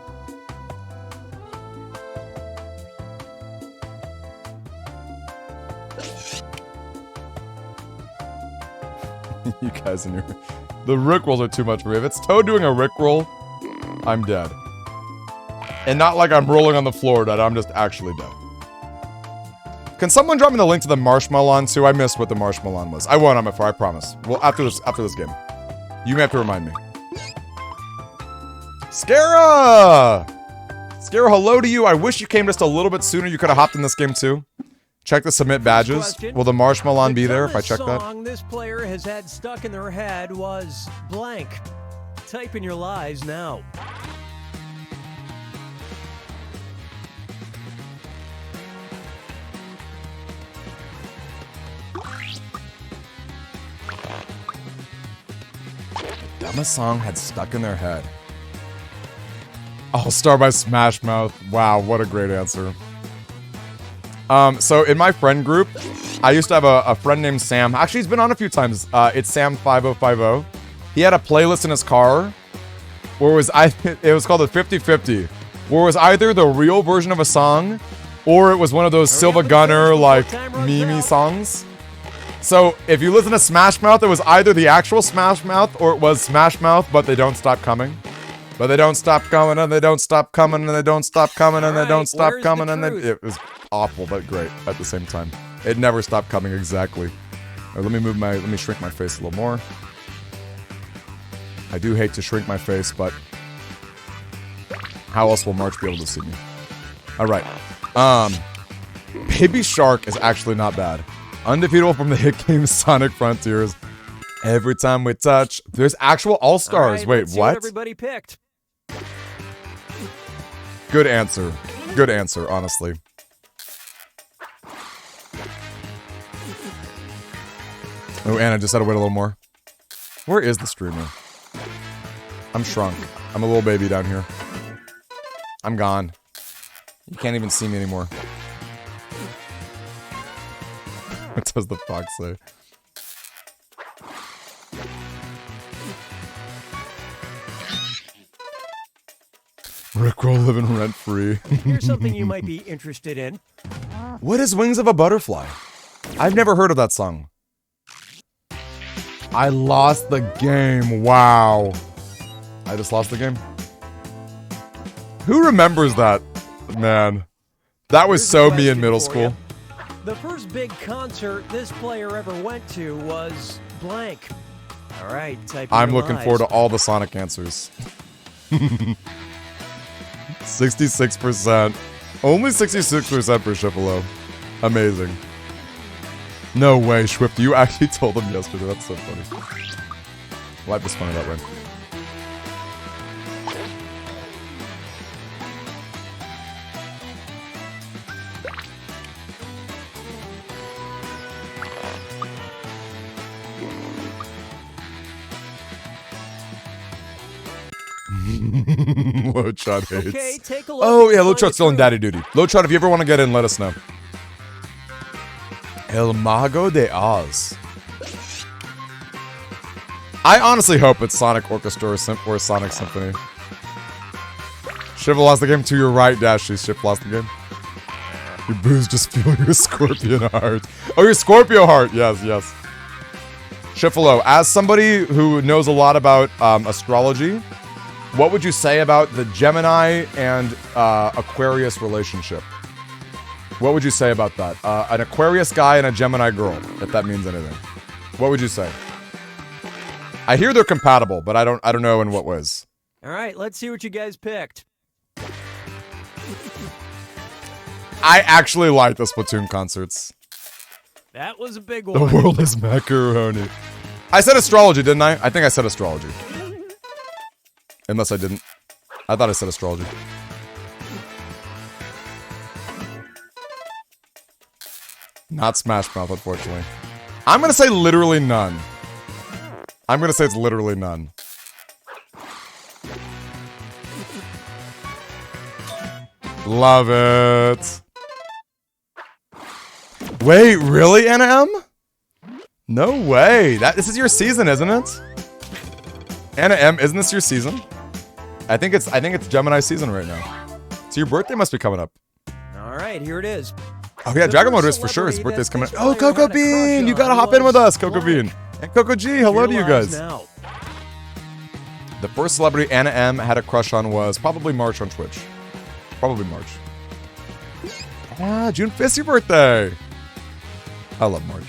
You guys in here. The Rickrolls are too much for me. If it's Toad doing a Rickroll, I'm dead. And not like I'm rolling on the floor dead, I'm just actually dead. Can someone drop me the link to the Marshmallow too? I missed what the Marshmallow was. I won't on my phone, I promise. Well, after this game. You may have to remind me. Scara! Scara, hello to you. I wish you came just a little bit sooner. You could have hopped in this game too. Check the submit badges. Question. Will the Marshmallow be there if I check The that? song this player has had stuck in their head was blank. Type in your lies now. Dumbest song had stuck in their head. All Star by Smash Mouth. Wow, what a great answer. So in my friend group, I used to have a friend named Sam. Actually, he's been on a few times. It's Sam5050. He had a playlist in his car where it was called the 50-50, where it was either the real version of a song or it was one of those Silva Gunner like meme songs. So if you listen to Smash Mouth, it was either the actual Smash Mouth or it was Smash Mouth, but they don't stop coming. But they don't stop coming and they don't stop coming and they don't stop coming and they don't stop coming and it was awful but great at the same time. It never stopped coming exactly. All right, let me shrink my face a little more. I do hate to shrink my face, but how else will March be able to see me? All right. Baby Shark is actually not bad. Undefeatable from the hit game Sonic Frontiers. Every time we touch, there's actual All-Stars. Right, Wait, let's see what? Everybody picked. Good answer. Good answer, honestly. Oh, and I just had to wait a little more. Where is the streamer? I'm shrunk. I'm a little baby down here. I'm gone. You can't even see me anymore. What does the fox say? Rickroll living rent free. Here's something you might be interested in. What is Wings of a Butterfly? I've never heard of that song. I lost the game. Wow. I just lost the game. Who remembers that? Man. That was Here's so a me in question middle for school. you. The first big concert this player ever went to was blank. All right, type in I'm your looking lies. forward to all the Sonic answers. 66%. Only 66% for Shifalo. Amazing. No way, Schwift. You actually told them yesterday. That's so funny. Life is funny that way. Loachot hates. Okay, take a look. Oh, yeah, and find Loachot's still in the daddy duty. Loachot, if you ever want to get in, let us know. El Mago de Oz. I honestly hope it's Sonic Orchestra or Sonic Symphony. Shiv lost the game to your right, Dashy. Shiv lost the game. Your booze just feel your scorpion heart. Oh, your Scorpio heart. Yes, yes. Shifalo, as somebody who knows a lot about astrology, what would you say about the Gemini and Aquarius relationship? What would you say about that? An Aquarius guy and a Gemini girl, if that means anything. What would you say? I hear they're compatible, but I don't know in what ways. All right, let's see what you guys picked. I actually like the Splatoon concerts. That was a big The one. world is macaroni. I said astrology, didn't I? I think I said astrology. Unless I didn't. I thought I said astrology. Not Smash Mouth, unfortunately. I'm gonna say literally none. I'm gonna say it's literally none. Love it. Wait, really, Anna M? No way. This is your season, isn't it? Anna M, isn't this your season? I think it's Gemini season right now. So your birthday must be coming up. All right, here it is. Oh yeah, Dragon Lord is for sure. His birthday's coming up. Oh, Coco Bean! You gotta hop in with us, Coco Bean. And Coco G, hello to you guys. The first celebrity Anna M had a crush on was probably March on Twitch. Probably March. Ah, June 5th's your birthday. I love March.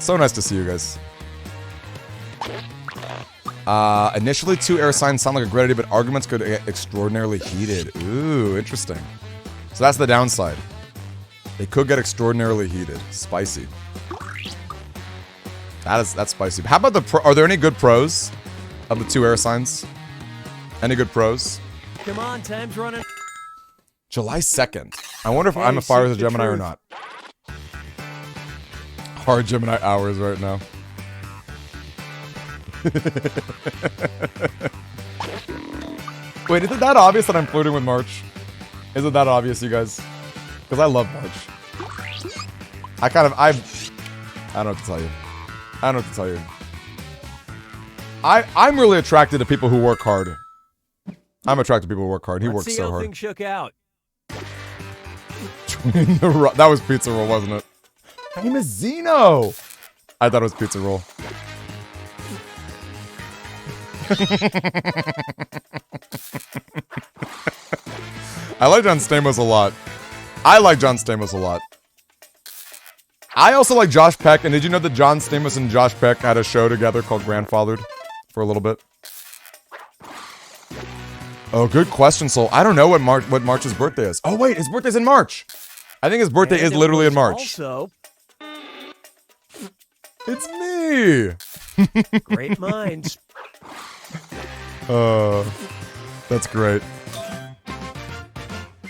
So nice to see you guys. Initially, 2 air signs sound like a great idea, but arguments could get extraordinarily heated. Ooh, interesting. So that's the downside. They could get extraordinarily heated. Spicy. That's spicy. How about the pro? Are there any good pros of the 2 air signs? Any good pros? Come on, time's running. July 2nd. I wonder if I'm a fire as a Gemini or not. Hard Gemini hours right now. Wait, is it that obvious that I'm flirting with March? Is it that obvious, you guys? Because I love March. I don't know what to tell you. I don't know what to tell you. I'm really attracted to people who work hard. I'm attracted to people who work hard. He works so hard. Things shook out. That was Pizza Roll, wasn't it? My name is Zeno. I thought it was Pizza Roll. I like John Stamos a lot. I like John Stamos a lot. I also like Josh Peck, and did you know that John Stamos and Josh Peck had a show together called Grandfathered for a little bit? Oh, good question, Soul. I don't know what March's birthday is. Oh, wait, his birthday's in March. I think his birthday is literally in March. Also, it's me. Great minds. That's great.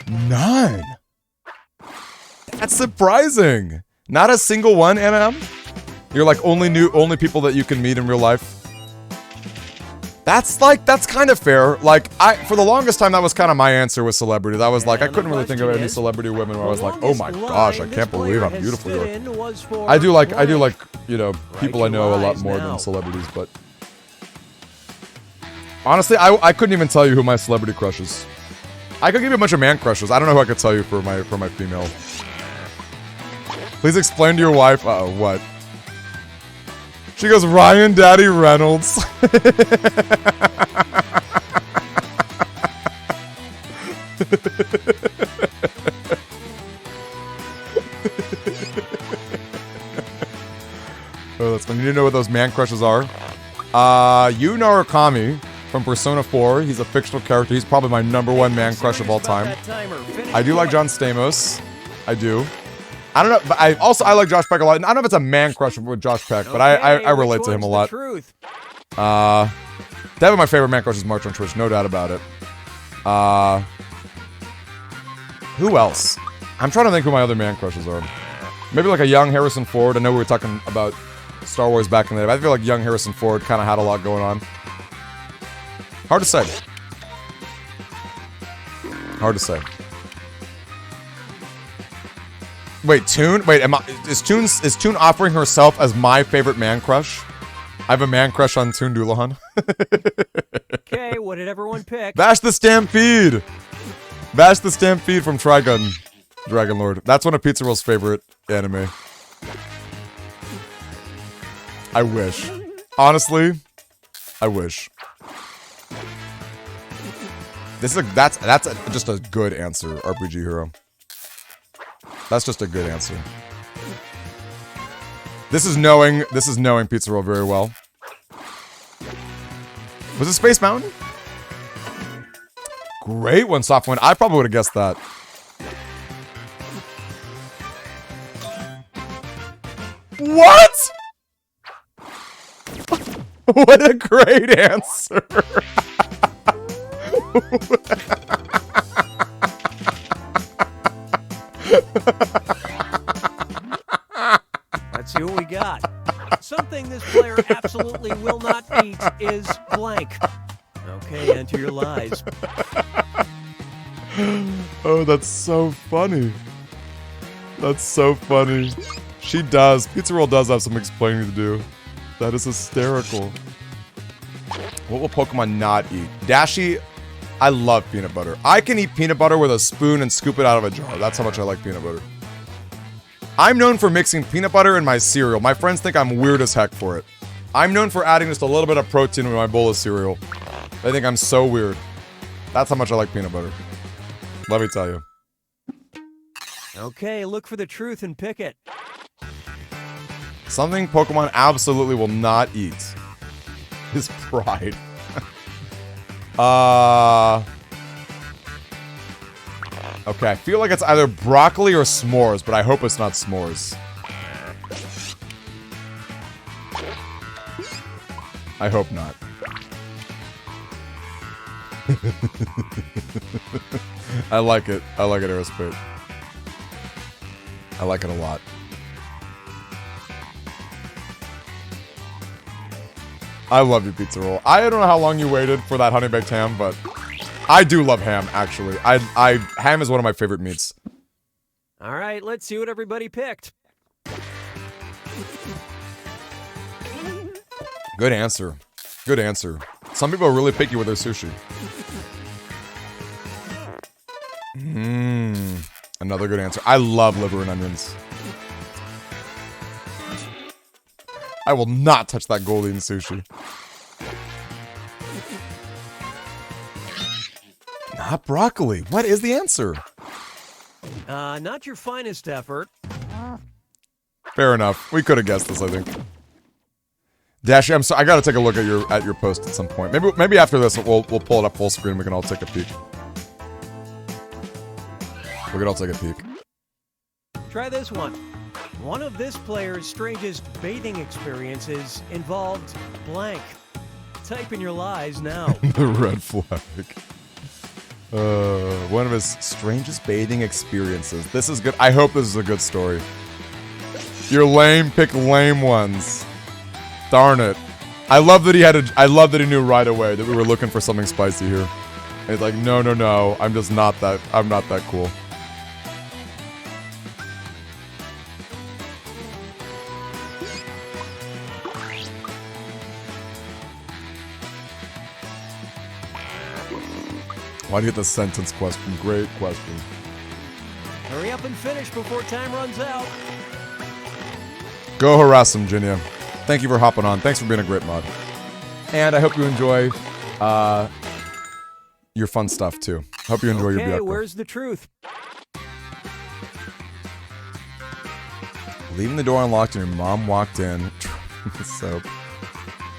None. That's surprising. Not a single one, Anna M? You're like only people that you can meet in real life. That's kind of fair. Like, for the longest time, that was kind of my answer with celebrities. I was like, I couldn't really think of any celebrity women where I was like, oh my gosh, I can't believe how beautiful you are. I do like, you know, people I know a lot more than celebrities, but honestly, I couldn't even tell you who my celebrity crush is. I could give you a bunch of man crushes. I don't know who I could tell you for my female. Please explain to your wife. Uh-oh, what? She goes, Ryan Daddy Reynolds. Oh, that's funny. You know what those man crushes are? Yu Narukami from Persona 4. He's a fictional character. He's probably my #1 man crush of all time. I do like John Stamos. I do. I don't know, but I like Josh Peck a lot. And I don't know if it's a man crush with Josh Peck, but I relate to him a lot. Definitely my favorite man crush is March on Twitch, no doubt about it. Who else? I'm trying to think who my other man crushes are. Maybe like a young Harrison Ford. I know we were talking about Star Wars back in the day, but I feel like young Harrison Ford kind of had a lot going on. Hard to say. Hard to say. Wait, Toon? Wait, is Toon offering herself as my favorite man crush? I have a man crush on Toon Doulahan. Okay, what did everyone pick? Bash the Stampede! Bash the Stampede from Trigun Dragon Lord. That's one of Pizza Roll's favorite anime. I wish. Honestly, I wish. That's just a good answer, RPG Hero. That's just a good answer. This is knowing Pizza Roll very well. Was it Space Mountain? Great one, Soft One. I probably would have guessed that. What? What a great answer. got. Something this player absolutely will not eat is blank. Okay, enter your lies. Oh, that's so funny. That's so funny. She does. Pizza Roll does have some explaining to do. That is hysterical. What will Pokemon not eat? Dashi, I love peanut butter. I can eat peanut butter with a spoon and scoop it out of a jar. That's how much I like peanut butter. I'm known for mixing peanut butter in my cereal. My friends think I'm weird as heck for it. I'm known for adding just a little bit of protein in my bowl of cereal. They think I'm so weird. That's how much I like peanut butter. Let me tell you. Okay, look for the truth and pick it. Something Pokemon absolutely will not eat is pride. Okay, I feel like it's either broccoli or s'mores, but I hope it's not s'mores. I hope not. I like it. I like it, Aerospit. I like it a lot. I love you, Pizza Roll. I don't know how long you waited for that honey baked ham, but I do love ham, actually. Ham is one of my favorite meats. All right, let's see what everybody picked. Good answer. Good answer. Some people are really picky with their sushi. Another good answer. I love liver and onions. I will not touch that Goldie in sushi. Not broccoli. What is the answer? Not your finest effort. Fair enough. We could have guessed this, I think. Dashi, I'm sorry. I gotta take a look at your post at some point. Maybe after this we'll pull it up full screen. We can all take a peek. We can all take a peek. Try this one. One of this player's strangest bathing experiences involved blank. Type in your lies now. The red flag. One of his strangest bathing experiences. This is good. I hope this is a good story. You're lame. Pick lame ones. Darn it. I love that he knew right away that we were looking for something spicy here. And he's like, no. I'm not that cool. Why do you get the sentence question? Great question. Hurry up and finish before time runs out. Go harass him, Jinya. Thank you for hopping on. Thanks for being a great mod. And I hope you enjoy your fun stuff, too. Hope you enjoy your Okay, Byakuya. where's the truth? Leaving the door unlocked and your mom walked in. Soap.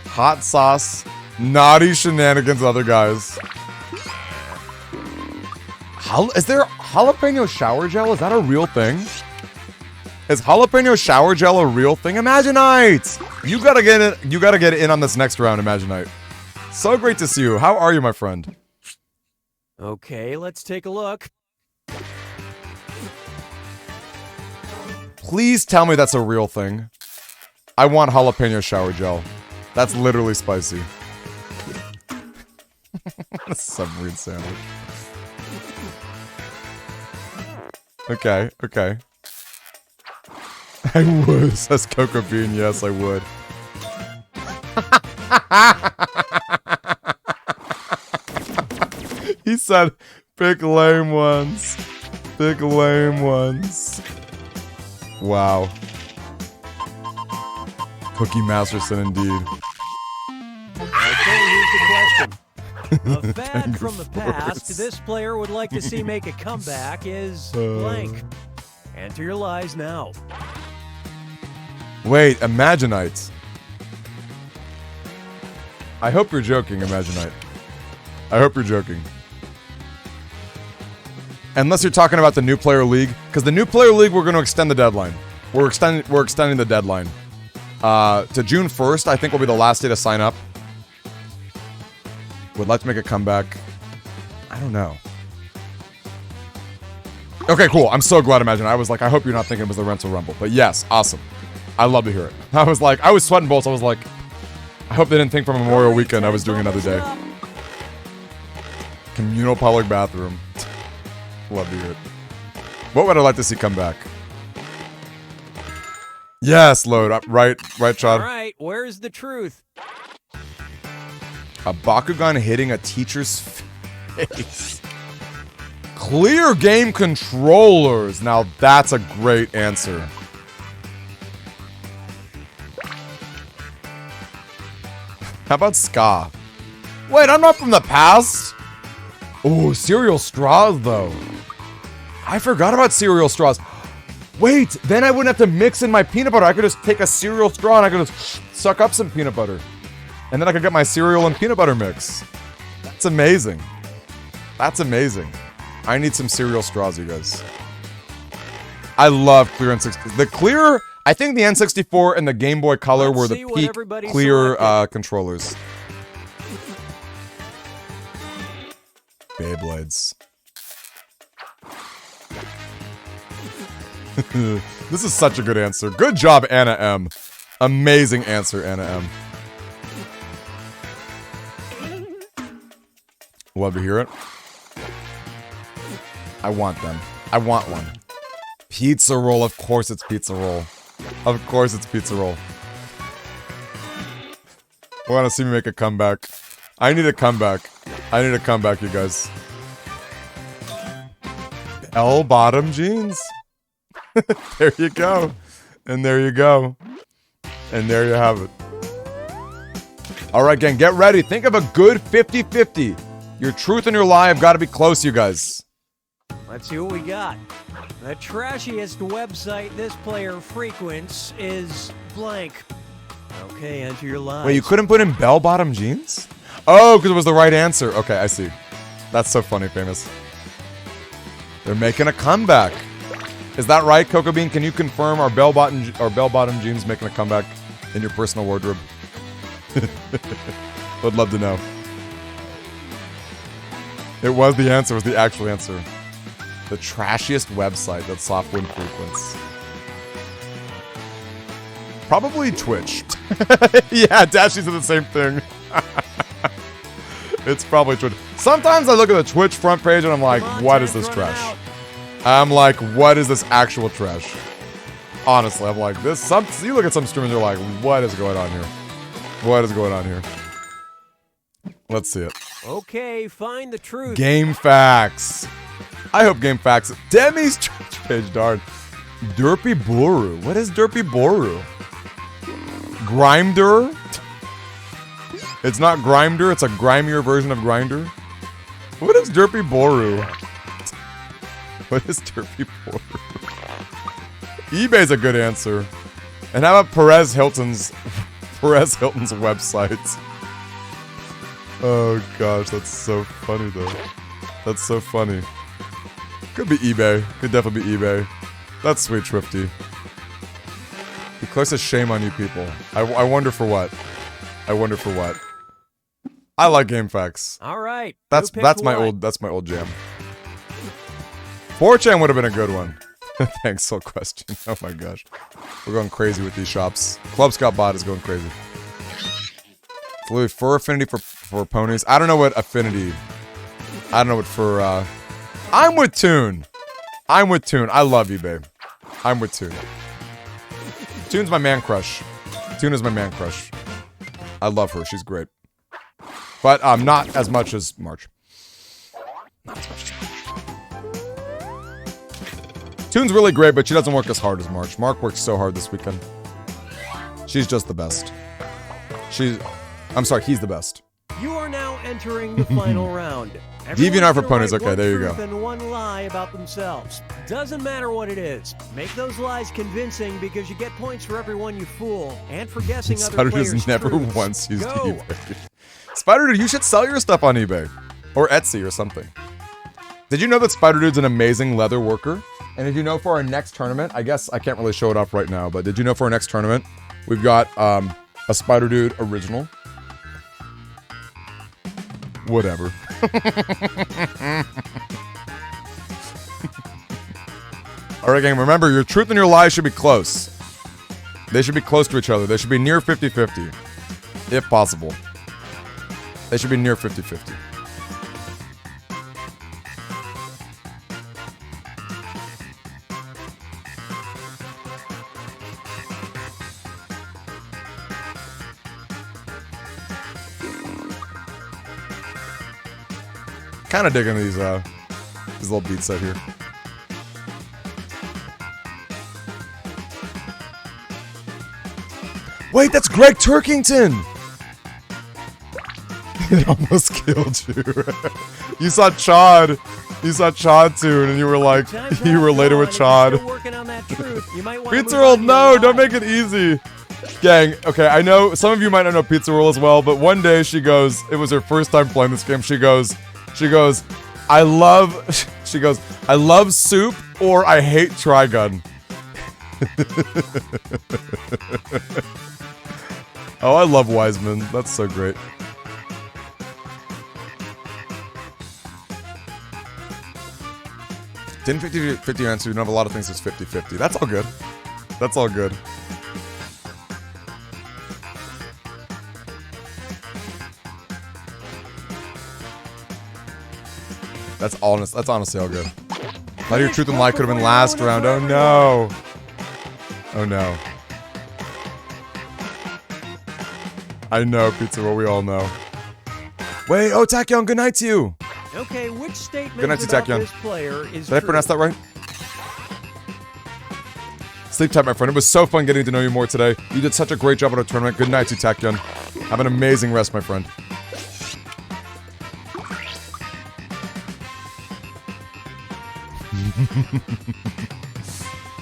Hot sauce. Naughty shenanigans, other guys. Is there jalapeno shower gel? Is that a real thing? Is jalapeno shower gel a real thing? Imaginite! You gotta get in on this next round, Imaginite. So great to see you. How are you, my friend? Okay, let's take a look. Please tell me that's a real thing. I want jalapeno shower gel. That's literally spicy. Submarine sandwich. Okay. I would, says Cocoa Bean. Yes, I would. He said, pick lame ones. Pick lame ones. Wow. Cookie Masterson, indeed. Okay, here's the question. A fad from the past this player would like to see make a comeback is blank. Enter your lies now. Wait, Imaginite. I hope you're joking, Imaginite. I hope you're joking. Unless you're talking about the new player league, because the new player league, we're going to extend the deadline. We're extending the deadline to June 1st. I think will be the last day to sign up. Would like to make a comeback. I don't know. Okay, cool. I'm so glad, Imagine. I was like, I hope you're not thinking it was the Rental Rumble. But yes, awesome. I love to hear it. I was sweating bullets. I was like, I hope they didn't think for Memorial Weekend I was doing another day. Communal public bathroom. Love to hear it. What would I like to see come back? Yes, load up. Right, Chad. All right, where's the truth? A Bakugan hitting a teacher's face. Clear game controllers. Now that's a great answer. How about ska? Wait, I'm not from the past. Oh, cereal straws though. I forgot about cereal straws. Wait, then I wouldn't have to mix in my peanut butter. I could just take a cereal straw and I could just suck up some peanut butter. And then I could get my cereal and peanut butter mix. That's amazing. That's amazing. I need some cereal straws, you guys. I love clear N64. The clear, I think the N64 and the Game Boy Color were the peak clear controllers. Beyblades. This is such a good answer. Good job, Anna M. Amazing answer, Anna M. Love to hear it. I want them. I want one. Pizza roll. Of course it's pizza roll. Of course it's pizza roll. Want to see me make a comeback? I need a comeback. I need a comeback, you guys. Bell-bottom jeans. There you go. And there you go. And there you have it. Alright, gang, get ready. Think of a good 50-50. Your truth and your lie have got to be close, you guys. Let's see what we got. The trashiest website this player frequents is blank. Okay, enter your lie. Wait, you couldn't put in bell-bottom jeans? Oh, because it was the right answer. Okay, I see. That's so funny, Famous. They're making a comeback. Is that right, Cocoa Bean? Can you confirm our bell-bottom jeans making a comeback in your personal wardrobe? Would love to know. It was the answer. It was the actual answer. The trashiest website that Softwind frequents. Probably Twitch. Yeah, Dashy said the same thing. It's probably Twitch. Sometimes I look at the Twitch front page and I'm like, what is this trash? I'm like, what is this actual trash? Honestly, I'm like, this. You look at some streamers, you're like, what is going on here? What is going on here? Let's see it. Okay, find the truth. Game facts. I hope game facts. Demi's Twitch page, darn. Derpy Boru. What is Derpy Boru? Grinder? It's not Grinder, it's a grimier version of Grinder. What is Derpy Boru? What is Derpy Boru? eBay's a good answer. And how about Perez Hilton's website? Oh gosh, that's so funny though. That's so funny. Could be eBay. Could definitely be eBay. That's sweet, Swifty. The closest shame on you people. I wonder for what. I wonder for what. I like game facts. All right. That's my old jam. 4chan would have been a good one. Thanks, Soul Question. Oh my gosh. We're going crazy with these shops. Club Scott Bot is going crazy. Fur affinity for ponies. I don't know what affinity. I don't know what fur. I'm with Toon. I'm with Toon. I love you, babe. I'm with Toon. Toon's my man crush. Toon is my man crush. I love her. She's great. But not as much as March. Not as much as March. Toon's really great, but she doesn't work as hard as March. Mark worked so hard this weekend. She's just the best. I'm sorry, he's the best. You are now entering the final round. DeviantArt for ponies. Okay, there you go. And one lie about themselves. Doesn't matter what it is. Make those lies convincing because you get points for every one you fool and for guessing other players' Spider never truths. once used Go. eBay. Spider Dude, you should sell your stuff on eBay or Etsy or something. Did you know that Spider Dude's an amazing leather worker? And did you know for our next tournament, I guess I can't really show it off right now, but did you know for our next tournament, we've got a Spider Dude original? Whatever. Alright, gang, remember, your truth and your lie should be close. They should be close to each other. They should be near 50-50. If possible. They should be near 50-50. Kind of digging these little beats out here. Wait, that's Greg Turkington! It almost killed you. You saw Chad. You saw Chad too, and you were like, you related with Chad. Pizza Roll, no, don't make it easy. Gang, okay, I know some of you might not know Pizza Roll as well, but one day she goes, it was her first time playing this game, she goes, I love soup or I hate Trigun. Oh, I love Wiseman. That's so great. Didn't 50-50 answer, you know, have a lot of things that's 50-50. That's all good. That's all good. That's honestly all good. Not your truth and lie could have been last round. Oh no. Oh no. I know, Pizza Roll, we all know. Wait, oh, Tachyon, good night to you. Okay, which statement Good night to about Tachyon. this player is Did I true? pronounce that right? Sleep tight, my friend. It was so fun getting to know you more today. You did such a great job at our tournament. Good night to Tachyon. Have an amazing rest, my friend.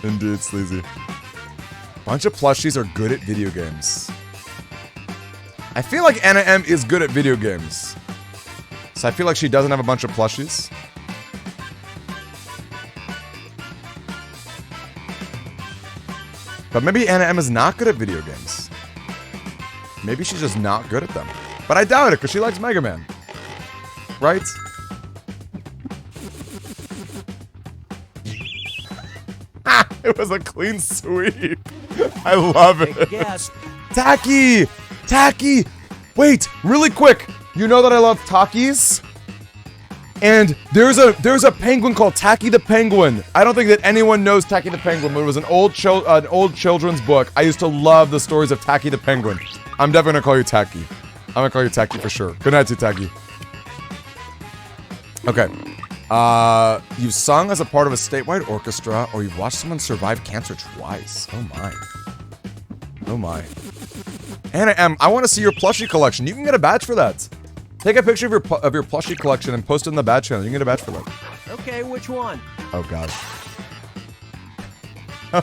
Indeed, Sleazy. Bunch of plushies are good at video games. I feel like Anna M is good at video games. So I feel like she doesn't have a bunch of plushies. But maybe Anna M is not good at video games. Maybe she's just not good at them. But I doubt it, because she likes Mega Man. Right? It was a clean sweep. I love it. Take a guess. Tacky! Tacky! Wait, really quick. You know that I love Takis? And there's a penguin called Tacky the Penguin. I don't think that anyone knows Tacky the Penguin, but it was an old children's book. I used to love the stories of Tacky the Penguin. I'm definitely gonna call you Tacky. I'm gonna call you Tacky for sure. Good night to you, Tacky. Okay. You've sung as a part of a statewide orchestra, or you've watched someone survive cancer twice. Oh my. Oh my. Anna M, I want to see your plushie collection. You can get a badge for that. Take a picture of your plushie collection and post it in the badge channel. You can get a badge for that. Okay, which one? Oh god.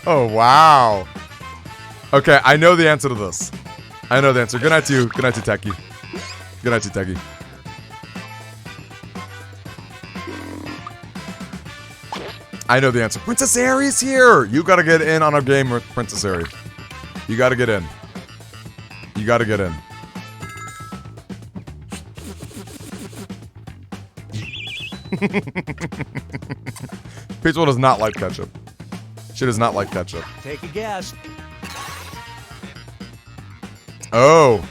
Oh wow. Okay, I know the answer to this. I know the answer. Good night to you. Good night to Techie. Good night to Techie. I know the answer. Princess Aries here! You gotta get in on a game with Princess Aries. You gotta get in. You gotta get in. Pizza does not like ketchup. She does not like ketchup. Take a guess. Oh.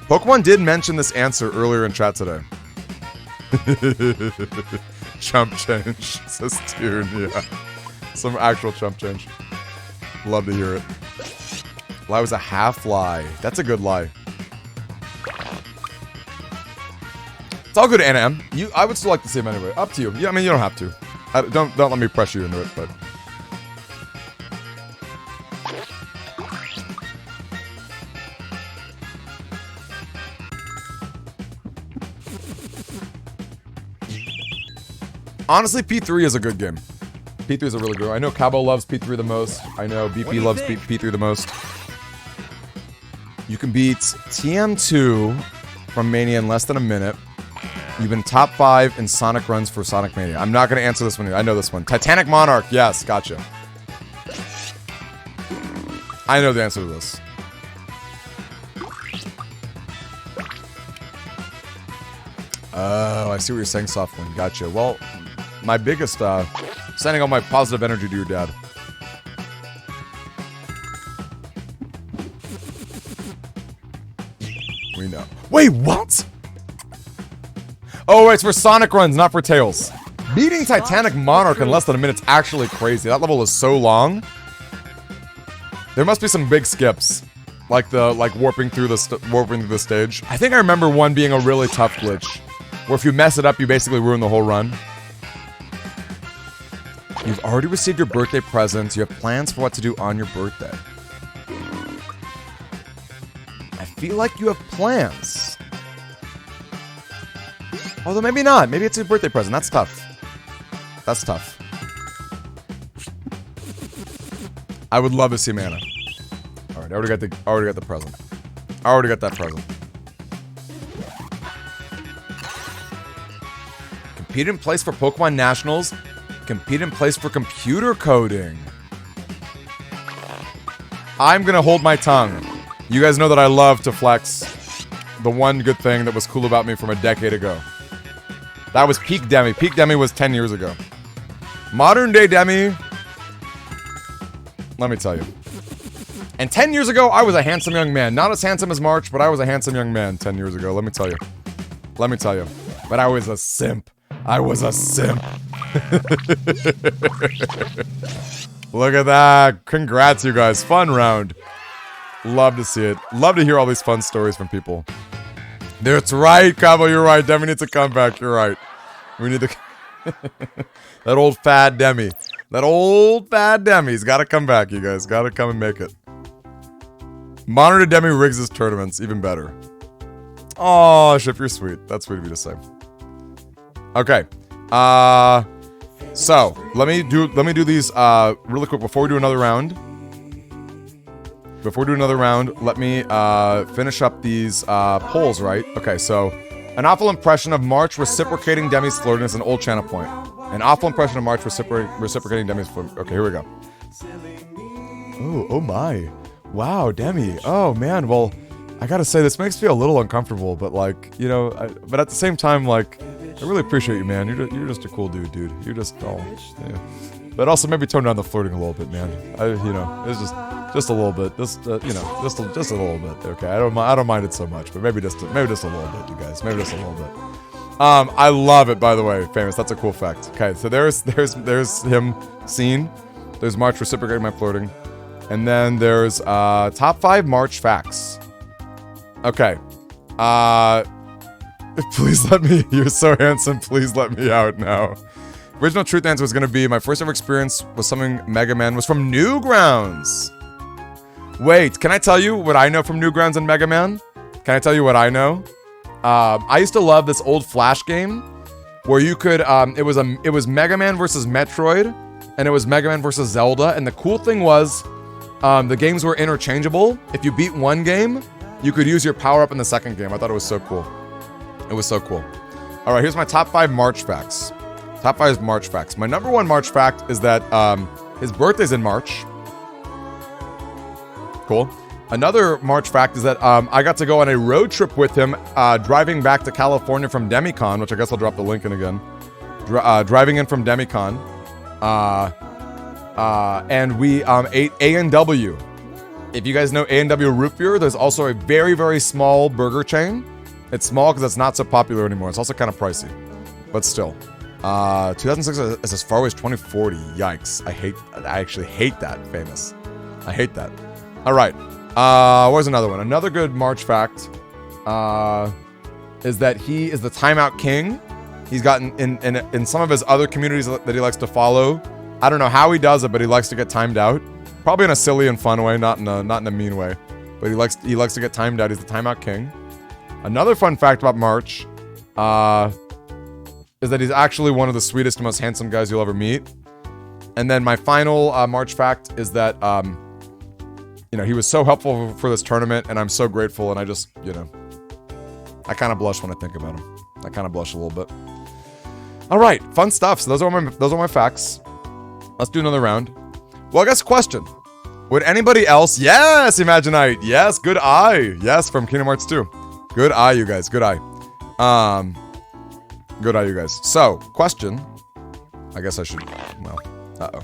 Pokemon did mention this answer earlier in chat today. Chump change, says Tune, yeah. Some actual chump change. Love to hear it. Lie was a half lie. That's a good lie. It's all good, Anna M. I would still like to see him anyway. Up to you. Yeah, I mean, you don't have to. Don't let me pressure you into it, but. Honestly, P3 is a good game. P3 is a really good one. I know Cabo loves P3 the most. I know BP loves P3 the most. You can beat TM2 from Mania in less than a minute. You've been top 5 in Sonic runs for Sonic Mania. I'm not going to answer this one. I know this one. Titanic Monarch. Yes, gotcha. I know the answer to this. Oh, I see what you're saying, soft one. Gotcha. Well, my biggest, sending all my positive energy to your dad. Wait, what? Oh, it's for Sonic runs, not for Tails. Beating Titanic Monarch in less than a minute's actually crazy. That level is so long. There must be some big skips, like warping through the stage. I think I remember one being a really tough glitch, where if you mess it up, you basically ruin the whole run. You've already received your birthday presents. You have plans for what to do on your birthday. I feel like you have plans. Although maybe not. Maybe it's a birthday present. That's tough. That's tough. I would love to see Mana. Alright, I already got the present. I already got that present. Compete in place for Pokemon Nationals. Compete in place for computer coding. I'm gonna hold my tongue. You guys know that I love to flex the one good thing that was cool about me from a decade ago. That was peak Demi. Peak Demi was 10 years ago. Modern day Demi, let me tell you. And 10 years ago, I was a handsome young man. Not as handsome as March, but I was a handsome young man 10 years ago. Let me tell you. Let me tell you. But I was a simp. I was a simp. Look at that. Congrats, you guys. Fun round. Love to see it. Love to hear all these fun stories from people. That's right, Cabo. You're right. Demi needs a comeback. You're right. We need to... that old fat Demi. That old fat Demi's got to come back, you guys. Got to come and make it. Monitor Demi rigs his tournaments. Even better. Oh, Ship, you're sweet. That's sweet of you to say. Okay. So let me do these really quick before we do another round. Let me finish up these polls, right? Okay, so an awful impression of March reciprocating Demi's flirtiness, an old channel point. An awful impression of March reciprocating Demi's flirt. Okay, here we go. Oh my. Wow, Demi. Oh man, well, I gotta say, this makes me a little uncomfortable, but like, you know, but at the same time, like, I really appreciate you, man. You're just a cool dude. You're just, oh, yeah. But also maybe tone down the flirting a little bit, man. You know, it's just a little bit. Just, you know, just a little bit. Okay, I don't mind it so much, but maybe just a little bit, you guys. Maybe just a little bit. I love it, by the way, Famous. That's a cool fact. Okay, so there's him seen. There's March reciprocating my flirting, and then there's top 5 March facts. Okay. Please let me. You're so handsome. Please let me out now. Original truth answer was going to be my first ever experience with something Mega Man was from Newgrounds. Wait, can I tell you what I know from Newgrounds and Mega Man? Can I tell you what I know? I used to love this old Flash game where you could. It was Mega Man versus Metroid, and it was Mega Man versus Zelda. And the cool thing was, the games were interchangeable. If you beat one game, you could use your power up in the second game. I thought it was so cool. It was so cool. All right, here's my top 5 March facts. Top 5 March facts. My number 1 March fact is that his birthday's in March. Cool. Another March fact is that I got to go on a road trip with him driving back to California from DemiCon, which I guess I'll drop the link in again. Driving in from DemiCon. And we ate A&W. If you guys know A&W root beer, there's also a very, very small burger chain. It's small because it's not so popular anymore. It's also kind of pricey, but still. 2006 is as far away as 2040. Yikes! I actually hate that. Famous. I hate that. All right. Where's another one? Another good March fact is that he is the timeout king. He's gotten in some of his other communities that he likes to follow. I don't know how he does it, but he likes to get timed out. Probably in a silly and fun way, not in a mean way. But he likes to get timed out. He's the timeout king. Another fun fact about March is that he's actually one of the sweetest and most handsome guys you'll ever meet. And then my final March fact is that, you know, he was so helpful for this tournament, and I'm so grateful, and I just, you know, I kind of blush when I think about him. I kind of blush a little bit. All right, fun stuff. So those are my facts. Let's do another round. Well, I guess question. Would anybody else? Yes, Imaginite. Yes, good eye. Yes, from Kingdom Hearts 2. Good eye, you guys. Good eye. Good eye, you guys. So, question. I guess I should. Well, uh-oh.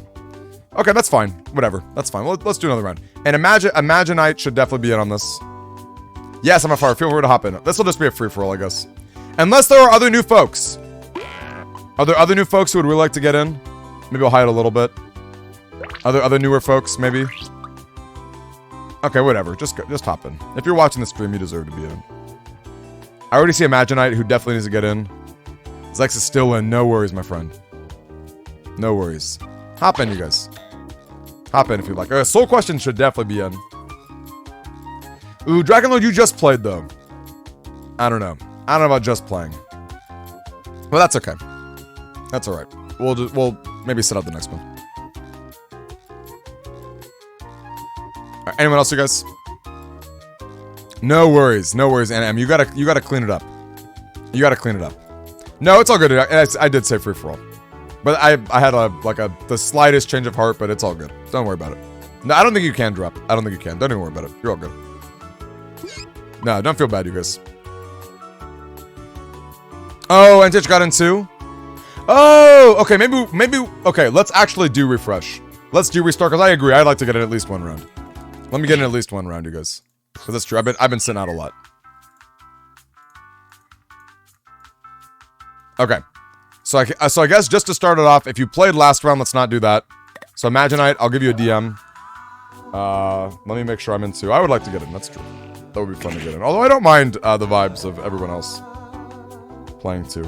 Okay, that's fine. Whatever. That's fine. Let's do another round. And Imaginite should definitely be in on this. Yes, I'm a fire. Feel free to hop in. This will just be a free-for-all, I guess. Unless there are other new folks. Are there other new folks who would really like to get in? Maybe I'll hide a little bit. Other newer folks, maybe? Okay, whatever. Just hop in. If you're watching the stream, you deserve to be in. I already see Imaginite, who definitely needs to get in. Zex is still in. No worries, my friend. No worries. Hop in, you guys. Hop in if you'd like. Soul Question should definitely be in. Ooh, Dragon Lord, you just played, though. I don't know. I don't know about just playing. Well, that's okay. That's alright. We'll maybe set up the next one. Alright, anyone else, you guys? No worries, NM. You gotta clean it up. You gotta clean it up. No, it's all good. I did say free for all, but I had the slightest change of heart, but it's all good. Don't worry about it. No, I don't think you can drop. I don't think you can. Don't even worry about it. You're all good. No, don't feel bad, you guys. Oh, and Titch got in too. Oh, okay. Maybe. Okay, let's actually do refresh. Let's do restart because I agree. I'd like to get in at least one round. Let me get in at least one round, you guys. Because that's true. I've been sitting out a lot. Okay. So I guess just to start it off, if you played last round, let's not do that. So Imaginite, I'll give you a DM. Let me make sure I'm in too. I would like to get in. That's true. That would be fun to get in. Although I don't mind the vibes of everyone else playing too.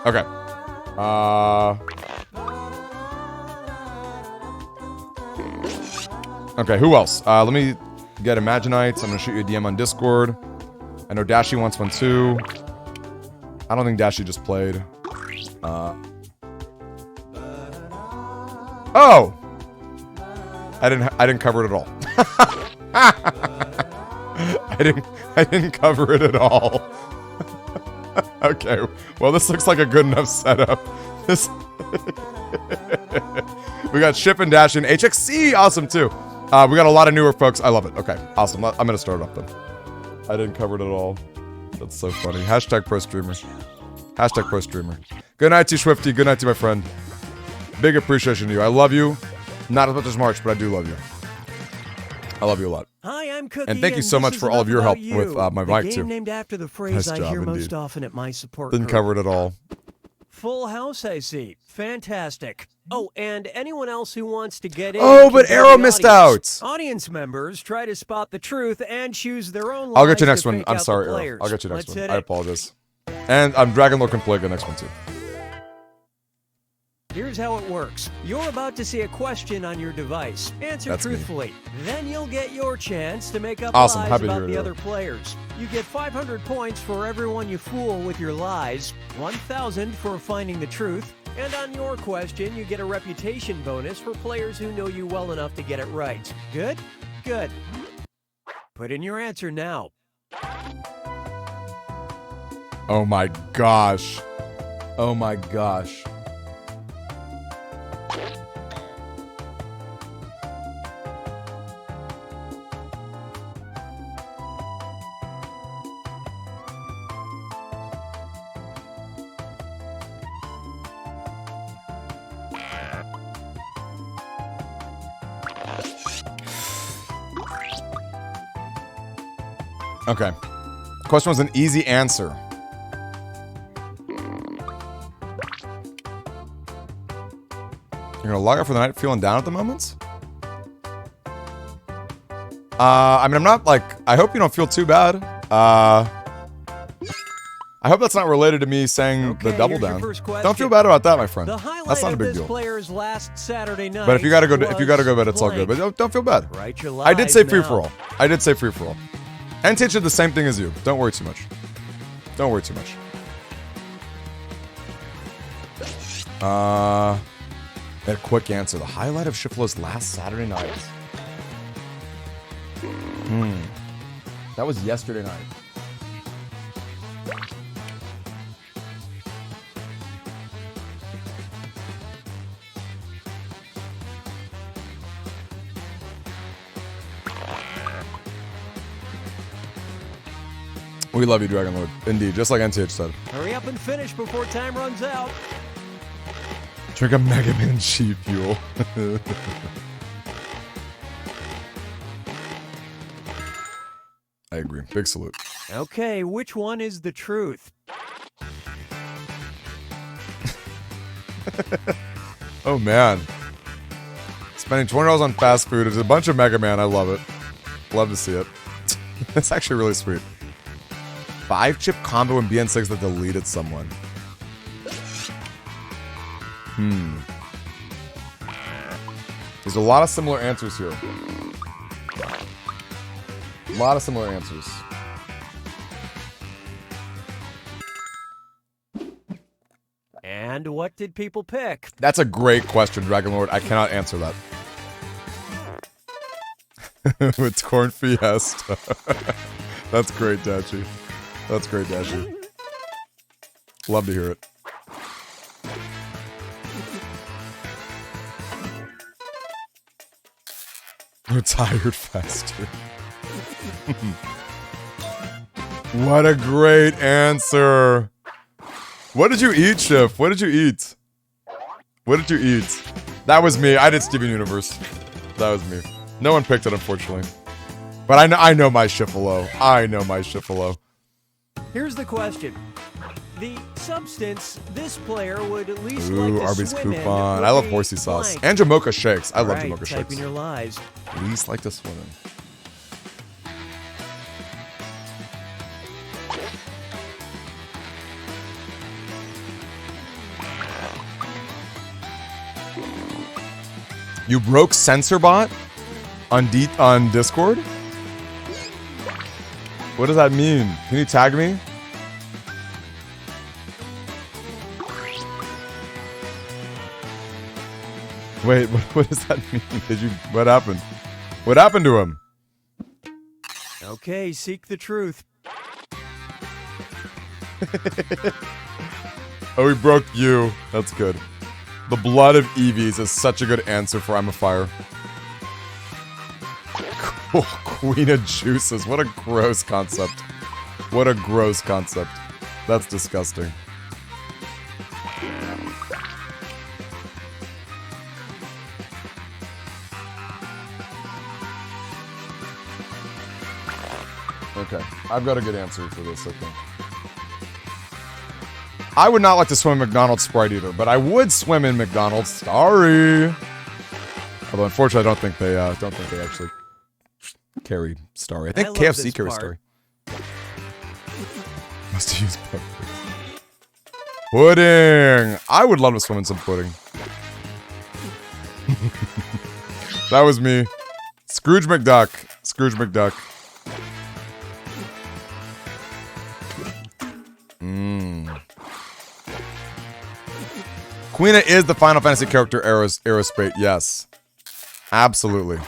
Okay. Okay, who else? Let me get Imaginites. I'm gonna shoot you a DM on Discord. I know Dashi wants one too. I don't think Dashi just played. Oh! I didn't cover it at all. I didn't cover it at all. Okay, well this looks like a good enough setup. This we got Ship and Dash and HXC, awesome too. We got a lot of newer folks. I love it. Okay, awesome. I'm gonna start it up then. I didn't cover it at all. That's so funny. Hashtag pro streamer. Hashtag pro streamer. Good night to you, Swifty. Good night to you, my friend. Big appreciation to you. I love you. Not as much as March, but I do love you. I love you a lot. Hi, I'm Cookie, and thank you so much for all of your help with my mic game too. Named after the phrase nice I job, hear indeed. most often at my support Didn't group. cover it at all. Full house, I see. Fantastic. Oh, and anyone else who wants to get in. Oh, but can Arrow join the missed audience. out. Audience members try to spot the truth and choose their own. I'll get you lies next to one. fake I'm out the sorry, Arrow. players. I'll get you next Let's one. hit I it. apologize. And Dragon Lord can play the next one too. Here's how it works. You're about to see a question on your device. Answer That's me. truthfully. Then you'll get your chance to make up Awesome. lies Happy to about hear the that. other players. You get 500 points for everyone you fool with your lies, 1,000 for finding the truth, and on your question, you get a reputation bonus for players who know you well enough to get it right. Good? Good. Put in your answer now. Oh my gosh. Oh my gosh. Okay. Question was an easy answer. You're gonna log out for the night feeling down at the moment? I mean, I'm not like, I hope you don't feel too bad. I hope that's not related to me saying Okay, the double here's your down. first question. Don't feel bad about that, my friend. The highlight That's not a of big this deal. player's last Saturday night. But if you gotta go, to bed, it's all was good. But don't feel bad. Write your I did lies say free for now. all. I did say free for all. And Titch did the same thing as you. Don't worry too much. Don't worry too much. That quick answer. The highlight of Shiflo's last Saturday night. That was yesterday night. We love you, Dragon Lord. Indeed, just like NTH said. Hurry up and finish before time runs out. Drink a Mega Man G Fuel. I agree. Big salute. Okay, which one is the truth? Oh, man. Spending $20 on fast food is a bunch of Mega Man. I love it. Love to see it. It's actually really sweet. 5-chip combo in BN6 that deleted someone. There's a lot of similar answers here. A lot of similar answers. And what did people pick? That's a great question, Dragon Lord. I cannot answer that. With Corn Fiesta. That's great, Dachi. That's great, Dachi. Love to hear it. Retired faster. What a great answer. What did you eat, Chef? What did you eat? What did you eat? That was me. I did Steven Universe. That was me. No one picked it, unfortunately. But I know my Shiffalo. I know my Shiffalo. Here's the question. The substance this player would at least Ooh, like to Arby's swim in coupon. would I love be horsey sauce. blank. And Jamocha shakes. I love Right, Jamocha type shakes. in your lies. Least like to swim in. You broke CensorBot on Discord? What does that mean? Can you tag me? Wait, what does that mean? What happened? What happened to him? Okay, seek the truth. Oh, he broke you. That's good. The blood of Eevees is such a good answer for I'm a Fire. Cool. Queen of Juices. What a gross concept. What a gross concept. That's disgusting. Okay, I've got a good answer for this, I think. I would not like to swim in McDonald's Sprite either, but I would swim in McDonald's Starry. Although, unfortunately, I don't think they actually carry Starry. I think I love KFC this carries part. Starry. Must have used pudding. I would love to swim in some pudding. That was me. Scrooge McDuck. Scrooge McDuck. Queena is the Final Fantasy character Aerospate, yes. Absolutely.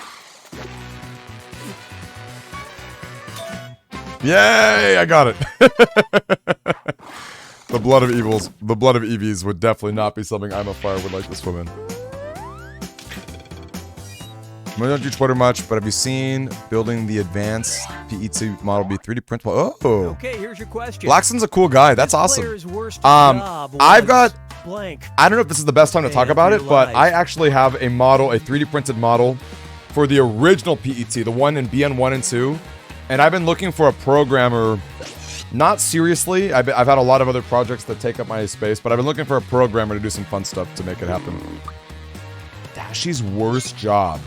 Yay, I got it. The blood of Eevees would definitely not be something I'm a Fire would like to swim in. I don't do Twitter much, but have you seen building the advanced PET Model B 3D printable? Oh. Okay, here's your question. Blackson's a cool guy. That's awesome. Player's worst job I've was got blank. I don't know if this is the best time to talk Okay, about it, you're but live. I actually have a model, a 3D printed model for the original PET, the one in BN1 and 2. And I've been looking for a programmer, not seriously. I've had a lot of other projects that take up my space, but I've been looking for a programmer to do some fun stuff to make it happen. Dashy's worst job.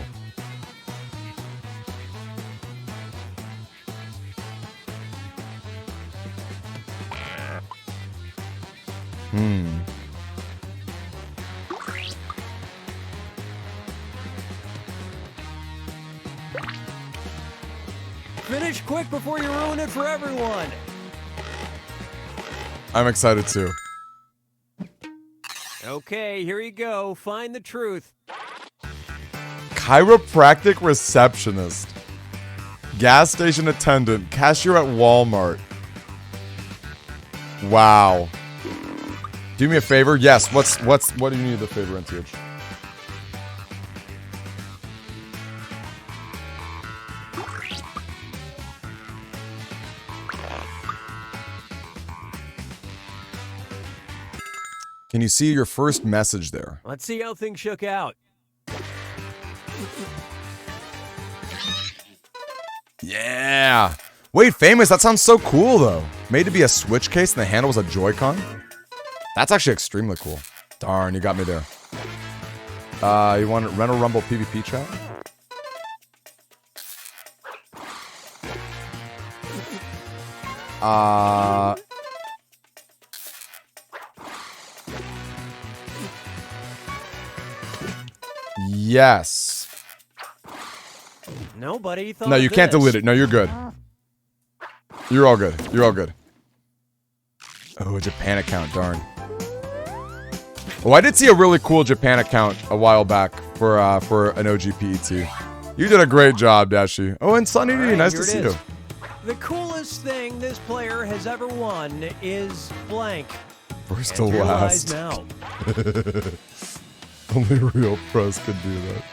Finish quick before you ruin it for everyone. I'm excited too. Okay, here you go. Find the truth. Chiropractic receptionist. Gas station attendant. Cashier at Walmart. Wow. Do me a favor. Yes. What do you need the favor in, TH? Can you see your first message there? Let's see how things shook out. Yeah. Wait, famous, that sounds so cool though. Made to be a Switch case and the handle was a Joy-Con? That's actually extremely cool. Darn, you got me there. You want Rental Rumble PvP chat? Yes. Nobody thought No, you of can't this. delete it. No, you're good. You're all good. You're all good. Oh, a Japan account, darn. Oh, I did see a really cool Japan account a while back for an OGPET. You did a great job, Dashi. Oh, and Sunny D, All right, nice here to it see is. you. The coolest thing this player has ever won is blank. First to Enter your lies last. now. Only real pros could do that.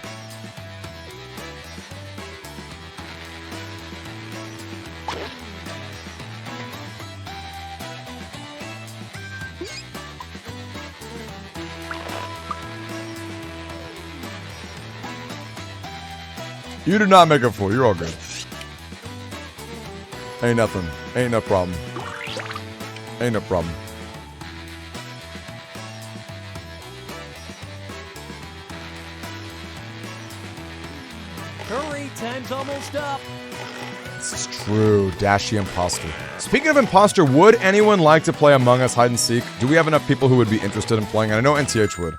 You did not make a fool. You're all good. Ain't nothing. Ain't no problem. Ain't no problem. Hurry, time's almost up. This is true. Dashi Imposter. Speaking of Imposter, would anyone like to play Among Us Hide and Seek? Do we have enough people who would be interested in playing? And I know NTH would.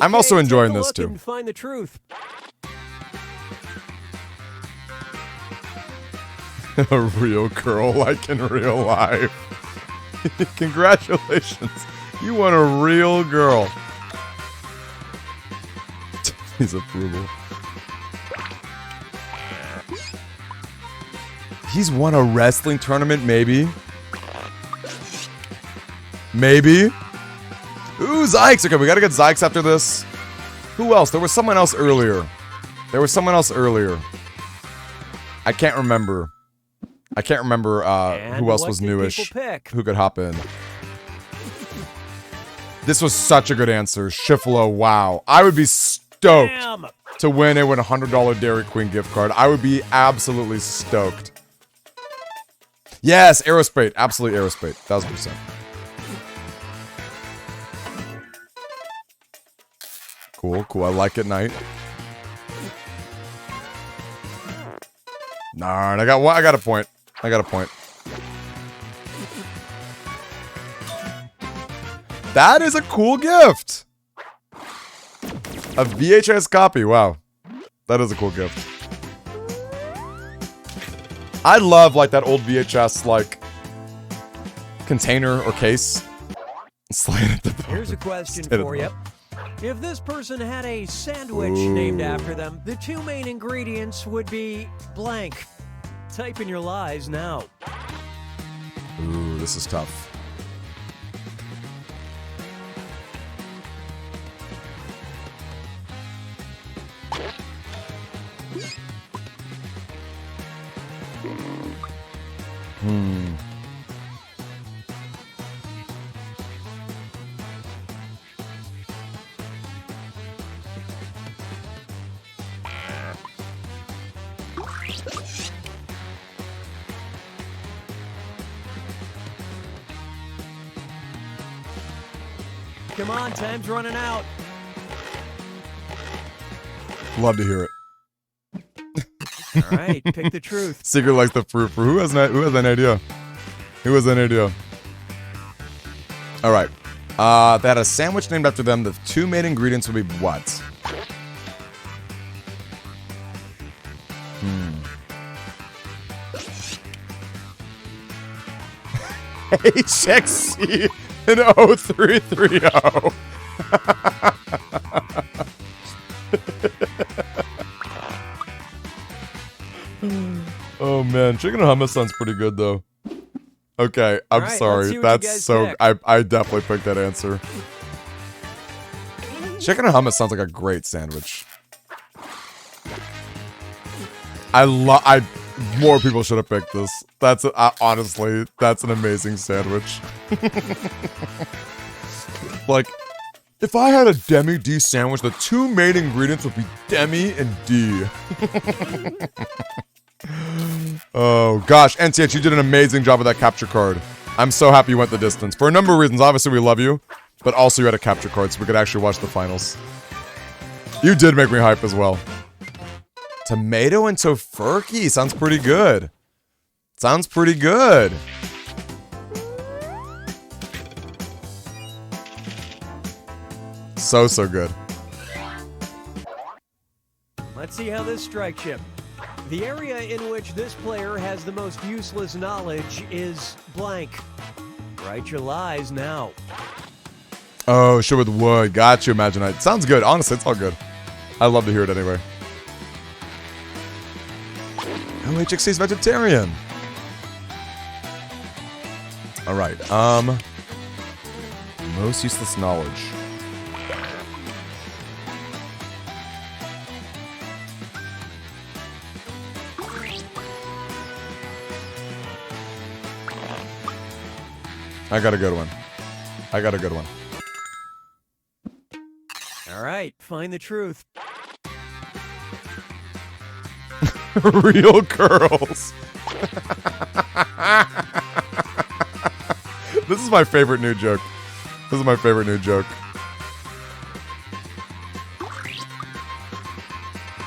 I'm also Okay, enjoying take a this look too. and find the truth. A real girl like in real life. Congratulations. You want a real girl. He's approval. He's won a wrestling tournament, maybe. Maybe. Ooh, Zykes. Okay, we gotta get Zykes after this. Who else? There was someone else earlier. I can't remember. And who else what was did newish. people pick? Who could hop in. This was such a good answer. Shiflo, wow. I would be stoked Damn. to win a $100 Dairy Queen gift card. I would be absolutely stoked. Yes, Aerospate. Absolutely Aerospate. 1000%. Cool, cool. I like it, Knight. Narn, I got a point. I got a point. That is a cool gift. A VHS copy. Wow. That is a cool gift. I love like that old VHS like container or case. Slide at the bottom. Here's a question Slide at for the you. bottom. If this person had a sandwich Ooh. named after them, the two main ingredients would be blank. Type in your lies now. Ooh, this is tough. Come on, time's running out. Love to hear it. All right, pick the truth. Secret likes the fruit. For who has an idea? Who has an idea? All right. They had a sandwich named after them. The two main ingredients would be what? HXC and 0330. Oh man, chicken and hummus sounds pretty good though. Okay, I'm All right, let's sorry. see what you That's guys so. pick. I definitely picked that answer. Chicken and hummus sounds like a great sandwich. More people should have picked this. That's honestly, that's an amazing sandwich. Like, if I had a Demi D sandwich, the two main ingredients would be Demi and D. Oh, gosh. NTH, you did an amazing job with that capture card. I'm so happy you went the distance. For a number of reasons. Obviously, we love you. But also, you had a capture card, so we could actually watch the finals. You did make me hype as well. Tomato and tofurkey. Sounds pretty good. Sounds pretty good. So good. Let's see how this strikes you. The area in which this player has the most useless knowledge is blank. Write your lies now. Oh, shit with wood. Got you, Imaginite. Sounds good. Honestly, it's all good. I'd love to hear it anyway. Oh, HXC's vegetarian. Alright, most useless knowledge. I got a good one. I got a good one. All right, find the truth. Real girls. This is my favorite new joke. This is my favorite new joke.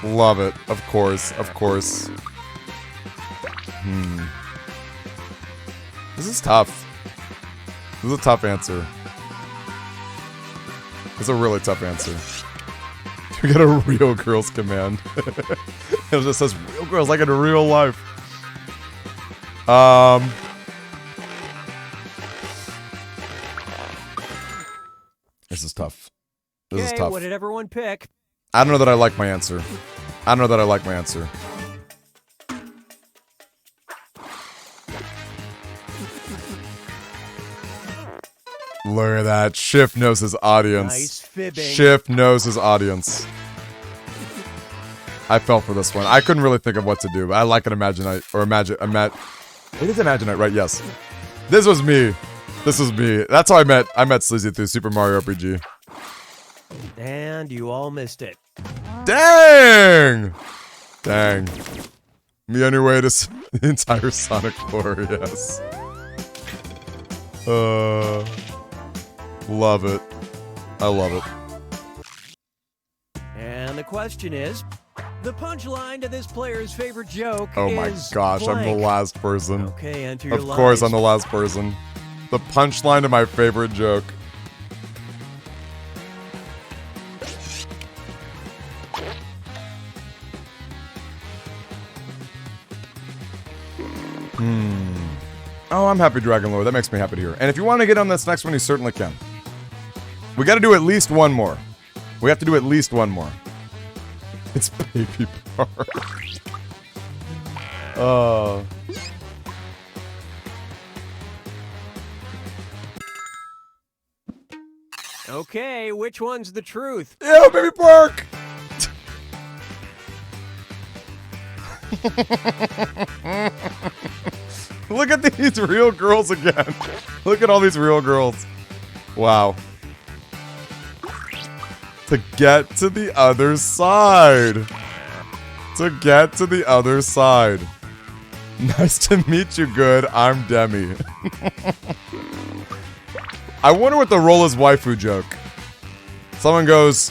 Love it. Of course. Of course. This is tough. This is a tough answer. It's a really tough answer. We got a real girls command. It just says real girls like in real life. This is tough. This is tough. What did everyone pick? I don't know that I like my answer. I don't know that I like my answer. Look at that. Schiff knows his audience. Nice fibbing. Schiff knows his audience. I fell for this one. I couldn't really think of what to do, but I like an Imaginite. Or It is Imaginite, right? Yes. This was me. This was me. That's how I met Sleazy through Super Mario RPG. And you all missed it. Dang! Dang. Me on your way to the entire Sonic lore, yes. Love it. I love it. And the question is, the punchline to this player's favorite joke Oh my is gosh, I'm blank. the last person. Okay, enter your Of course, lies. I'm the last person. The punchline to my favorite joke. Oh, I'm happy, Dragon Lord. That makes me happy to hear. And if you want to get on this next one, you certainly can. We got to do at least one more. We have to do at least one more. It's Baby Park. Oh. Okay, which one's the truth? Yo, Baby Park! Look at these real girls again. Look at all these real girls. Wow. To get to the other side. To get to the other side. Nice to meet you, good. I'm Demi. I wonder what the roll is waifu joke. Someone goes,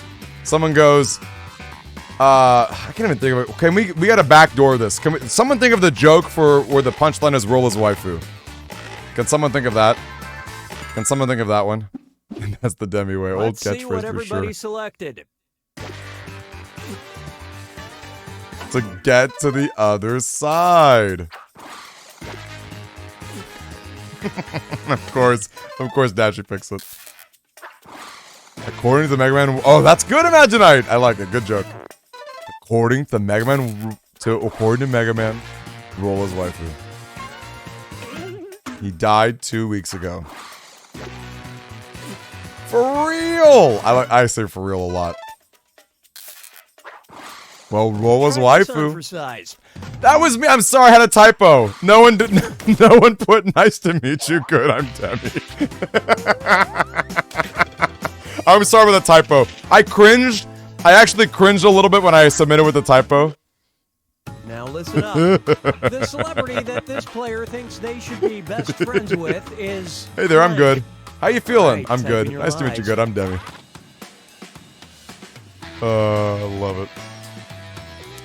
I can't even think of it. Okay, we gotta backdoor this. Can someone think of the joke for where the punchline is roll is waifu? Can someone think of that? Can someone think of that one? And that's the Demi way. Old Let's see catchphrase what for everybody sure. selected. To get to the other side. Of course, Dashy picks it. According to the Mega Man, oh, that's good, Imaginite. I like it. Good joke. According to Mega Man, roll his waifu. He died 2 weeks ago. For real! I say for real a lot. Well, roll his Try this on waifu. for size. That was me. I'm sorry, I had a typo. No one did. No one put "nice to meet you." Good, I'm Demi. I'm sorry with the typo. I cringed. I actually cringed a little bit when I submitted with the typo. Now listen up. The celebrity that this player thinks they should be best friends with is... Hey there, I'm good. How you feeling? Right, I'm type good. in your Nice to meet you. lies. Good. I'm Demi. I love it.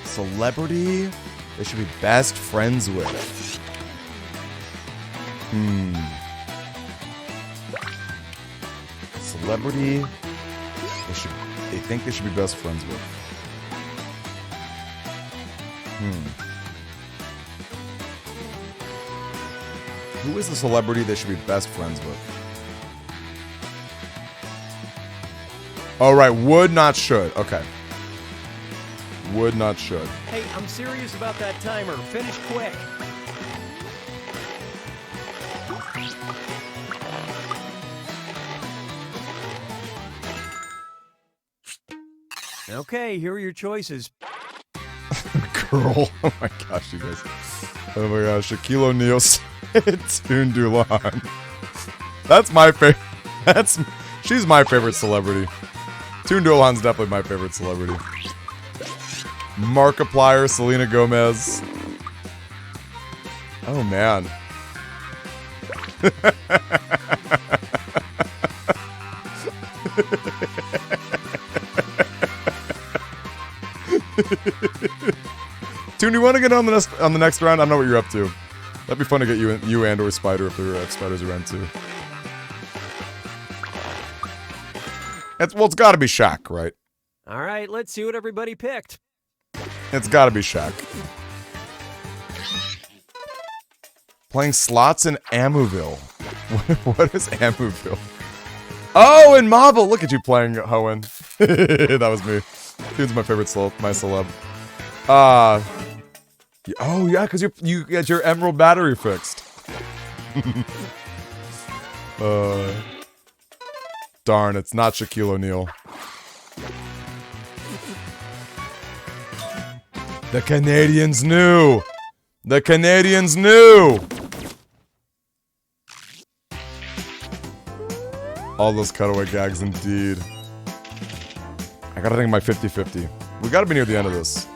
Celebrity they should be best friends with. Celebrity they think they should be best friends with. Who is the celebrity they should be best friends with? Oh, right. Would, not should. Okay. Would, not should. Hey, I'm serious about that timer. Finish quick. Okay, here are your choices. Girl. Oh my gosh, you guys. Oh my gosh. Shaquille O'Neal. Toon Dulan. That's my favorite. She's my favorite celebrity. Toon Dulan's definitely my favorite celebrity. Markiplier, Selena Gomez. Oh man. Toon, do you want to get on the next round? I don't know what you're up to. That'd be fun to get you and or Spider if there are spiders around too. It's got to be Shaq, right? All right, let's see what everybody picked. It's got to be Shaq. Playing slots in Amoville. What is Amoville? Oh, in Marvel! Look at you playing Hoenn. That was me. Dude's my favorite celeb. Oh yeah, because you get your emerald battery fixed. Darn, it's not Shaquille O'Neal. The Canadians knew. The Canadians knew. All those cutaway gags, indeed. I gotta think of my 50-50. We gotta be near the end of this.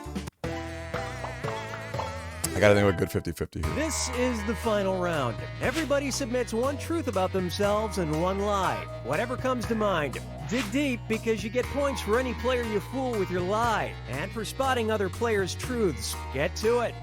I gotta think of a good 50-50 here. This is the final round. Everybody submits one truth about themselves and one lie. Whatever comes to mind. Dig deep because you get points for any player you fool with your lie, and for spotting other players' truths. Get to it.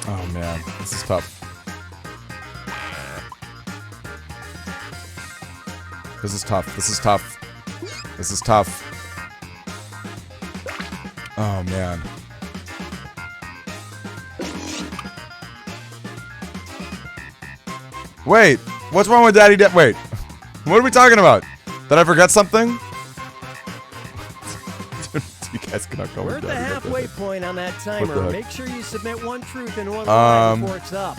Oh man, this is tough. This is tough. This is tough. This is tough. Oh man. Wait, what's wrong with Daddy Wait, what are we talking about? Did I forget something? You guys cannot call me We're at the Daddy. halfway point on that the timer. heck? Make sure you submit one truth and one lie before it's up.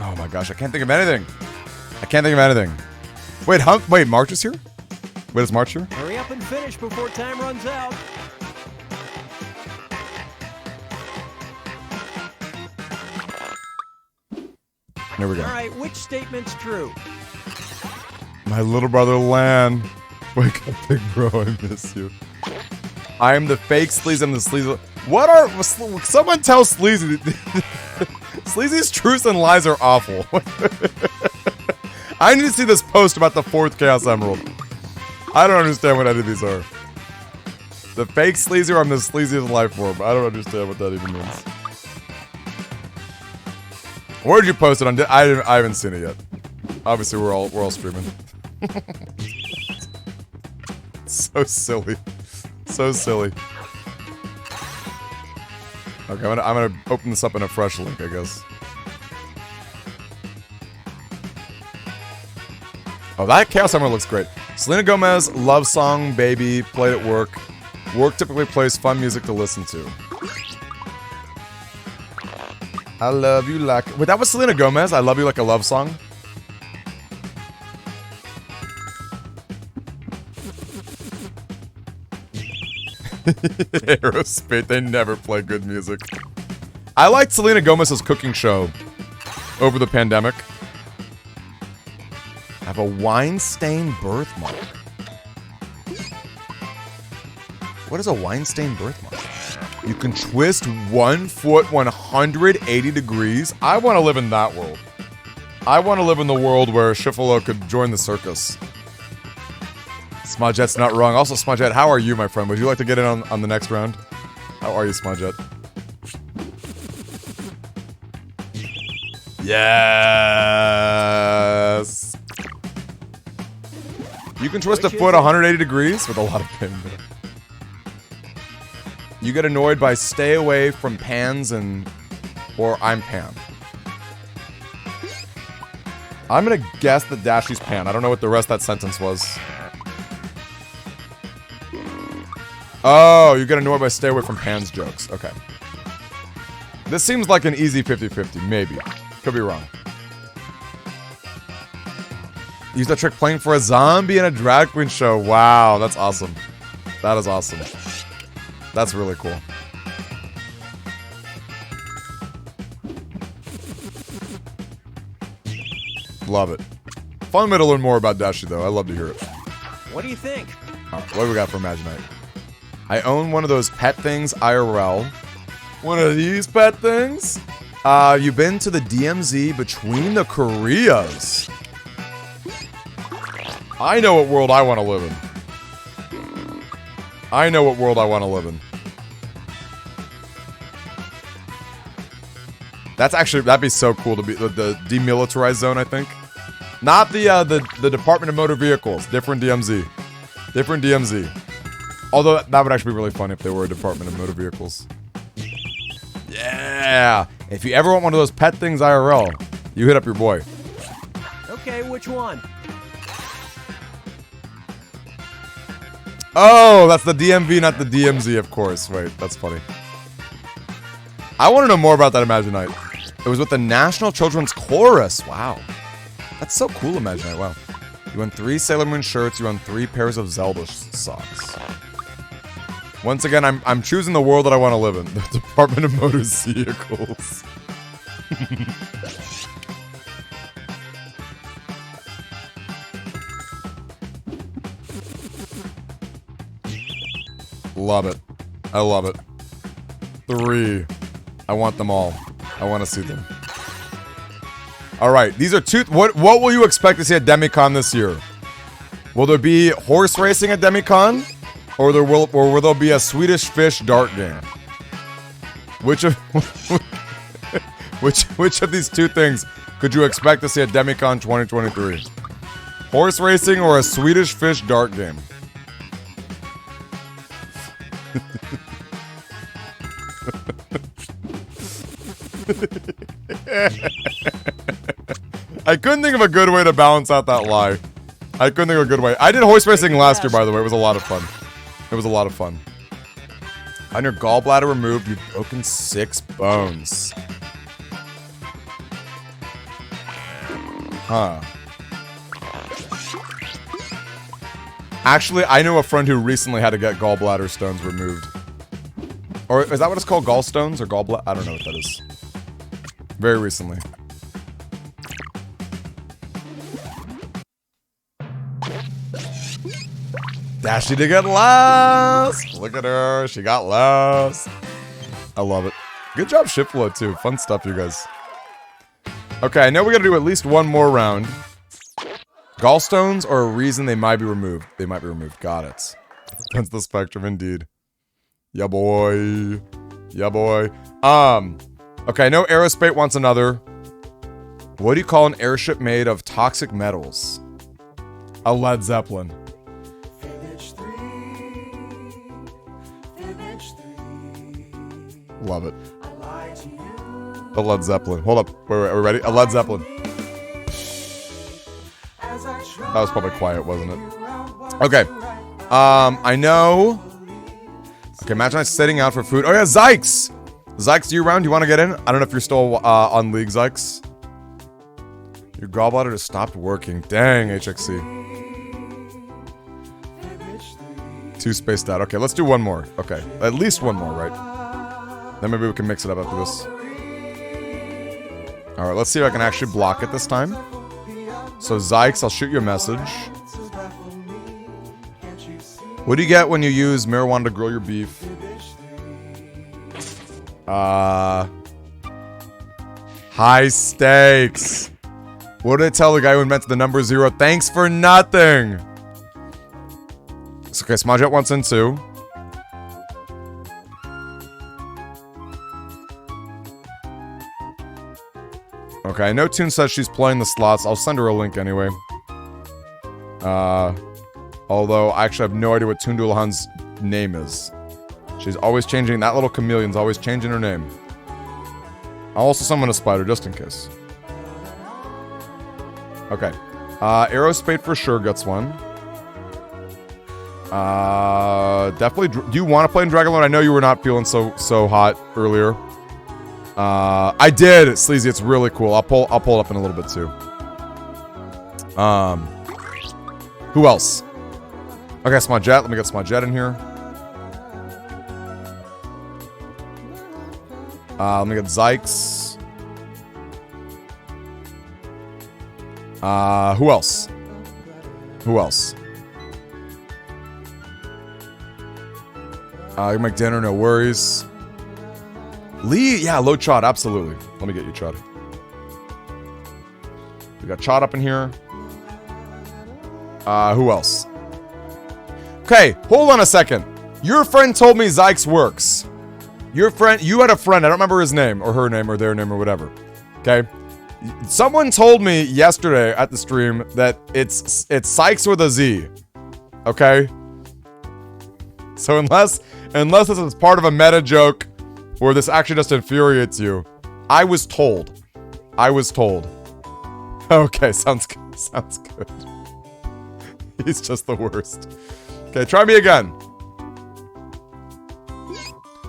Oh my gosh, I can't think of anything. I can't think of anything. Wait, March is here? Wait, is March here? Hurry up and finish before time runs out. There we go. All right, which statement's true? My little brother Lan. Wake up, big bro, I miss you. I am the fake sleaze, I'm the sleaze. What are... Someone tell Sleazy... Sleazy's truths and lies are awful. I need to see this post about the 4th Chaos Emerald. I don't understand what any of these are. The fake Sleazy or I'm the sleaziest life form. I don't understand what that even means. Where did you post it on? I haven't seen it yet. Obviously, we're all streaming. So silly. So silly. Okay, I'm gonna open this up in a fresh link, I guess. Oh, that Chaos Emerald looks great. Selena Gomez, love song, baby, played at work. Work typically plays fun music to listen to. I love you like... Wait, that was Selena Gomez? I love you like a love song? Aerospace, they never play good music. I liked Selena Gomez's cooking show over the pandemic. I have a wine-stained birthmark. What is a wine-stained birthmark? You can twist 1 foot 180 degrees. I want to live in that world. I want to live in the world where Shifalo could join the circus. Smudget's not wrong. Also, Smudget, how are you, my friend? Would you like to get in on the next round? How are you, Smudget? Yes! You can twist a foot 180 degrees with a lot of pain. You get annoyed by stay away from pans and... Or I'm Pan. I'm gonna guess that Dashy's Pan. I don't know what the rest of that sentence was. Oh, you get annoyed by stay away from Pan's jokes. Okay. This seems like an easy 50-50. Maybe. Could be wrong. Use that trick playing for a zombie in a drag queen show. Wow, that's awesome. That is awesome. That's really cool. Love it. Fun way to learn more about Dashi, though. I love to hear it. What do you think? All right, what do we got for Imaginite? I own one of those pet things IRL. One of these pet things? You've been to the DMZ between the Koreas. I know what world I want to live in. I know what world I want to live in. That's actually, that'd be so cool to be the demilitarized zone, I think. Not the Department of Motor Vehicles. Different DMZ. Different DMZ. Although that would actually be really fun if there were a Department of Motor Vehicles. Yeah! If you ever want one of those pet things IRL, you hit up your boy. Okay, which one? Oh, that's the DMV, not the DMZ, of course. Wait, that's funny. I want to know more about that Imaginite. It was with the National Children's Chorus. Wow. That's so cool, Imaginite. Wow. You won 3 Sailor Moon shirts. You won 3 pairs of Zelda socks. Once again, I'm choosing the world that I want to live in. The Department of Motor Vehicles. Love it. I love it. 3. I want them all. I want to see them. All right, these are 2. What will you expect to see at Demicon this year? Will there be horse racing at Demicon, or will there be a Swedish fish dart game? Which of which of these 2 things could you expect to see at Demicon 2023? Horse racing or a Swedish fish dart game? I couldn't think of a good way to balance out that lie. I couldn't think of a good way. I did horse racing last year, by the way. It was a lot of fun. It was a lot of fun. On your gallbladder removed, you've broken 6 bones. Huh. Actually, I know a friend who recently had to get gallbladder stones removed. Or is that what it's called? Gallstones or gallbladder? I don't know what that is. Very recently. Dashy to get last! Look at her, she got last. I love it. Good job, Shiflo, too. Fun stuff, you guys. Okay, I know we gotta do at least one more round. Gallstones are a reason they might be removed. They might be removed. Got it. That's the spectrum, indeed. Yeah, boy. Yeah, boy. Okay, I know Aerospate wants another. What do you call an airship made of toxic metals? A Led Zeppelin. Love it. A Led Zeppelin. Hold up. Wait, are we ready? A Led Zeppelin. That was probably quiet, wasn't it? Okay. I know. Okay, imagine I'm sitting out for food. Oh yeah, Zykes! Zykes, you around? Do you want to get in? I don't know if you're still on League, Zykes. Your gallbladder just stopped working. Dang, HXC. Too spaced out. Okay, let's do one more. Okay, at least one more, right? Then maybe we can mix it up after this. Alright, let's see if I can actually block it this time. So, Zykes, I'll shoot you a message. What do you get when you use marijuana to grill your beef? High stakes. What did I tell the guy who invented the number 0? Thanks for nothing. It's okay, Smodjet wants in too. Okay, I know Toon says she's playing the slots. I'll send her a link anyway. Although, I actually have no idea what Toon Doolhan's name is. She's always changing. That little chameleon's always changing her name. I'll also summon a spider, just in case. Okay. Aerospate for sure gets one. Definitely. Do you want to play in Dragonlord? I know you were not feeling so hot earlier. I did, Sleazy. It's really cool. I'll pull it up in a little bit too. Who else? Okay, Smodjet. Let me get Smodjet in here. Let me get Zykes. Who else? Who else? You make dinner, no worries. Lee, yeah, low Chod, absolutely. Let me get you Chod. We got Chod up in here. Who else? Okay, hold on a second. Your friend told me Zykes works. Your friend, you had a friend, I don't remember his name, or her name, or their name, or whatever. Okay? Someone told me yesterday at the stream that it's Sykes with a Z. Okay? So unless this is part of a meta joke, or this actually just infuriates you, I was told. I was told. Okay, sounds good. Sounds good. He's just the worst. Okay, try me again.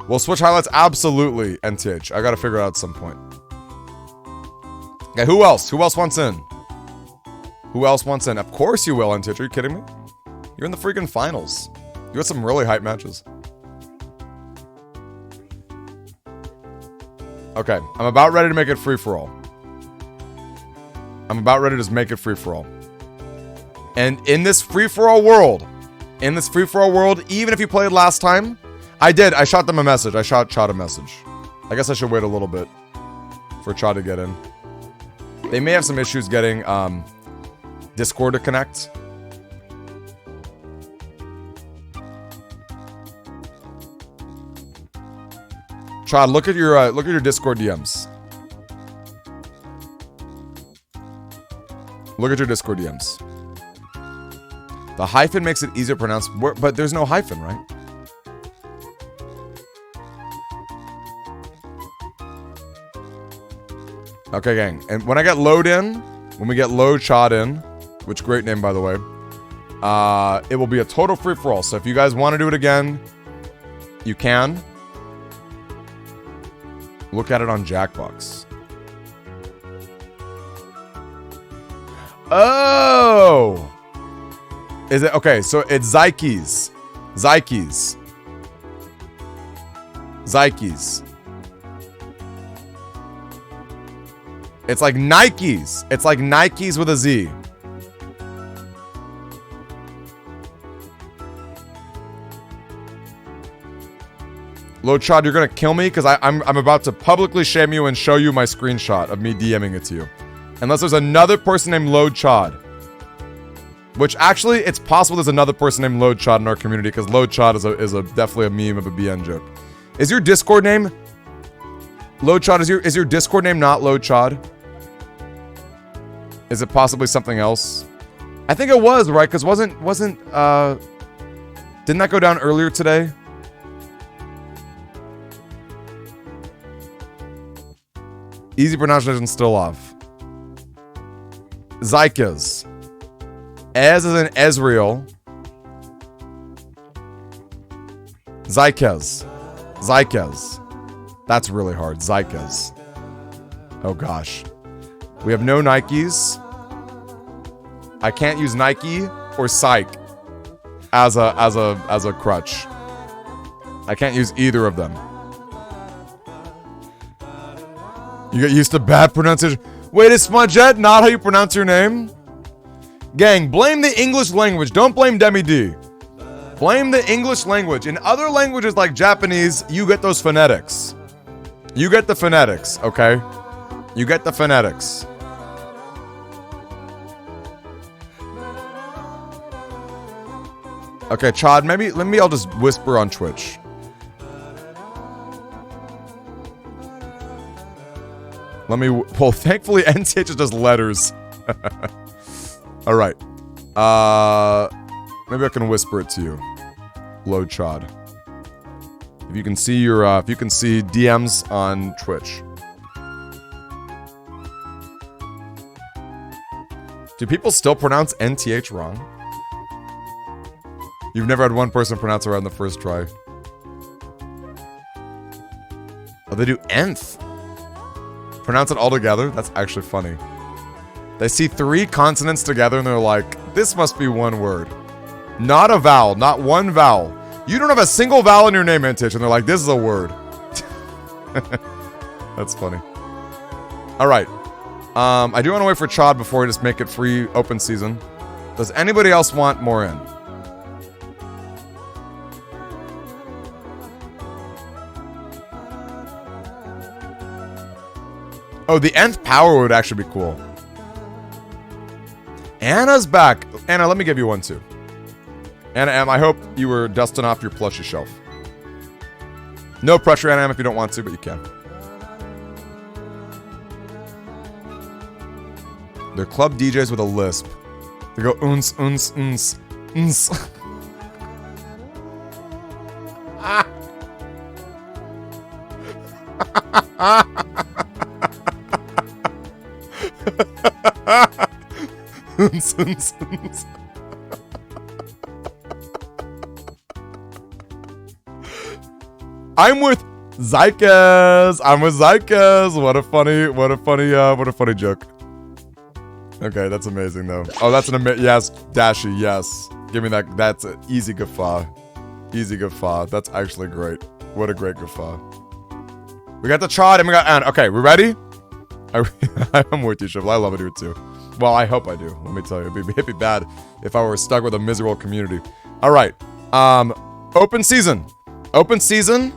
We'll switch highlights, absolutely, NTH. I gotta figure it out at some point. Okay, who else? Who else wants in? Who else wants in? Of course you will, NTH. Are you kidding me? You're in the freaking finals. You had some really hype matches. Okay, I'm about ready to make it free-for-all. I'm about ready to just make it free-for-all. And in this free-for-all world, even if you played last time, I shot them a message. I shot Chad a message. I guess I should wait a little bit for Chad to get in. They may have some issues getting Discord to connect. Chad, look at your Discord DMs. Look at your Discord DMs. The hyphen makes it easier to pronounce, but there's no hyphen, right? Okay, gang. And when I get load in, when we get load Chad in, which great name by the way, it will be a total free-for-all. So if you guys want to do it again, you can. Look at it on Jackbox. Oh! Is it? Okay, so it's Zykes. Zykes. Zykes. It's like Nikes. It's like Nikes with a Z. Load Chad, you're gonna kill me because I'm about to publicly shame you and show you my screenshot of me DMing it to you. Unless there's another person named Load Chad. Which actually, it's possible there's another person named Load Chad in our community because Load Chad is a definitely a meme of a BN joke. Is your Discord name Load Chad? Is your Discord name not Load Chad? Is it possibly something else? I think it was, right? Because didn't that go down earlier today? Easy pronunciation still off. Zykas. Ez is in Ezreal. Zykas. Zykas. That's really hard. Zykas. Oh gosh. We have no Nikes. I can't use Nike or Psych as a crutch. I can't use either of them. You get used to bad pronunciation. Wait, is Smudgette not how you pronounce your name? Gang, blame the English language. Don't blame DemiD. Blame the English language. In other languages like Japanese, you get those phonetics. You get the phonetics, okay? You get the phonetics. Okay, Chad, maybe I'll just whisper on Twitch. Well, thankfully NTH is just letters. All right. Maybe I can whisper it to you. Load Chad. If you can see DMs on Twitch. Do people still pronounce NTH wrong? You've never had one person pronounce it right on the first try. Oh, they do nth. Pronounce it all together? That's actually funny. They see 3 consonants together and they're like, this must be one word. Not a vowel, not one vowel. You don't have a single vowel in your name, NTH, and they're like, this is a word. That's funny. Alright. I do want to wait for Chad before we just make it free open season. Does anybody else want more in? Oh, the nth power would actually be cool. Anna's back. Anna, let me give you one too. Anna M, I hope you were dusting off your plushie shelf. No pressure, Anna M, if you don't want to, but you can. They're club DJs with a lisp. They go uns, uns, uns, uns. Ah. I'm with Zykas. I'm with Zykas. What a funny joke. Okay, that's amazing though. Oh, that's an amazing. Yes, Dashy. Yes, give me that. That's an easy guffaw. Easy guffaw. That's actually great. What a great guffaw. We got the Chad and we got Anna. Okay, we ready? I'm with you, Shovel. I love it here too. Well, I hope I do. Let me tell you, it'd be bad if I were stuck with a miserable community. All right, open season. Open season.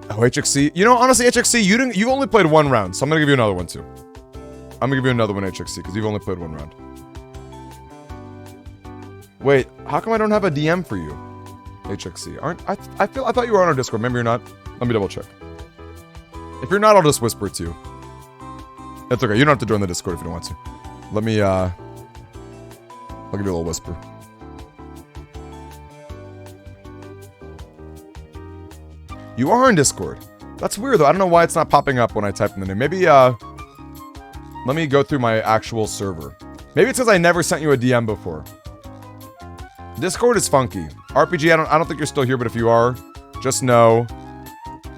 Oh, HXC. You know, honestly, HXC, you've only played 1 round, so I'm gonna give you another one too. I'm gonna give you another one, HXC, because you've only played 1 round. Wait, how come I don't have a DM for you, HXC? I thought you were on our Discord. Maybe you're not. Let me double check. If you're not, I'll just whisper it to you. That's okay. You don't have to join the Discord if you don't want to. Let me, I'll give you a little whisper. You are in Discord. That's weird, though. I don't know why it's not popping up when I type in the name. Maybe, let me go through my actual server. Maybe it's because I never sent you a DM before. Discord is funky. RPG, I don't think you're still here, but if you are, just know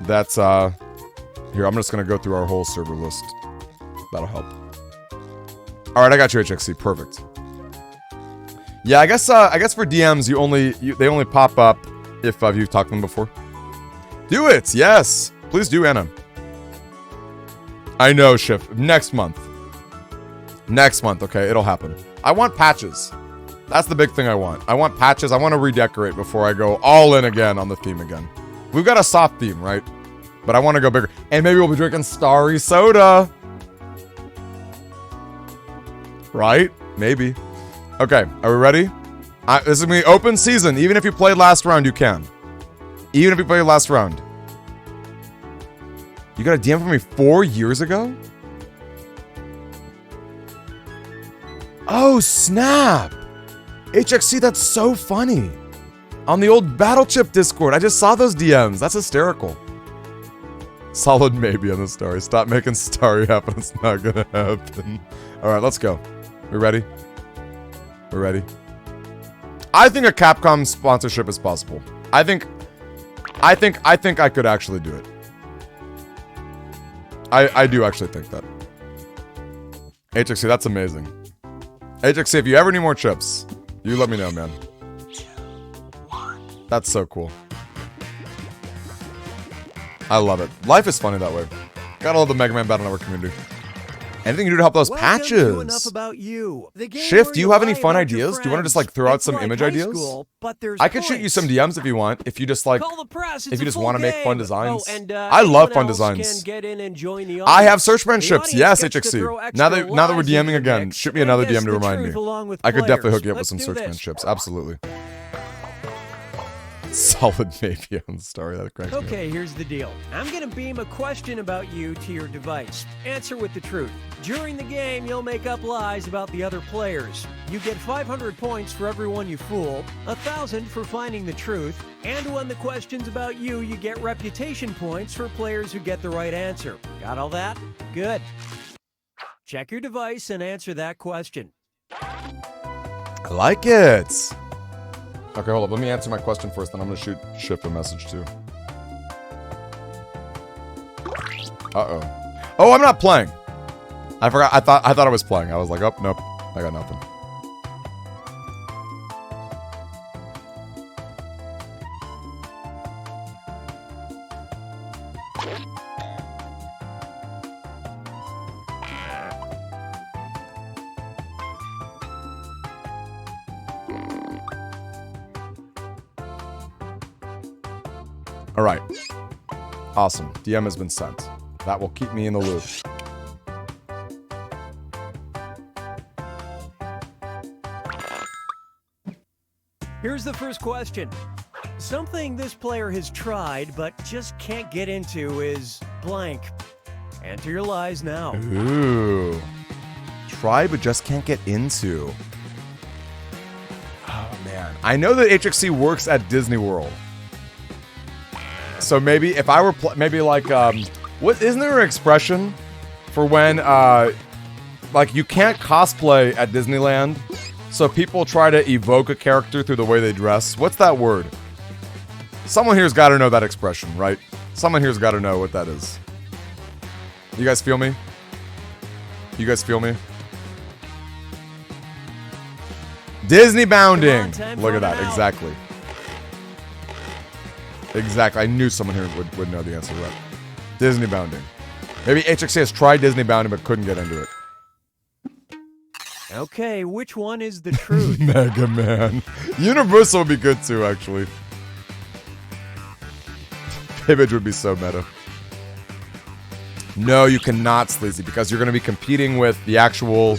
that's, here, I'm just gonna go through our whole server list. That'll help. Alright, I got you, HXC. Perfect. Yeah, I guess for DMs, they only pop up if you've talked to them before. Do it! Yes! Please do, Anna. I know, Shift. Next month. Next month, okay? It'll happen. I want patches. That's the big thing I want. I want patches. I want to redecorate before I go all in again on the theme again. We've got a soft theme, right? But I want to go bigger. And maybe we'll be drinking Starry Soda. Right? Maybe. Okay, are we ready? This is going to be open season. Even if you played last round, you can. Even if you played last round. You got a DM from me 4 years ago? Oh, snap! HXC, that's so funny. On the old Battle Chip Discord, I just saw those DMs. That's hysterical. Solid maybe on the story. Stop making Starry happen. It's not gonna happen. Alright, let's go. We ready? We're ready. I think a Capcom sponsorship is possible. I think I could actually do it. I do actually think that. HXC, that's amazing. HXC, if you ever need more chips, you let me know, man. That's so cool. I love it. Life is funny that way. Gotta love the Mega Man Battle Network community. Anything you do to help those patches? Enough about you. Shift, do you have any fun ideas? Do you want to just like throw out some image ideas? School, I could shoot you some DMs if you want. If you just like, if you just want to make fun designs. Oh, and, I love fun designs. I have searchmanships. Yes, HXC. Now that we're DMing again, shoot me another DM to remind me. I could definitely hook you up with some searchmanships. Absolutely. Solid maybe on the story. That cracks me up. Okay, here's the deal. I'm gonna beam a question about you to your device. Answer with the truth. During the game, you'll make up lies about the other players. You get 500 points for everyone you fool, 1,000 for finding the truth, and when the question's about you, you get reputation points for players who get the right answer. Got all that? Good. Check your device and answer that question. I like it. Okay, hold up. Let me answer my question first, then I'm gonna shoot Shift a message too. Uh-oh. Oh, I'm not playing. I forgot. I thought I was playing. I was like, oh, nope. I got nothing. All right. Awesome. DM has been sent. That will keep me in the loop. Here's the first question. Something this player has tried but just can't get into is blank. Enter your lies now. Ooh. Try but just can't get into. Oh, man. I know that HXC works at Disney World. So maybe if I were maybe like what isn't there an expression for when like you can't cosplay at Disneyland, so people try to evoke a character through the way they dress? What's that word? Someone here's got to know that expression, right? Someone here's got to know what that is. You guys feel me? You guys feel me? Disney bounding. Look at that. Exactly. Exactly. I knew someone here would know the answer to that. Disney bounding. Maybe HXC has tried Disney bounding but couldn't get into it. Okay, which one is the truth? Mega Man. Universal would be good too, actually. Image would be so meta. No, you cannot, Sleazy, because you're going to be competing with the actual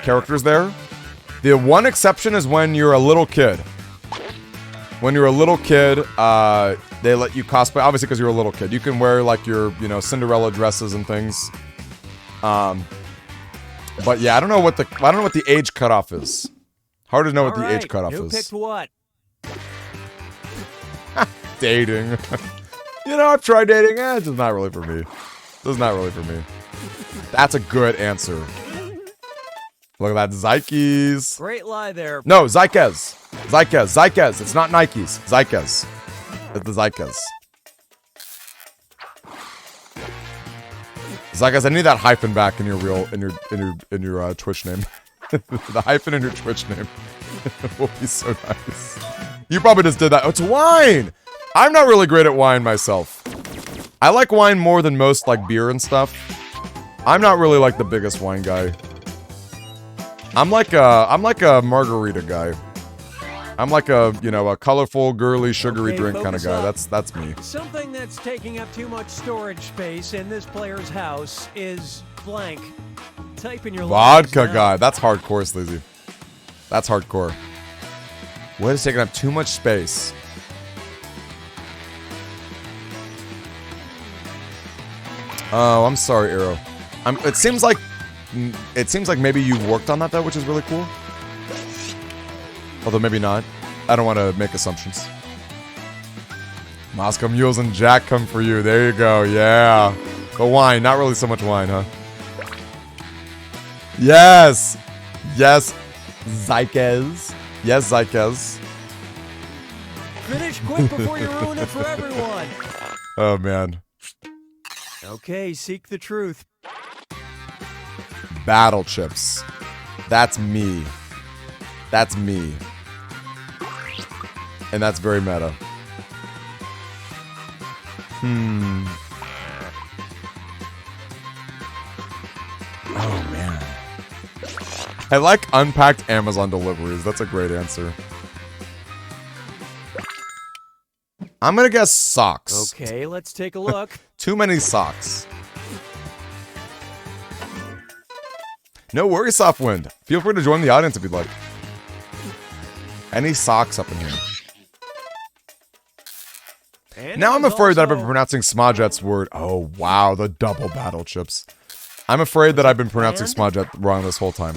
characters there. The one exception is when you're a little kid. When you're a little kid, they let you cosplay, obviously because you're a little kid. You can wear like your, you know, Cinderella dresses and things. But yeah, I don't know what the age cutoff is. Hard to know what the age cutoff is. Who picked what? Dating. You know, I've tried dating. It's just not really for me. This is not really for me. That's a good answer. Look at that, Zykes. Great lie there. No, Zykes. Zykes. It's not Nikes. Zykes. It's the Zykes. Zykes, I need that hyphen back in your Twitch name. The hyphen in your Twitch name will be so nice. You probably just did that. Oh, it's wine. I'm not really great at wine myself. I like wine more than most, like beer and stuff. I'm not really like the biggest wine guy. I'm like a margarita guy. I'm like a, you know, a colorful, girly, sugary Okay, drink kind of focus guy. up. That's me. Something that's taking up too much storage space in this player's house is blank. Type in your Vodka letters now. guy. That's hardcore, Sleazy. That's hardcore. What is taking up too much space? Oh, I'm sorry, Arrow. It seems like maybe you worked on that though, which is really cool. Although maybe not. I don't want to make assumptions. Moscow Mules and Jack come for you. There you go. Yeah. The wine. Not really so much wine, huh? Yes. Yes. Zykez. Yes, Zykez. Finish quick before you ruin it for everyone. Oh, man. Okay, seek the truth. Battle chips. That's me. That's me. And that's very meta. Oh, man. I like unpacked Amazon deliveries. That's a great answer. I'm gonna guess socks. Okay, let's take a look. Too many socks. No worries, Softwind. Feel free to join the audience if you'd like. Any socks up in here? And Now it I'm was afraid that I've been also- pronouncing Smojet's word. Oh, wow, the double battle chips. I'm afraid that I've been pronouncing And? Smojet wrong this whole time.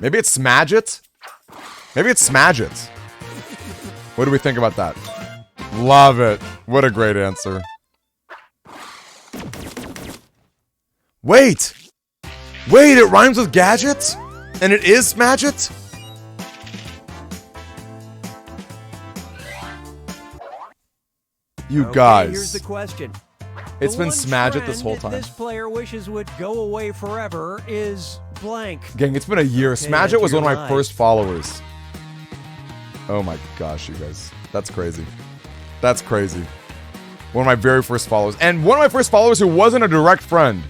Maybe it's Smadget? Maybe it's Smadget. What do we think about that? Love it. What a great answer. Wait! Wait, it rhymes with gadget? And it is Smadget? You Okay, guys. here's the question. It's The been one Smadget this whole trend time. This player wishes would go away forever is blank. Gang, it's been a year. Okay, Smadget enter was one of your my life. first followers. Oh my gosh, you guys. That's crazy. That's crazy. One of my very first followers. And one of my first followers who wasn't a direct friend.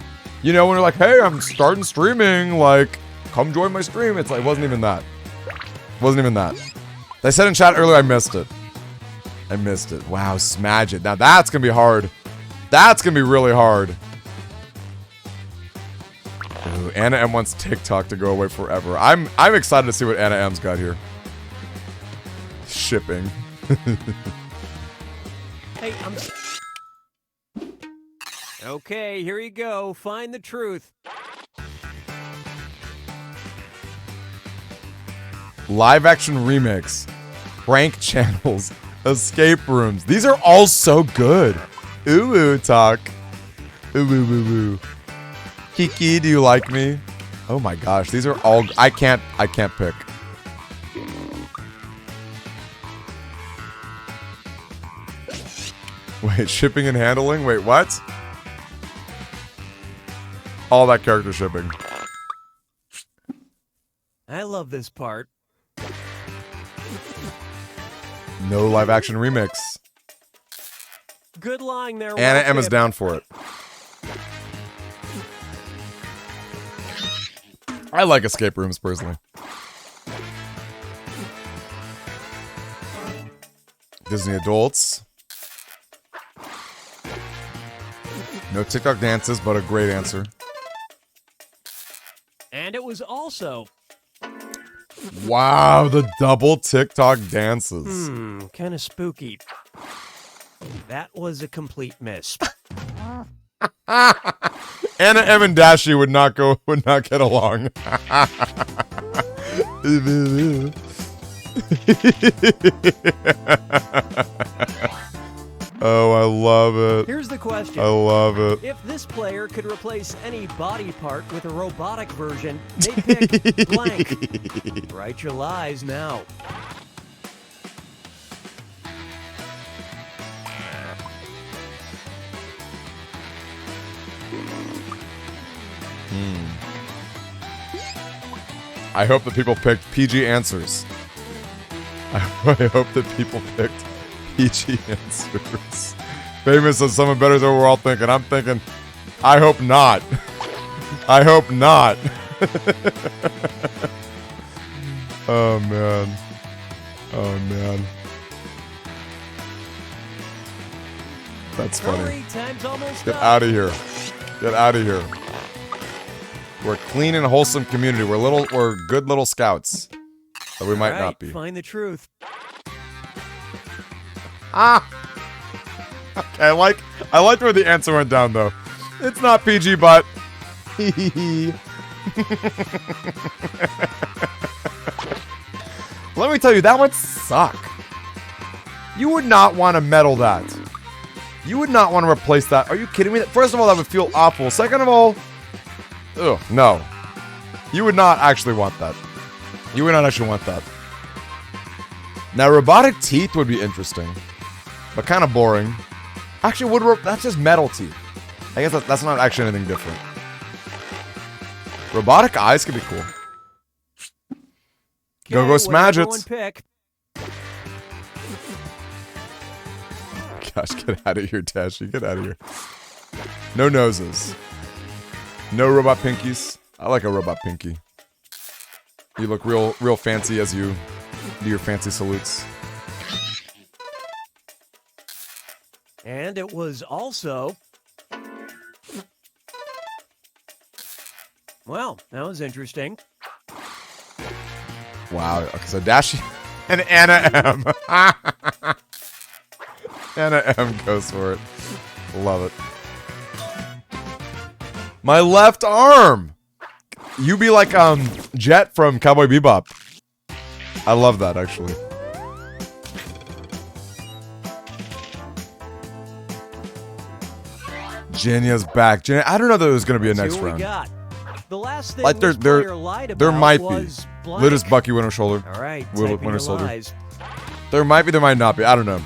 You know, when you're like, hey, I'm starting streaming, like, come join my stream. It's like, it wasn't even that. Wasn't even that. They said in chat earlier, I missed it. I missed it. Wow, Smadget. Now that's gonna be hard. That's gonna be really hard. Ooh, Anna M wants TikTok to go away forever. I'm excited to see what Anna M's got here. Shipping. Hey, Okay, here you go. Find the truth. Live action remakes. Prank channels. Escape rooms. These are all so good. Ooh, ooh, talk. Ooh, ooh, ooh, ooh. Kiki, do you like me? Oh my gosh, these are all... I can't pick. Wait, shipping and handling? Wait, what? All that character shipping. I love this part. No live action remix. Good lying there. Anna Will Emma's Tip. down for it. I like escape rooms personally. Disney adults. No TikTok dances, but a great answer. And it was also... Wow, the double TikTok dances. kind of spooky. That was a complete miss. Anna M and Dashi would not get along. Oh, I love it. Here's the question. I love it. If this player could replace any body part with a robotic version, they pick blank. Write your lies now. I hope that people picked PG answers. I hope that people picked PG answers. Famous says someone better than we're all thinking. I'm thinking, I hope not. I hope not. Oh, man. Oh, man. That's funny. Hurry, time's almost Get up. out of here. Get out of here. We're a clean and wholesome community. We're good little scouts. But we might All not right, be. Find the truth. Ah! Okay, I liked where the answer went down, though. It's not PG, but... Let me tell you, that would suck. You would not want to medal that. You would not want to replace that. Are you kidding me? First of all, that would feel awful. Second of all... Ugh, no. You would not actually want that. You would not actually want that. Now, robotic teeth would be interesting. But kind of boring. Actually, that's just metal teeth. I guess that's not actually anything different. Robotic eyes could be cool. Go Okay, smash whatever it. one pick. Gosh, get out of here, Tashi. Get out of here. No noses. No robot pinkies. I like a robot pinky. You look real fancy as you do your fancy salutes. And it was also... Well, that was interesting. Wow. Okay, so Dashi and Anna M. Anna M goes for it. Love it. My left arm. You be like Jet from Cowboy Bebop. I love that actually. Genia's back. Genia, I don't know that there's gonna be a next See what we round. got. The last thing Like this player lied about there might be. was blank. Lit as Bucky Winter Shoulder. All right, Winter typing your Soldier. lies. There might be, there might not be. I don't know.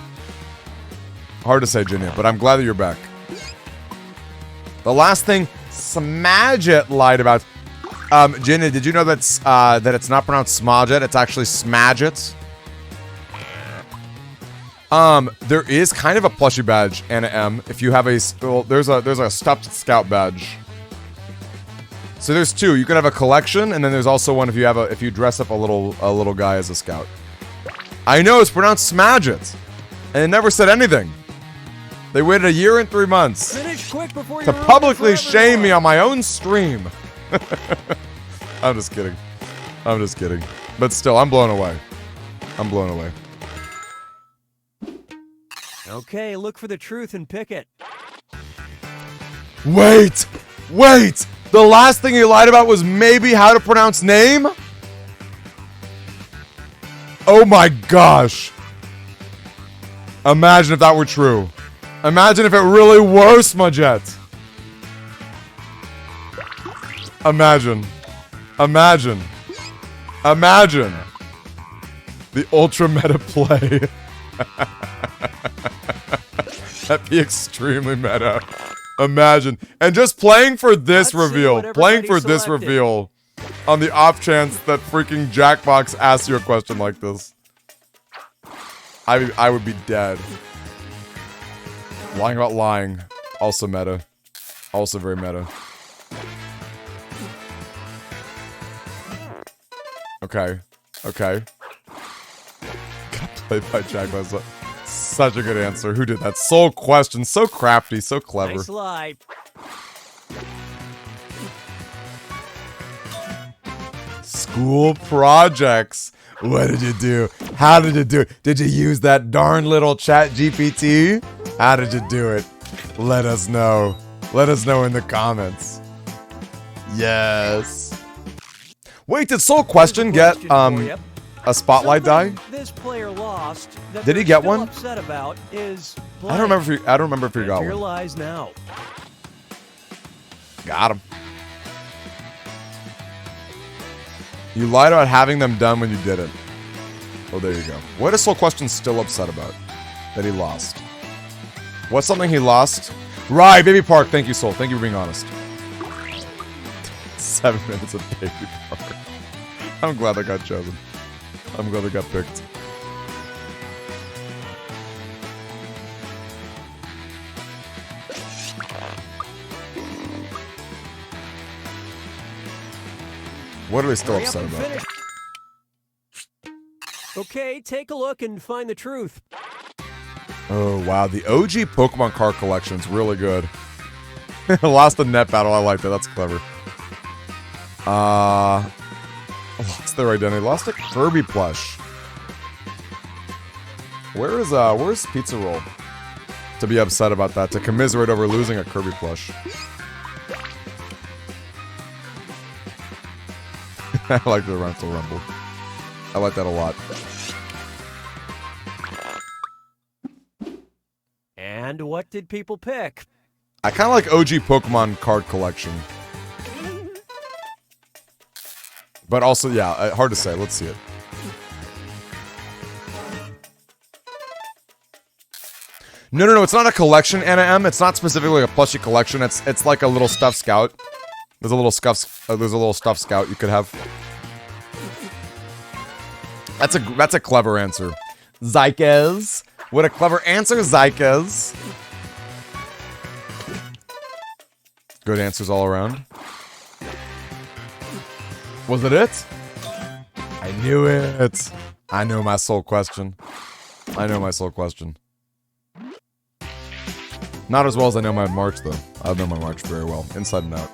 Hard to say, Genia, but I'm glad that you're back. The last thing Smadget lied about. Genia, did you know that's that it's not pronounced Smadget? It's actually Smadget. There is kind of a plushie badge, Anna M. If you have a, well, there's a stuffed scout badge. So there's two. You can have a collection, and then there's also one if you dress up a little guy as a scout. I know it's pronounced Smadget, and it never said anything. They waited 1 year and 3 months Finish quick before to you're publicly ruined for shame me everyone. on my own stream. I'm just kidding. I'm just kidding. But still, I'm blown away. I'm blown away. Okay, look for the truth and pick it. Wait! Wait! The last thing he lied about was maybe how to pronounce name? Oh my gosh. Imagine if that were true. Imagine if it really were Smudget. Imagine. Imagine. Imagine. The ultra meta play. That'd be extremely meta. Imagine. And just playing for this Let's see reveal. what Playing for everybody this selected. reveal. On the off chance that freaking Jackbox asks you a question like this. I would be dead. Lying about lying. Also meta. Also very meta. Okay. Okay. Got played by Jackbox. Such a good answer. Who did that? Soul question. So crafty. So clever. Nice lie. School projects. What did you do? How did you do it? Did you use that darn little chat GPT? How did you do it? Let us know. Let us know in the comments. Yes. Wait, did Soul Question get for you. a spotlight die? Something This player lost. That Did he they're get still one? Upset about is I don't remember if he got Enter your one. lies now. Got him. You lied about having them done when you didn't. Oh, there you go. What is Soul Question still upset about? That he lost. What's something he lost? Right, Baby Park. Thank you, Soul. Thank you for being honest. 7 minutes of Baby Park. I'm glad I got chosen. I'm glad I got picked. What are they still Hurry up upset and about? finish. Okay, take a look and find the truth. Oh, wow. The OG Pokemon card collection's really good. Lost the net battle. I like that. That's clever. Lost their identity. Lost a Kirby plush. Where's Pizza Roll? To be upset about that. To commiserate over losing a Kirby plush. I like the Rental Rumble. I like that a lot. And what did people pick? I kind of like OG Pokemon card collection. But also, yeah, hard to say. Let's see it. No, it's not a collection, Anna M. It's not specifically a plushie collection. It's like a little stuffed scout. There's a little stuffed scout you could have. That's a clever answer. Zykes. What a clever answer, Zykes. Good answers all around. Was it it? I knew it. I know my soul question. I know my soul question. Not as well as I know my March, though. I know my March very well, inside and out.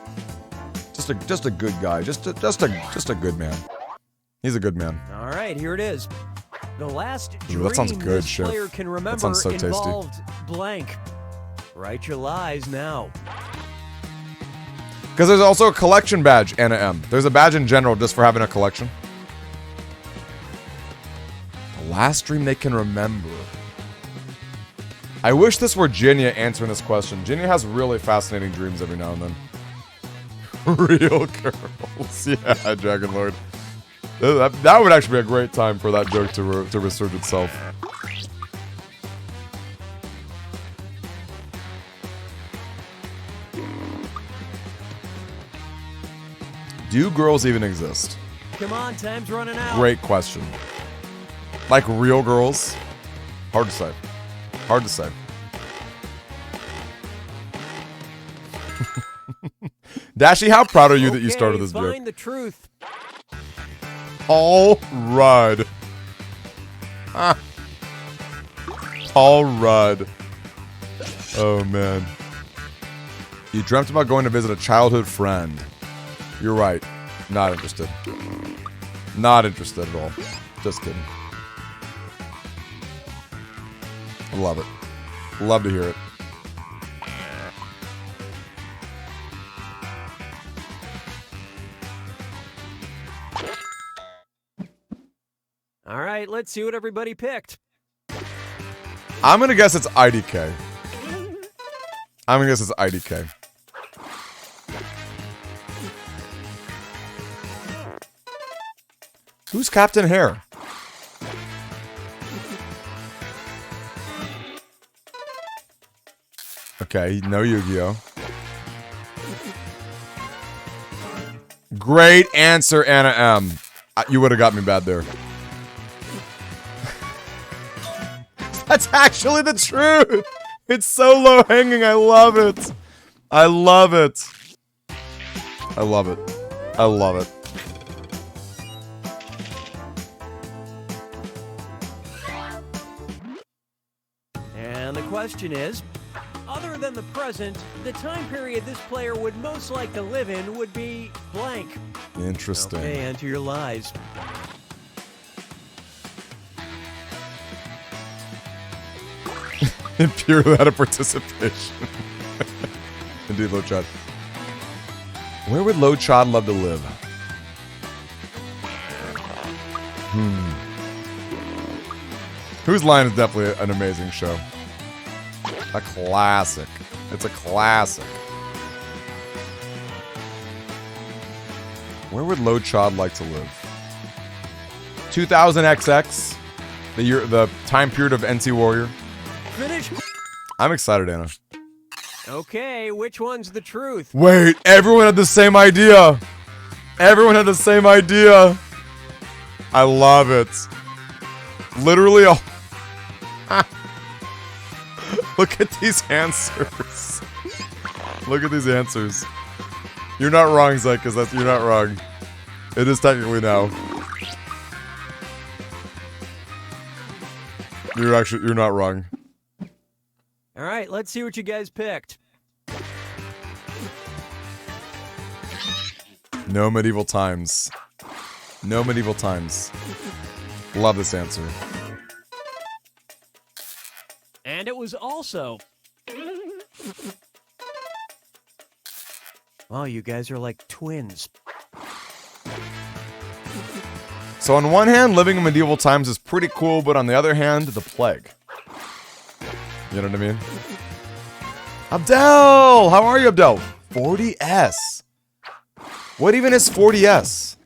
Just a good guy. Just a good man. He's a good man. All right, here it is. The last dream that sounds good, this Chef. player can remember That sounds so tasty. involved blank. Write your lies now. Because there's also a collection badge, Anna M. There's a badge in general just for having a collection. The last dream they can remember. I wish this were Jinya answering this question. Jinya has really fascinating dreams every now and then. Real girls. Yeah, Dragon Lord. That would actually be a great time for that joke to resurge itself. Do girls even exist? Come on, time's running out. Great question. Like real girls? Hard to say. Hard to say. Dashy, how proud are you that you started this joke? Find the truth. All right. All right. Oh, man. You dreamt about going to visit a childhood friend. You're right. Not interested. Not interested at all. Just kidding. Love it. Love to hear it. All right, let's see what everybody picked. I'm gonna guess it's IDK. I'm gonna guess it's IDK. Who's Captain Hare? Okay, no Yu-Gi-Oh. Great answer, Anna M. You would have got me bad there. That's actually the truth! It's so low-hanging, I love it! I love it! I love it. I love it. And the question is, other than the present, the time period this player would most like to live in would be blank. Interesting. Okay, answer your lies. Purely out of participation. Indeed, Low Chad. Where would Low Chad love to live? Whose Line is definitely an amazing show. A classic. It's a classic. Where would Low Chad like to live? 2000XX, the time period of NC Warrior. Finish. I'm excited, Anna. Okay, which one's the truth? Wait, everyone had the same idea. Everyone had the same idea. I love it. Literally all... Look at these answers. Look at these answers. You're not wrong, Zykas. You're not wrong. It is technically now. You're not wrong. All right, let's see what you guys picked. No medieval times. No medieval times. Love this answer. And it was also... Oh, you guys are like twins. So on one hand, living in medieval times is pretty cool, but on the other hand, the plague. You know what I mean? Abdel! How are you, Abdel? 40S. What even is 40S?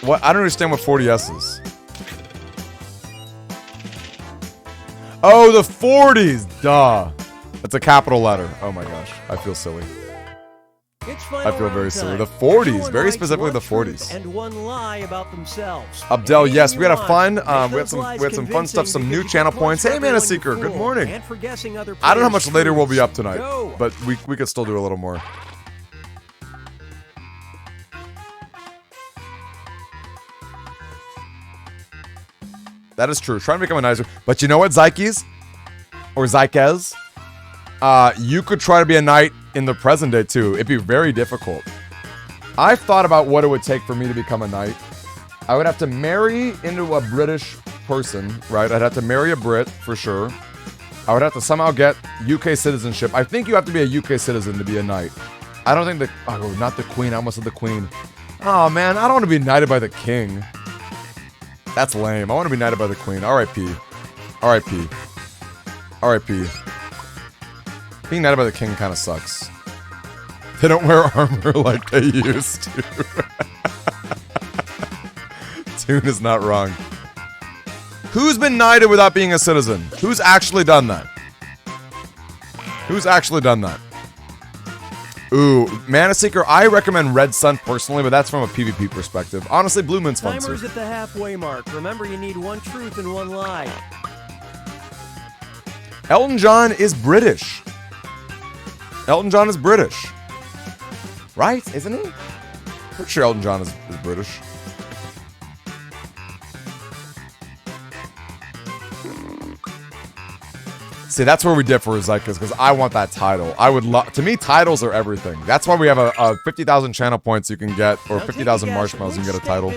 What? I don't understand what 40S is. Oh, the 40s! Duh. It's a capital letter. Oh my gosh. I feel silly. I feel very silly. The 40s, very specifically the 40s. And one lie about themselves. Abdel, yes, we had a fun, we had some fun stuff, some new channel points. Hey, Mana Seeker, good morning. I don't know how much later we'll be up tonight, but we could still do a little more. That is true. Trying to become a nicer, but you know what, Zykes or Zykes? You could try to be a knight in the present day too. It'd be very difficult. I've thought about what it would take for me to become a knight. I would have to marry into a British person, right? I'd have to marry a Brit for sure. I would have to somehow get UK citizenship. I think you have to be a UK citizen to be a knight. I don't think the... Oh, not the Queen. I almost said the Queen. Oh, man. I don't want to be knighted by the King. That's lame. I want to be knighted by the Queen. R.I.P. R.I.P. R.I.P. Being knighted by the King kind of sucks. They don't wear armor like they used to. Toon is not wrong. Who's been knighted without being a citizen? Who's actually done that? Who's actually done that? Ooh, Mana Seeker, I recommend Red Sun personally, but that's from a PvP perspective. Honestly, Blue Moon's fun too. Timer's at the halfway mark. Remember, you need one truth and one lie. Elton John is British. Elton John is British. Right? Isn't he? Pretty sure Elton John is British. See, that's where we differ, Zykas, because I want that title. I would love... To me, titles are everything. That's why we have a 50,000 channel points you can get, or 50,000 marshmallows you can get a title.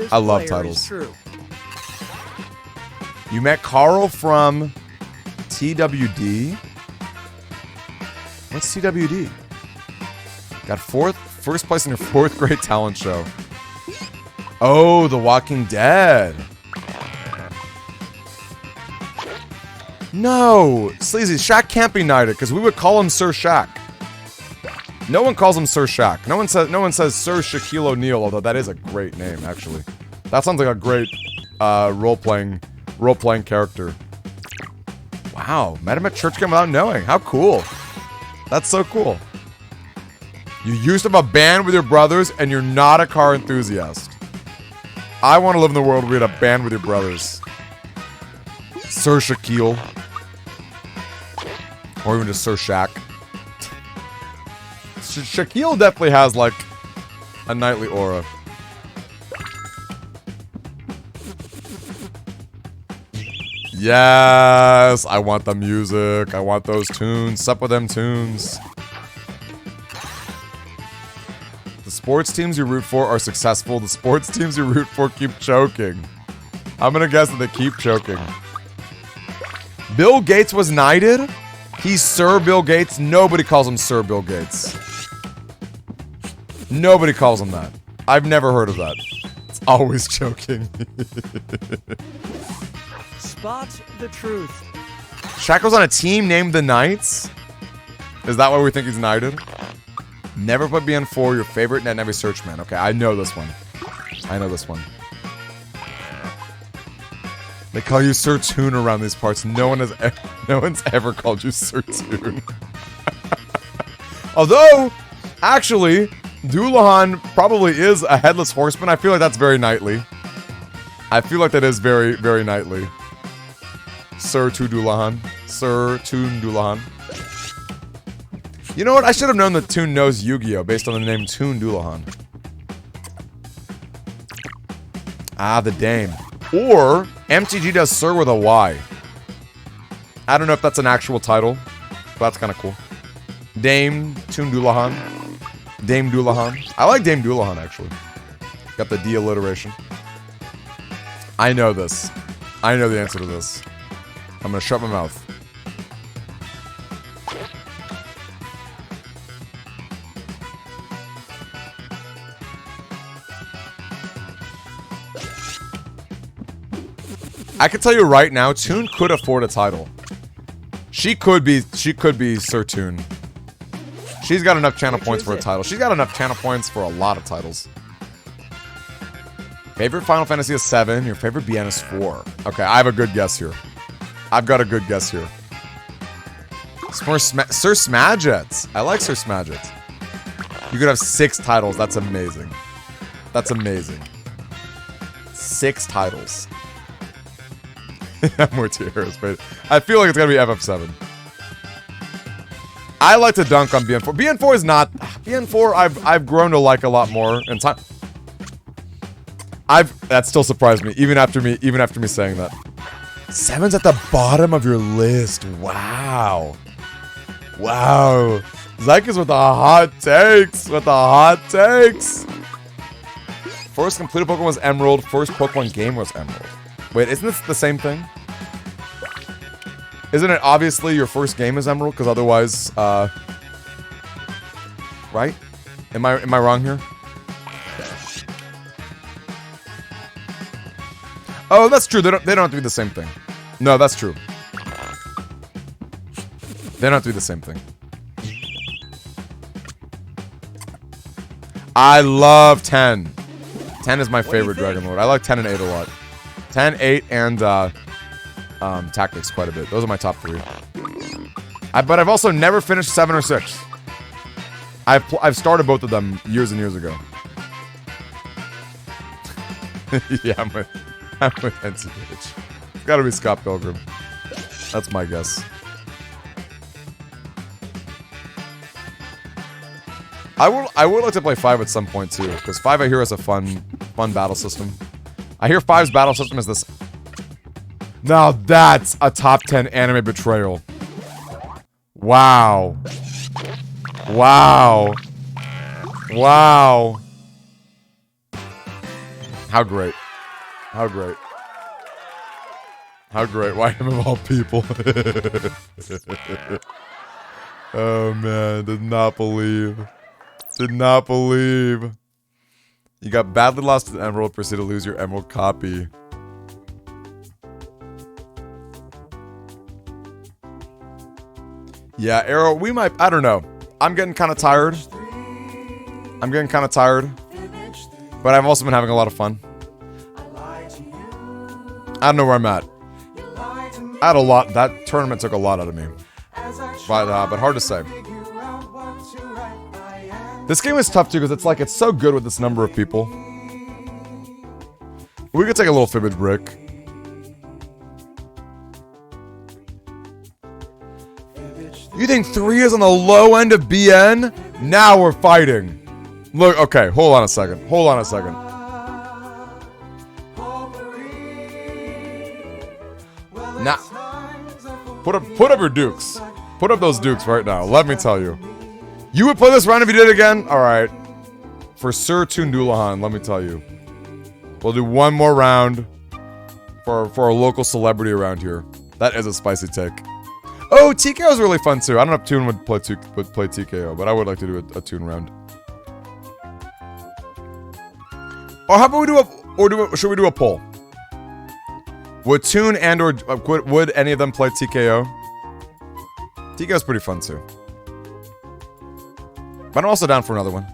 I love titles. You met Carl from TWD? What's TWD? Got first place in your 4th grade talent show. Oh, The Walking Dead. No, Sleazy, Shaq can't be knighted because we would call him Sir Shaq. No one calls him Sir Shaq. No one says Sir Shaquille O'Neal, although that is a great name actually. That sounds like a great role-playing character. Wow, met him at church camp without knowing. How cool. That's so cool. You used to have a band with your brothers and you're not a car enthusiast. I want to live in the world where you had a band with your brothers. Sir Shaquille. Or even just Sir Shaq. Shaquille definitely has, like, a knightly aura. Yes! I want the music. I want those tunes. Sup with them tunes. The sports teams you root for are successful. The sports teams you root for keep choking. I'm gonna guess that they keep choking. Bill Gates was knighted? He's Sir Bill Gates. Nobody calls him Sir Bill Gates. Nobody calls him that. I've never heard of that. It's always joking. Spot the truth. Shaq was on a team named the Knights? Is that why we think he's knighted? Never put BN4 your favorite net heavy search man. Okay, I know this one. I know this one. They call you Sir Toon around these parts. No one's ever called you Sir Toon. Although, actually, Doulahan probably is a headless horseman. I feel like that's very knightly. I feel like that is very, very knightly. Sir Toon Doulahan. Sir Toon Doulahan. You know what? I should have known that Toon knows Yu-Gi-Oh! Based on the name Toon Doulahan. Ah, the Dame. Or MTG does Sir with a Y. I don't know if that's an actual title, but that's kind of cool. Dame Toon Doulahan. Dame Doulahan. I like Dame Doulahan, actually. Got the D alliteration. I know this. I know the answer to this. I'm gonna shut my mouth. I can tell you right now, Toon could afford a title. She could be Sir Toon. She's got enough channel points for a title. She's got enough channel points for a lot of titles. Favorite Final Fantasy is 7. Your favorite BN is 4. Okay, I have a good guess here. I've got a good guess here. Sir Smadgets. I like Sir Smadgets. You could have 6 titles. That's amazing. That's amazing. 6 titles. More tiers, but I feel like it's gonna be FF7. I like to dunk on BN4. BN4 is not BN4. I've grown to like a lot more in time. That still surprised me, even after me saying that. 7's at the bottom of your list. Wow. Wow. Zykus with the hot takes. With the hot takes. First completed Pokemon was Emerald. First Pokemon game was Emerald. Wait, isn't this the same thing? Isn't it obviously your first game is Emerald? Because otherwise, right? Am I wrong here? Oh, that's true. They don't have to be the same thing. No, that's true. They don't have to be the same thing. I love 10. 10 is my favorite Dragon Lord. I like 10 and 8 a lot. 10, 8, and Tactics quite a bit. Those are my top 3. But I've also never finished 7 or 6. I've started both of them years and years ago. Yeah, I'm with NCH. It's gotta be Scott Pilgrim. That's my guess. I would like to play 5 at some point too, because 5 I hear is a fun battle system. I hear 5's battle system is this. Now that's a top 10 anime betrayal. Wow. Wow. Wow. How great. How great. How great. Why him of all people? Oh man, did not believe. Did not believe. You got badly lost to the Emerald, proceed to lose your Emerald copy. Yeah, Arrow, we might, I don't know. I'm getting kind of tired. I'm getting kind of tired. But I've also been having a lot of fun. I don't know where I'm at. I had a lot, that tournament took a lot out of me. But hard to say. This game is tough too, because it's like, it's so good with this number of people. We could take a little fibbage break. You think 3 is on the low end of BN? Now we're fighting. Look, okay, hold on a second. Hold on a second. Nah. Put up your dukes. Put up those dukes right now. Let me tell you. You would play this round if you did it again? Alright. For Sir Toon Doulahan, let me tell you. We'll do one more round for a local celebrity around here. That is a spicy take. Oh, TKO is really fun too. I don't know if Toon would play TKO, but I would like to do a Toon round. Or how about we do should we do a poll? Would Toon and or would any of them play TKO? TKO is pretty fun too. But I'm also down for another one.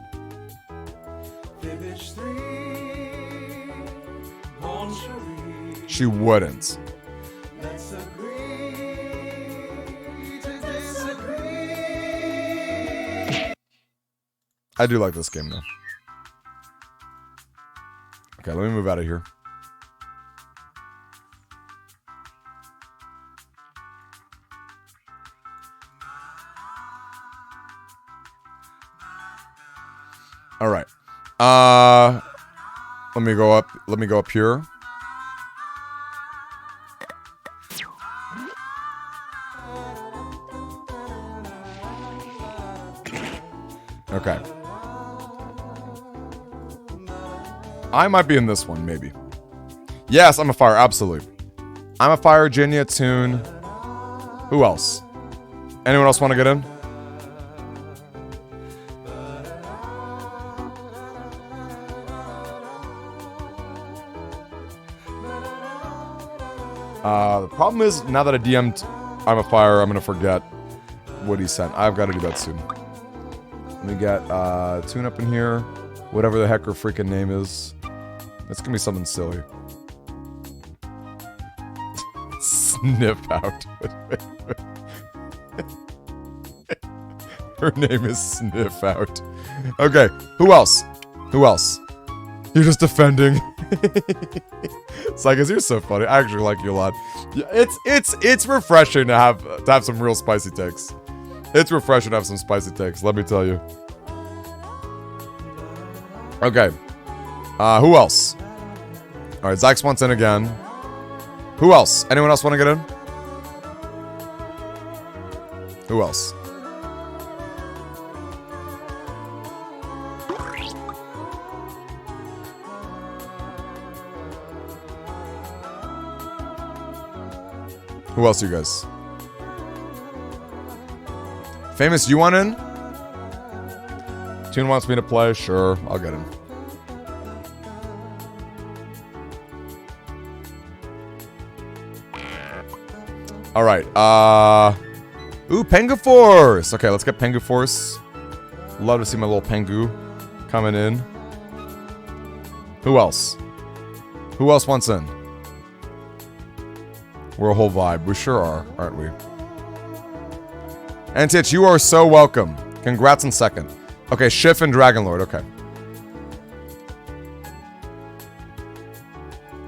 She wouldn't. I do like this game though. Okay, let me move out of here. All right. Let me go up here. Okay. I might be in this one, maybe. Yes, I'm a fire, absolutely. I'm a fire, Virginia, Tune. Who else? Anyone else want to get in? The problem is, now that I DM'd I'm a fire, I'm going to forget what he sent. I've got to do that soon. Let me get Tune up in here. Whatever the heck her freaking name is. It's going to be something silly. Sniff out. Her name is Sniff Out. Okay, who else? Who else? You're just defending. Psychos, you're so funny. I actually like you a lot. Yeah, it's refreshing to have some real spicy takes. It's refreshing to have some spicy takes, let me tell you. Okay. Who else? Alright, Zyx wants in again. Who else? Anyone else want to get in? Who else? Who else, you guys? Famous, you want in? Tune wants me to play? Sure, I'll get in. Alright, ooh, Pengu Force! Okay, let's get Pengu Force. Love to see my little Pengu coming in. Who else? Who else wants in? We're a whole vibe. We sure are, aren't we? Antitch, you are so welcome. Congrats on second. Okay, Schiff and Dragonlord, okay.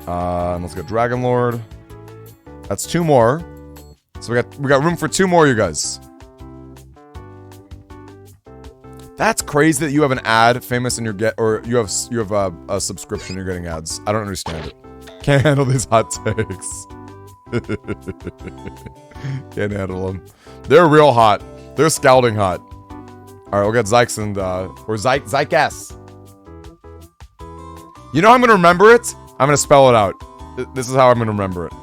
And let's get Dragonlord. That's 2 more. So we got room for 2 more, you guys. That's crazy that you have an ad, Famous, and you have a subscription. You're getting ads. I don't understand it. Can't handle these hot takes. Can't handle them. They're real hot. They're scalding hot. All right, we'll get Zyx and or Zykas. You know how I'm gonna remember it? I'm gonna spell it out. This is how I'm gonna remember it.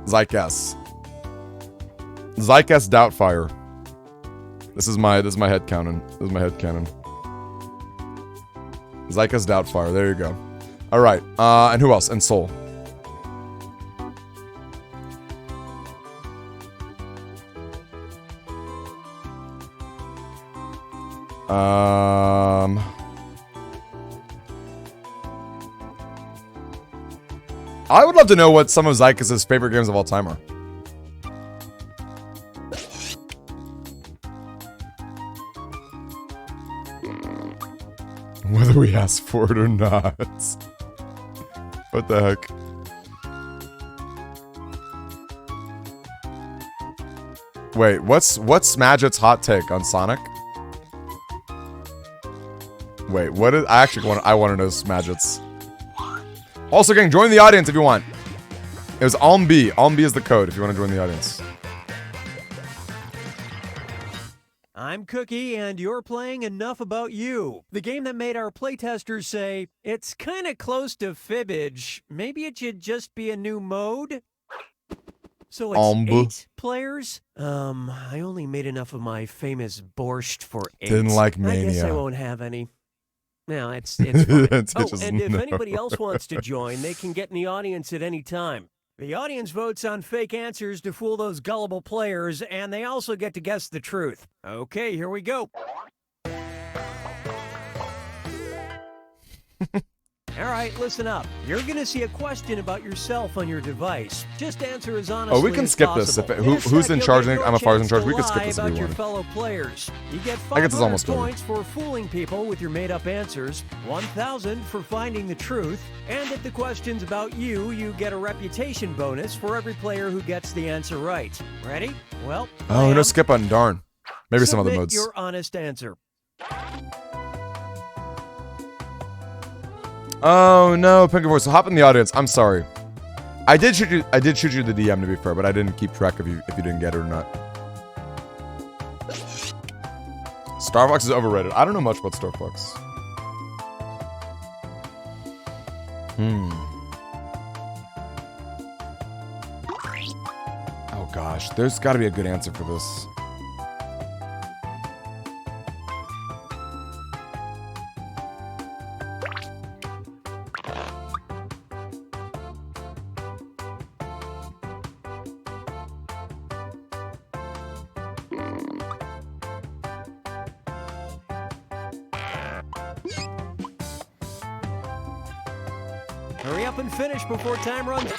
Zykas. Zykas Doubtfire. This is my head canon. This is my head canon. Zykas Doubtfire. There you go. All right. And who else? And Soul. I would love to know what some of Zykas' favorite games of all time are. Whether we ask for it or not. What the heck? Wait, what's Smadget's hot take on Sonic? Wait, what is... I want to know Smadget's. Also, gang, join the audience if you want. It was Almb. Almb is the code if you want to join the audience. I'm Cookie, and you're playing Enough About You, the game that made our playtesters say, it's kind of close to Fibbage. Maybe it should just be a new mode? So it's Almb. 8 players? I only made enough of my famous borscht for 8. Didn't like Mania. I guess I won't have any. No, it's fine. And if anybody else wants to join, they can get in the audience at any time. The audience votes on fake answers to fool those gullible players, and they also get to guess the truth. Okay, here we go. All right, listen up. You're going to see a question about yourself on your device. Just answer as honestly as Oh, we can skip this. Who's in charge? I'm a far's in charge. We can skip this if we your want. fellow players. You get I guess it's 500 almost over. points for fooling people with your made-up answers, 1,000 for finding the truth, and if the question's about you, you get a reputation bonus for every player who gets the answer right. Ready? Well, Oh, no skip button. Darn. Maybe some other submit modes. your honest answer. Oh no, Pinky Voice. So hop in the audience. I'm sorry. I did shoot you the DM, to be fair, but I didn't keep track of you if you didn't get it or not. Star Fox is overrated. I don't know much about Star Fox. Oh gosh, there's got to be a good answer for this. Hurry up and finish before time runs.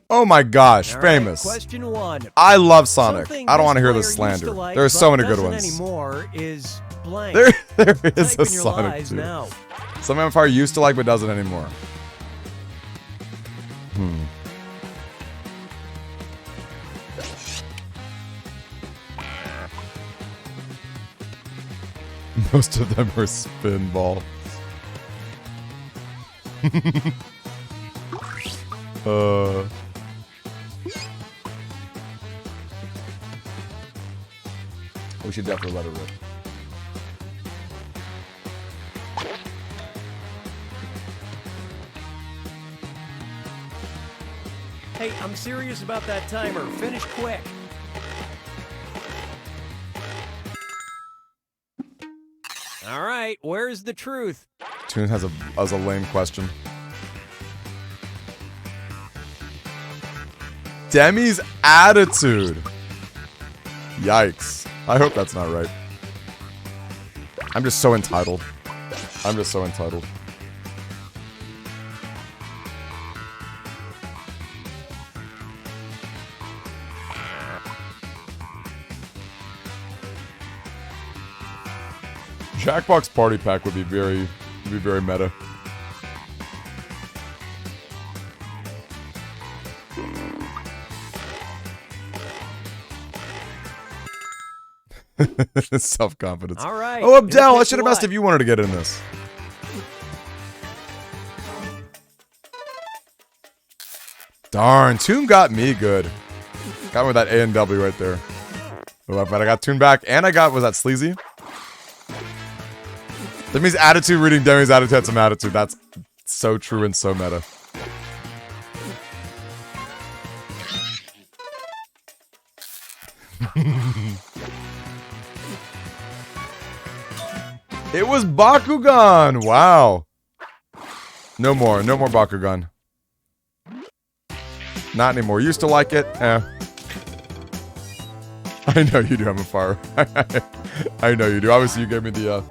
Oh my gosh, All right, famous. question 1. I love Sonic. Something I don't want to hear player this used slander. to like, There are so but many good doesn't ones. anymore is blank. There is Type a in your Sonic lies 2. now. Something I'm far used to like but doesn't anymore. Most of them are spin balls. We should definitely let it rip. Hey, I'm serious about that timer. Finish quick. All right, where's the truth? Toon has a lame question. Demi's attitude. Yikes. I hope that's not right. I'm just so entitled. I'm just so entitled. Jackbox Party Pack would be very meta. Self-confidence. All right. Oh, Abdel, I should have What? asked if you wanted to get in this. Darn, Toon got me good. Got me with that A and W right there. Oh, but I got Toon back, and I got, was that Sleazy? Demi's attitude reading Demi's attitude had some attitude. That's so true and so meta. It was Bakugan! Wow. No more Bakugan. Not anymore. Used to like it. I know you do, I'm a fire. I know you do. Obviously, you gave me the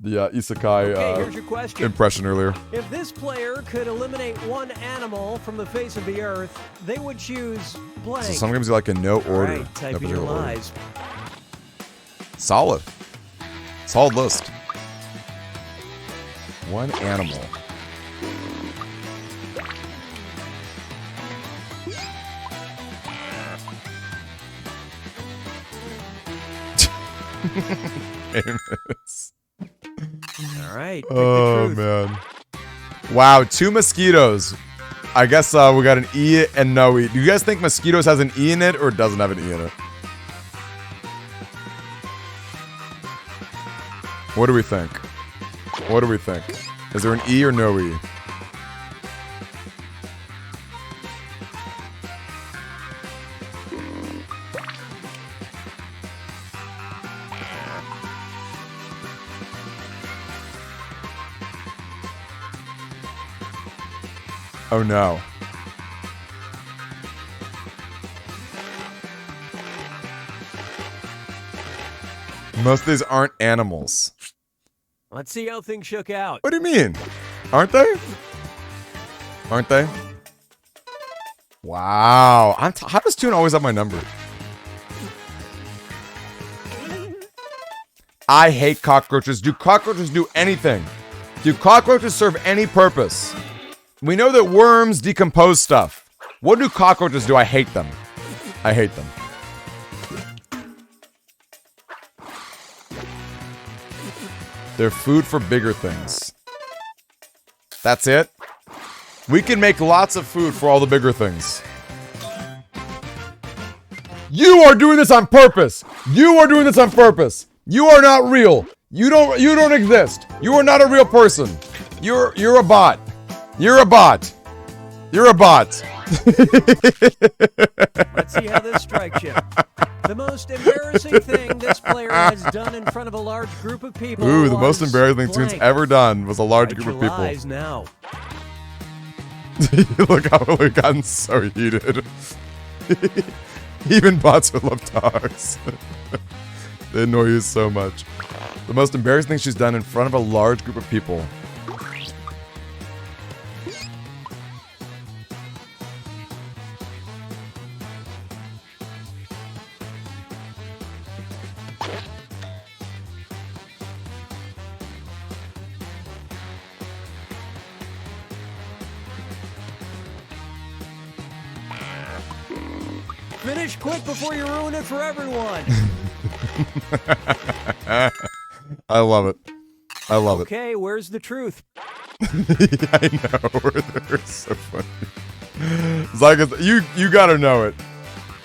isekai Okay, here's your question. impression earlier. If this player could eliminate one animal from the face of the earth, they would choose blank. So some games you like in no All order. right, type No in your particular order. lies. Solid. Solid list. One animal. Famous. All right, pick Oh, the truth. man. Wow, 2 mosquitoes. I guess we got an E and no E. Do you guys think mosquitoes has an E in it or doesn't have an E in it? What do we think? What do we think? Is there an E or no E? Oh no. Most of these aren't animals. Let's see how things shook out. What do you mean? Aren't they? Aren't they? Wow. How does Toon always have my number? I hate cockroaches. Do cockroaches do anything? Do cockroaches serve any purpose? We know that worms decompose stuff. What do cockroaches do? I hate them. I hate them. They're food for bigger things. That's it? We can make lots of food for all the bigger things. You are doing this on purpose! You are doing this on purpose! You are not real. You don't exist. You are not a real person. You're a bot. You're a bot. You're a bot. Let's see how this strikes you. The most embarrassing thing this player has done in front of a large group of people. Ooh, the most was embarrassing Toon's blank. ever done was a large Write group of your people. lies now. Look how we've gotten so heated. Even bots would love dogs. They annoy you so much. The most embarrassing thing she's done in front of a large group of people. Finish quick before you ruin it for everyone. I love it. I love it. Okay, where's the truth? I know. They're so funny. Zygus, you gotta know it.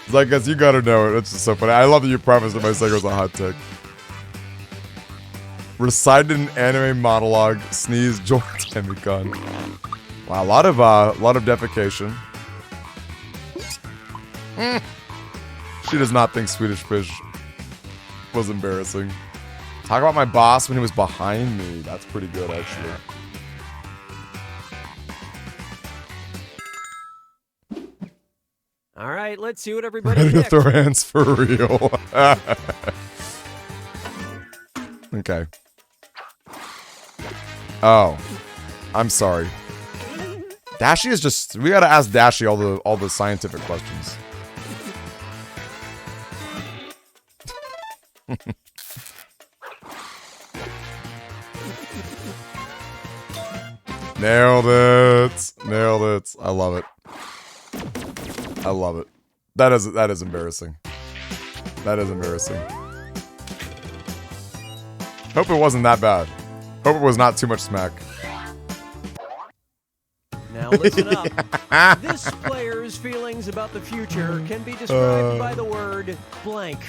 Zygus, you gotta know it. It's just so funny. I love that you prefaced it by saying it was a hot take. Recited an anime monologue. Sneeze. Join Demicon. Wow, a lot of defecation. She does not think Swedish Fish was embarrassing. Talk about my boss when he was behind me. That's pretty good, actually. All right, let's see what everybody Ready to picked. throw hands for real. Okay. Oh, I'm sorry. Dashi is just. We gotta ask Dashi all the scientific questions. Nailed it. Nailed it. I love it. I love it. That is embarrassing. That is embarrassing. Hope it wasn't that bad. Hope it was not too much smack. Now listen up. This player's feelings about the future can be described by the word blank.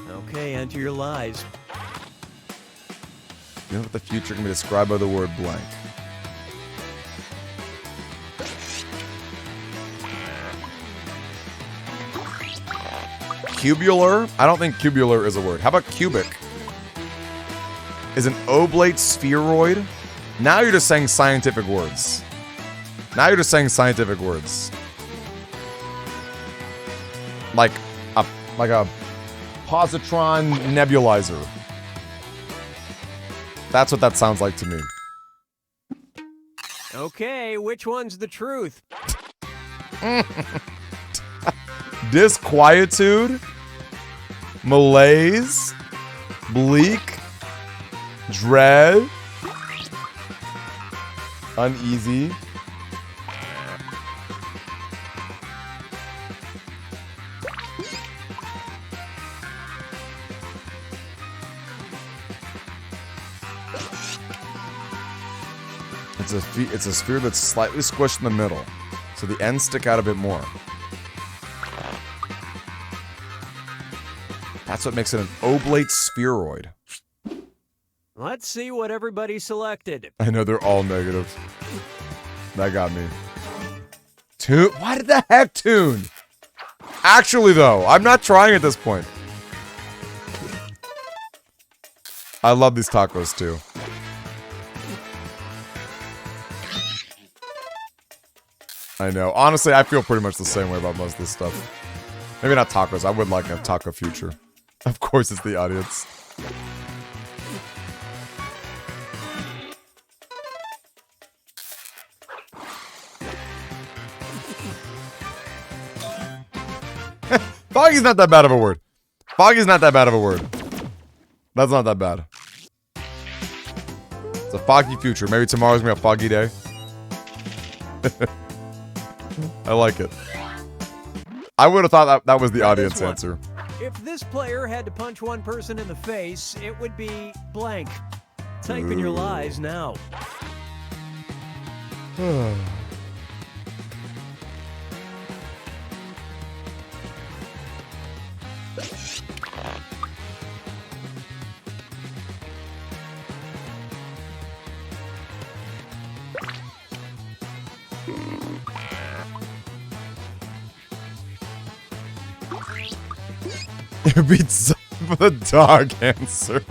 Okay, enter your lies. You know what the future can be described by the word blank. Cubular? I don't think cubular is a word. How about cubic? Is an oblate spheroid? Now you're just saying scientific words. Now you're just saying scientific words. Like a positron nebulizer. That's what that sounds like to me. Okay, which one's the truth? Disquietude, malaise, bleak, dread, uneasy. It's a sphere that's slightly squished in the middle, so the ends stick out a bit more. That's what makes it an oblate spheroid. Let's see what everybody selected. I know they're all negative. That got me. Toon? Why did the heck Toon? Actually, though, I'm not trying at this point. I love these tacos, too. I know. Honestly, I feel pretty much the same way about most of this stuff. Maybe not tacos. I would like a taco future. Of course, it's the audience. Foggy's not that bad of a word. Foggy's not that bad of a word. That's not that bad. It's a foggy future. Maybe tomorrow's gonna be a foggy day. I like it. I would have thought that was the audience answer. If this player had to punch one person in the face, it would be blank. Type in your lies now. could be the dog answer.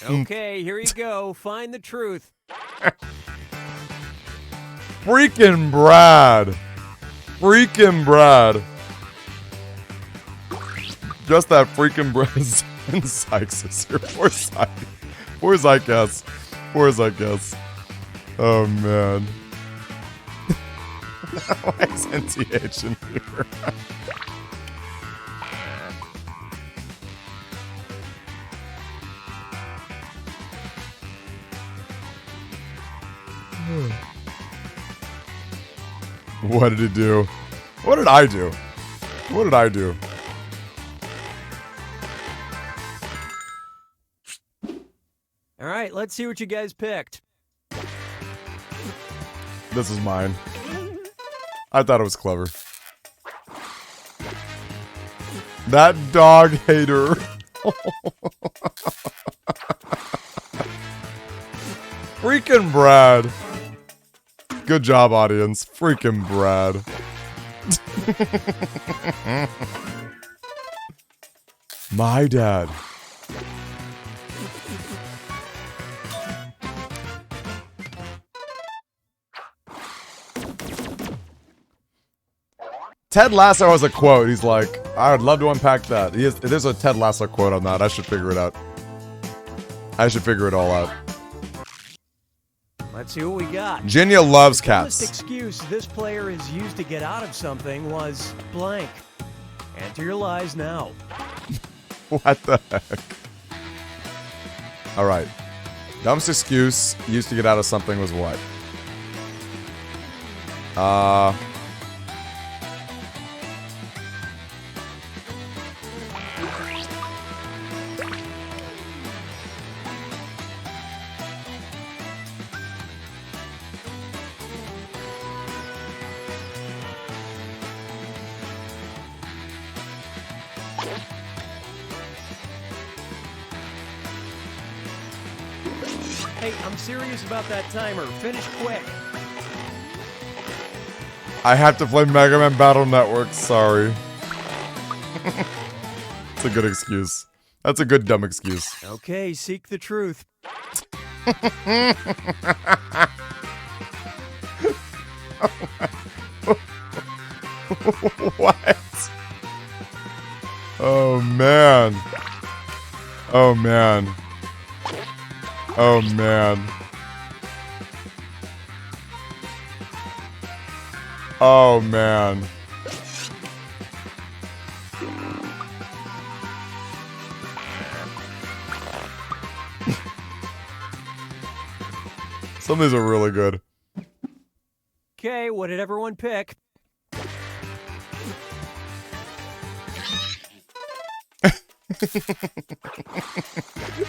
Okay, here you go. Find the truth. Freaking Brad. Freaking Brad. Just that freaking Brad. And Sykes is here. Poor Sykes. Poor Sykes. Poor Sykes. Oh, man. Why is NTH in here? What did he do? What did I do? What did I do? All right, let's see what you guys picked. This is mine. I thought it was clever. That dog hater. Freaking Brad. Good job, audience. Freaking Brad. My dad. Ted Lasso has a quote. He's like, I would love to unpack that. There's a Ted Lasso quote on that. I should figure it out. I should figure it all out. Let's see what we got. Ginya loves The cats. dumbest excuse this player has used to get out of something was blank. Enter your lies now. What the heck? Alright. Dumbest excuse used to get out of something was what? Hey, I'm serious about that timer. Finish quick. I have to play Mega Man Battle Network, sorry. It's a good excuse. That's a good dumb excuse. Okay, seek the truth. What? Oh man. Oh man. Oh man. Oh man. Some of these are really good. Okay, what did everyone pick?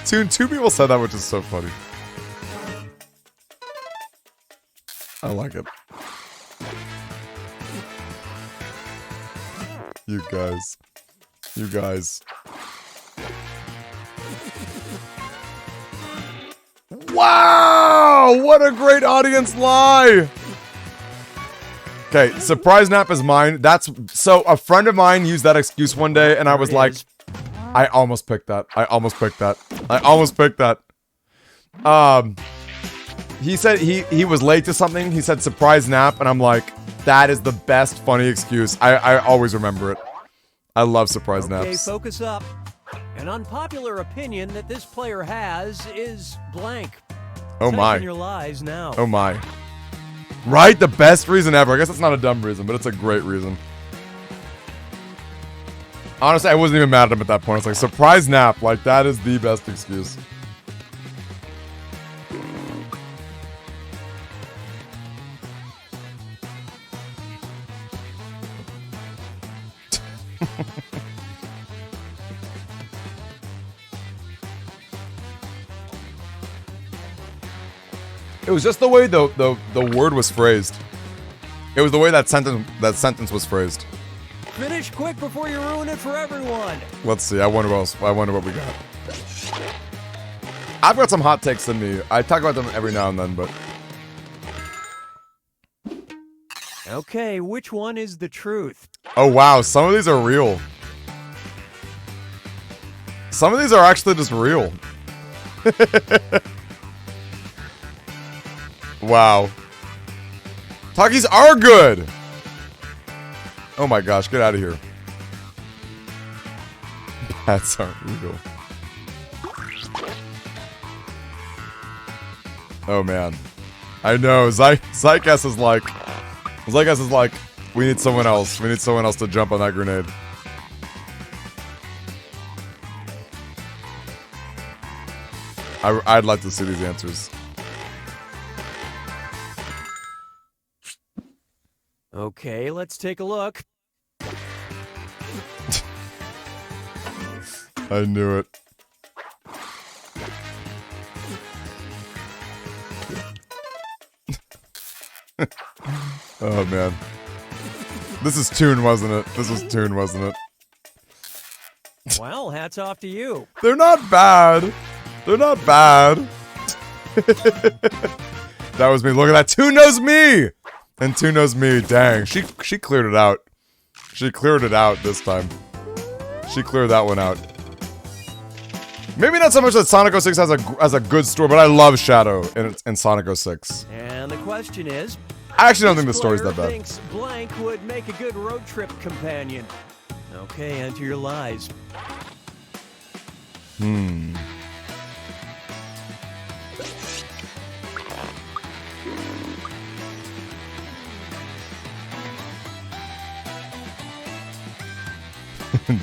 Two people said that, which is so funny. I like it. You guys. You guys. Wow! What a great audience lie! Okay, surprise nap is mine. So a friend of mine used that excuse one day, and I was like, I almost picked that. I almost picked that. I almost picked that. He said he was late to something. He said surprise nap, and I'm like, that is the best funny excuse. I always remember it. I love surprise naps. Okay, focus up. An unpopular opinion that this player has is blank. Oh my. Type in your lies now. Oh my. Right? The best reason ever. I guess that's not a dumb reason, but it's a great reason. Honestly, I wasn't even mad at him at that point. It's like, surprise nap. Like, that is the best excuse. It was just the way the word was phrased. It was the way that sentence was phrased. Finish quick before you ruin it for everyone. Let's see. I wonder what else. I wonder what we got. I've got some hot takes in me. I talk about them every now and then, but Okay, which one is the truth? Oh wow, some of these are real. Some of these are actually just real. Wow. Takis are good! Oh my gosh, get out of here. Bats aren't real. Oh man. I know, Zykas is like, we need someone else. We need someone else to jump on that grenade. I'd like to see these answers. Okay, let's take a look. I knew it. Oh man. This is Toon, wasn't it? This was Toon, wasn't it? Well, hats off to you. They're not bad. They're not bad. That was me. Look at that. Toon knows me. And Toon knows me. Dang. She cleared it out. She cleared it out this time. She cleared that one out. Maybe not so much that Sonic 06 has a good story, but I love Shadow in Sonic 06. And the question is, I actually don't think the story's that bad. thinks blank would make a good road trip companion. Okay, enter your lies.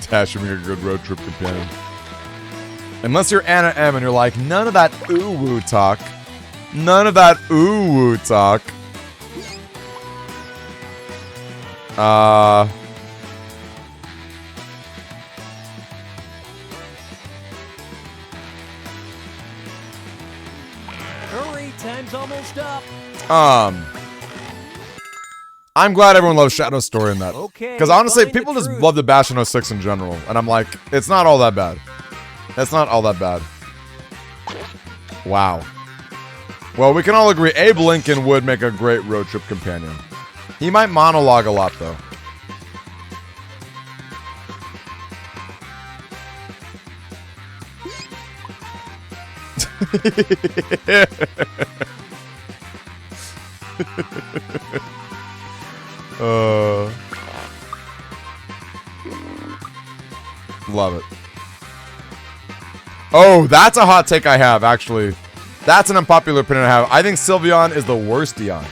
Dash would be a good road trip companion. Unless you're Anna M and you're like, none of that ooh-woo talk. None of that ooh-woo talk. Hurry, time's almost up. I'm glad everyone loves Shadow's story in that. Okay, Because honestly, find the people just truth. love the bash in 06 in general. And I'm like, it's not all that bad. It's not all that bad. Wow. Well, we can all agree Abe Lincoln would make a great road trip companion. He might monologue a lot, though. Love it. Oh, that's a hot take I have, actually. That's an unpopular opinion I have. I think Sylveon is the worst Dion.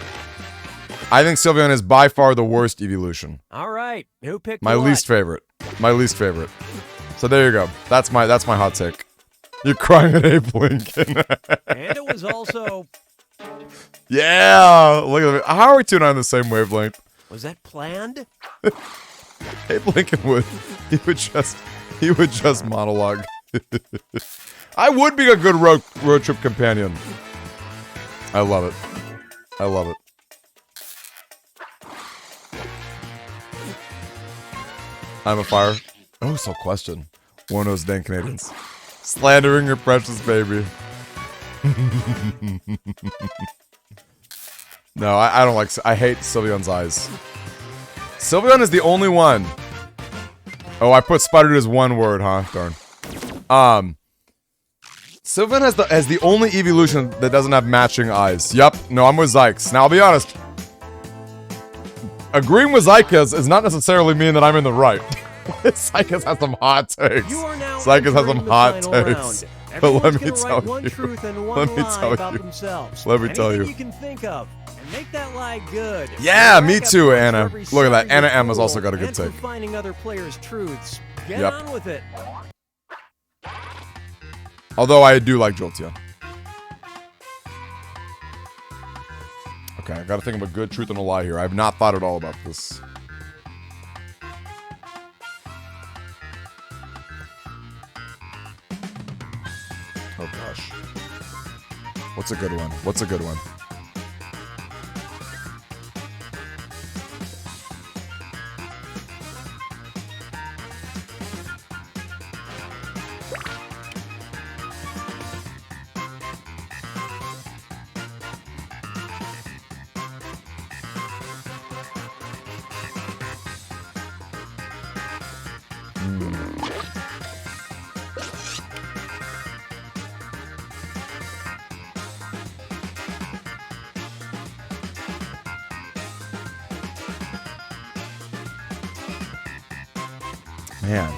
I think Sylveon is by far the worst evolution. All right, who picked My what? least favorite. My least favorite. So there you go. That's my hot take. You're crying at Abe Lincoln. And it was also... Yeah! Look at it. How are we two on the same wavelength? Was that planned? Abe Lincoln would. He would just monologue. I would be a good road trip companion. I love it. I love it. I'm a fire. Oh, so question. One of those dang Canadians. Slandering your precious baby. No, I don't like... I hate Sylveon's eyes. Sylveon is the only one. Oh, I put Spider as one word, huh? Darn. Sylveon has the only evolution that doesn't have matching eyes. Yup. No, I'm with Zykes. Now, I'll be honest. Agreeing with Zykas is not necessarily mean that I'm in the right. Zykas has some hot takes. You are now Zykas has entering some the hot final takes. round. But Everyone's let me gonna tell write one you. truth and one Let me lie tell about you. themselves. Let me tell Anything you. you can think of. And make that lie good. Yeah, Rack me up too, points for Anna. every Look at that. story Anna you M has fool also got a good and for take. finding other players' truths. Get Yep. on with it. Although I do like Jolteon. Okay, I gotta think of a good truth and a lie here. I have not thought at all about this. Oh gosh. What's a good one? What's a good one? Man.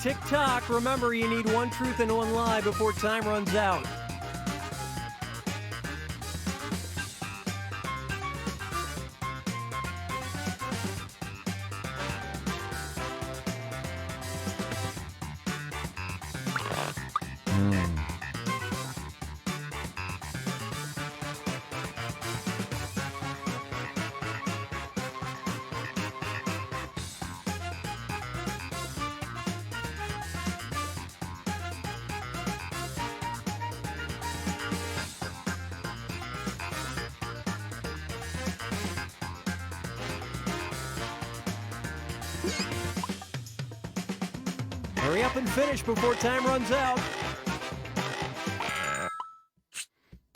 Tick tock. Remember, you need one truth and one lie before time runs out. Hurry up and finish before time runs out.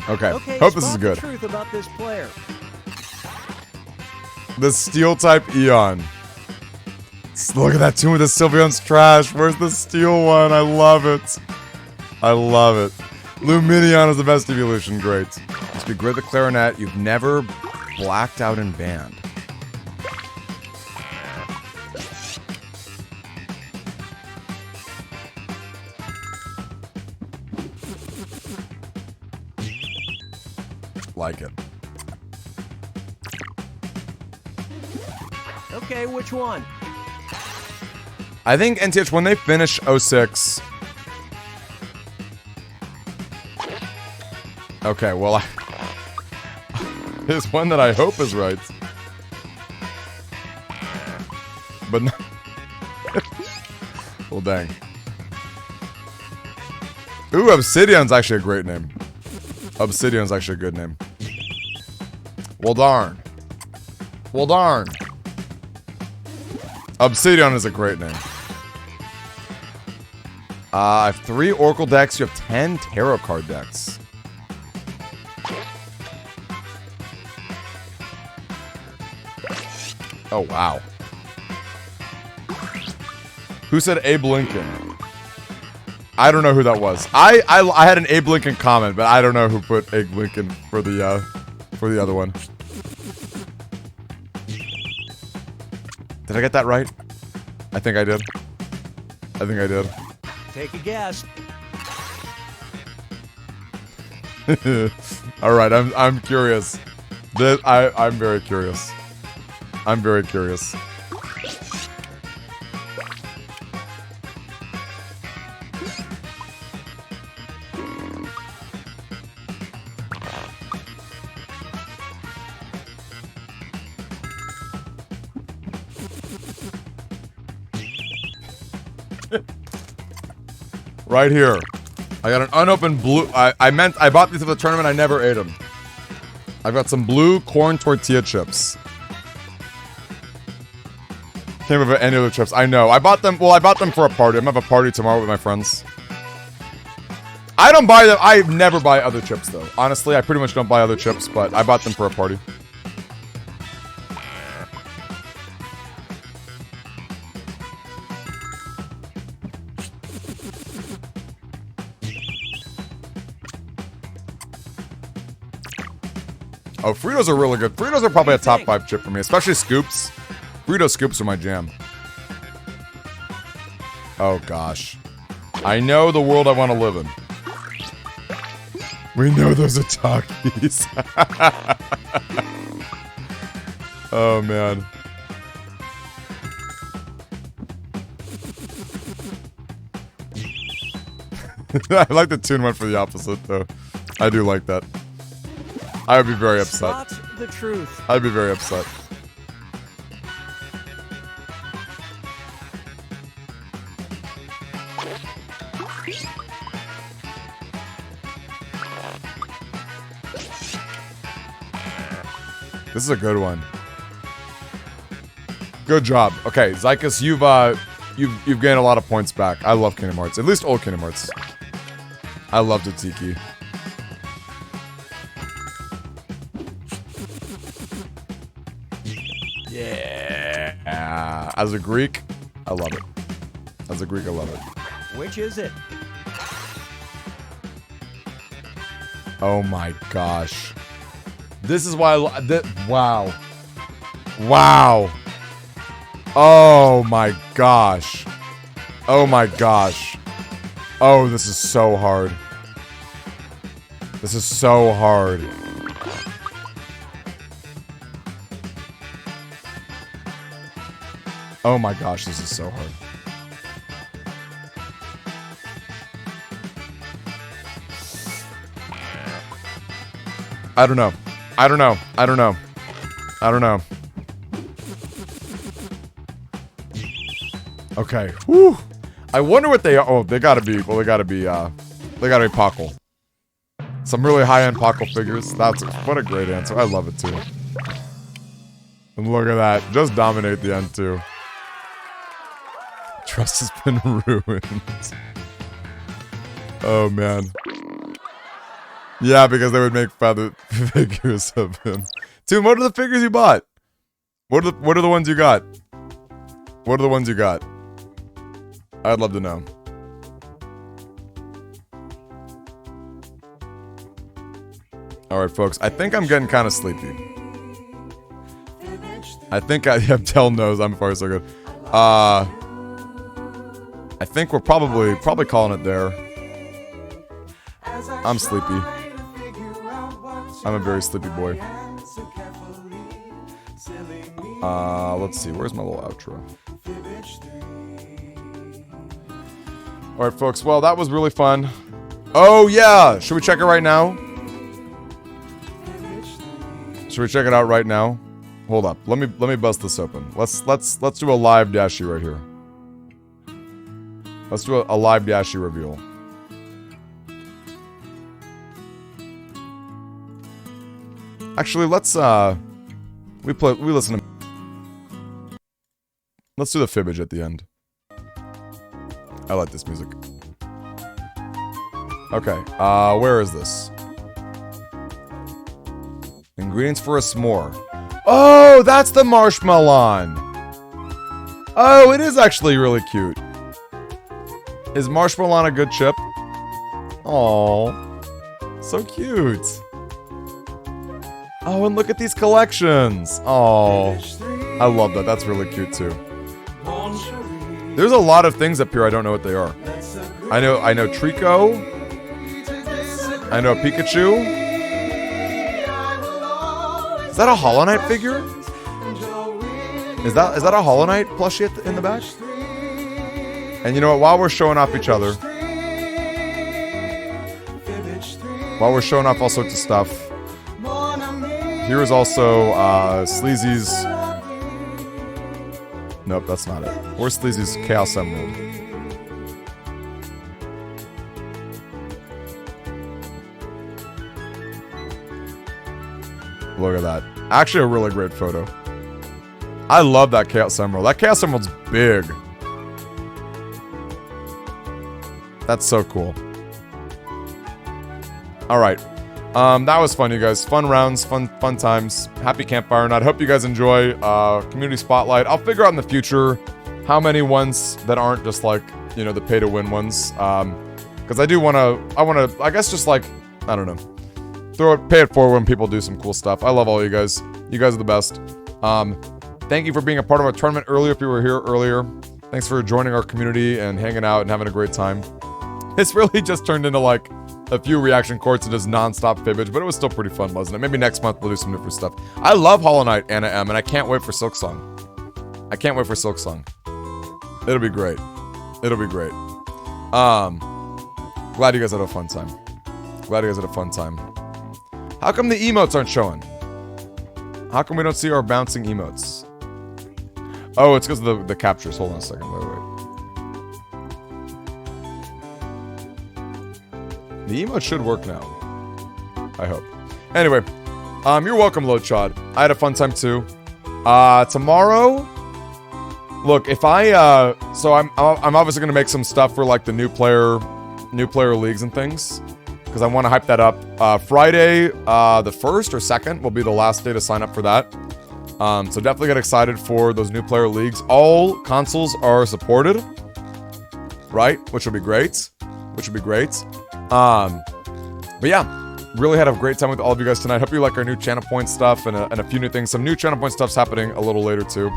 Okay. Okay, Hope this is spot good. the truth about this player. The steel type Eon. Look at that tune with the Sylveon's trash. Where's the steel one? I love it. I love it. Luminion is the best evolution. Great. Must be great at the clarinet. You've never blacked out in band. Like it. Okay, which one? I think NTH, when they finish 06... Okay, well, there's one that I hope is right. But no. Well, dang. Ooh, Obsidian's actually a great name. Obsidian's actually a good name. Well, darn. Well, darn. Obsidian is a great name. I have 3 Oracle decks. You have 10 Tarot card decks. Oh, wow. Who said Abe Lincoln? I don't know who that was. I had an Abe Lincoln comment, but I don't know who put Abe Lincoln for the other one. Did I get that right? I think I did. I think I did. Take a guess. All right, I'm curious. I'm very curious. I'm very curious. Right here. I got an unopened blue. I bought these for the tournament. I never ate them. I've got some blue corn tortilla chips. Can't remember any other chips. I know. I bought them. Well, I bought them for a party. I'm gonna have a party tomorrow with my friends. I don't buy them. I never buy other chips though. Honestly, I pretty much don't buy other chips, but I bought them for a party. Oh, Fritos are really good. Fritos are probably a top 5 chip for me, especially scoops. Frito scoops are my jam. Oh, gosh. I know the world I want to live in. We know those are Takis. Oh, man. I like the tune went for the opposite, though. I do like that. I would be very upset. Spot the truth. I'd be very upset. This is a good one. Good job. Okay, Zykus, you've gained a lot of points back. I love Kingdom Hearts. At least old Kingdom Hearts. I love Tiki. Yeah. As a Greek, I love it. As a Greek, I love it. Which is it? Oh my gosh. This is why wow. Wow. Oh my gosh. Oh my gosh. Oh, this is so hard. This is so hard. Oh my gosh, this is so hard. I don't know. I don't know. I don't know. I don't know. Okay. Whew. I wonder what they are. Oh, they gotta be. Well, they gotta be Pockle. Some really high-end Pockle figures. What a great answer. I love it too. And look at that. Just dominate the end too. Trust has been ruined. Oh man. Yeah, because they would make feather figures of him. Dude, what are the figures you bought? What are the ones you got? What are the ones you got? I'd love to know. Alright, folks. I think I'm getting kind of sleepy. I think I have tell knows I'm far so good. I think we're probably calling it there. I'm sleepy. I'm a very sleepy boy. Let's see. Where's my little outro? Alright, folks. Well, that was really fun. Oh, yeah! Should we check it right now? Should we check it out right now? Hold up. Let me bust this open. Let's do a live Dashi right here. Let's do a live Dashi reveal. Actually, let's we listen to. Let's do the fibbage at the end. I like this music. Okay, where is this? Ingredients for a s'more. Oh, that's the marshmallow. Oh, it is actually really cute. Is marshmallow a good chip? Aww. So cute. Oh, and look at these collections. Oh, I love that. That's really cute too. There's a lot of things up here I don't know what they are. I know Trico. I know Pikachu. Is that a Hollow Knight figure? Is that a Hollow Knight plushie in the back? And you know what? While we're showing off each other, while we're showing off all sorts of stuff, here is also Sleazy's. Nope, that's not it. Where's Sleazy's Chaos Emerald? Look at that. Actually, a really great photo. I love that Chaos Emerald. That Chaos Emerald's big. That's so cool. Alright. That was fun, you guys. Fun rounds, fun times. Happy Campfire Night. I hope you guys enjoy Community Spotlight. I'll figure out in the future how many ones that aren't just like, you know, the pay-to-win ones. Because I guess just like, I don't know. Pay it forward when people do some cool stuff. I love all you guys. You guys are the best. Thank you for being a part of our tournament earlier if you were here earlier. Thanks for joining our community and hanging out and having a great time. This really just turned into like a few reaction courts and just non-stop fibbage, but it was still pretty fun, wasn't it? Maybe next month we'll do some different stuff. I love Hollow Knight, Anna M, and I can't wait for Silksong. I can't wait for Silksong. It'll be great. It'll be great. Glad you guys had a fun time. Glad you guys had a fun time. How come the emotes aren't showing? How come we don't see our bouncing emotes? Oh, it's because of the captures. Hold on a second. Wait. The emote should work now. I hope. Anyway, you're welcome, Loadshot. I had a fun time too. Tomorrow, look, if so I'm obviously gonna make some stuff for like the new player leagues and things, because I want to hype that up. Friday, the 1st or 2nd will be the last day to sign up for that. So definitely get excited for those new player leagues. All consoles are supported, right? Which will be great. But yeah, Really had a great time with all of you guys tonight. Hope you like our new channel point stuff and a few new things. Some new channel point stuff's happening a little later too.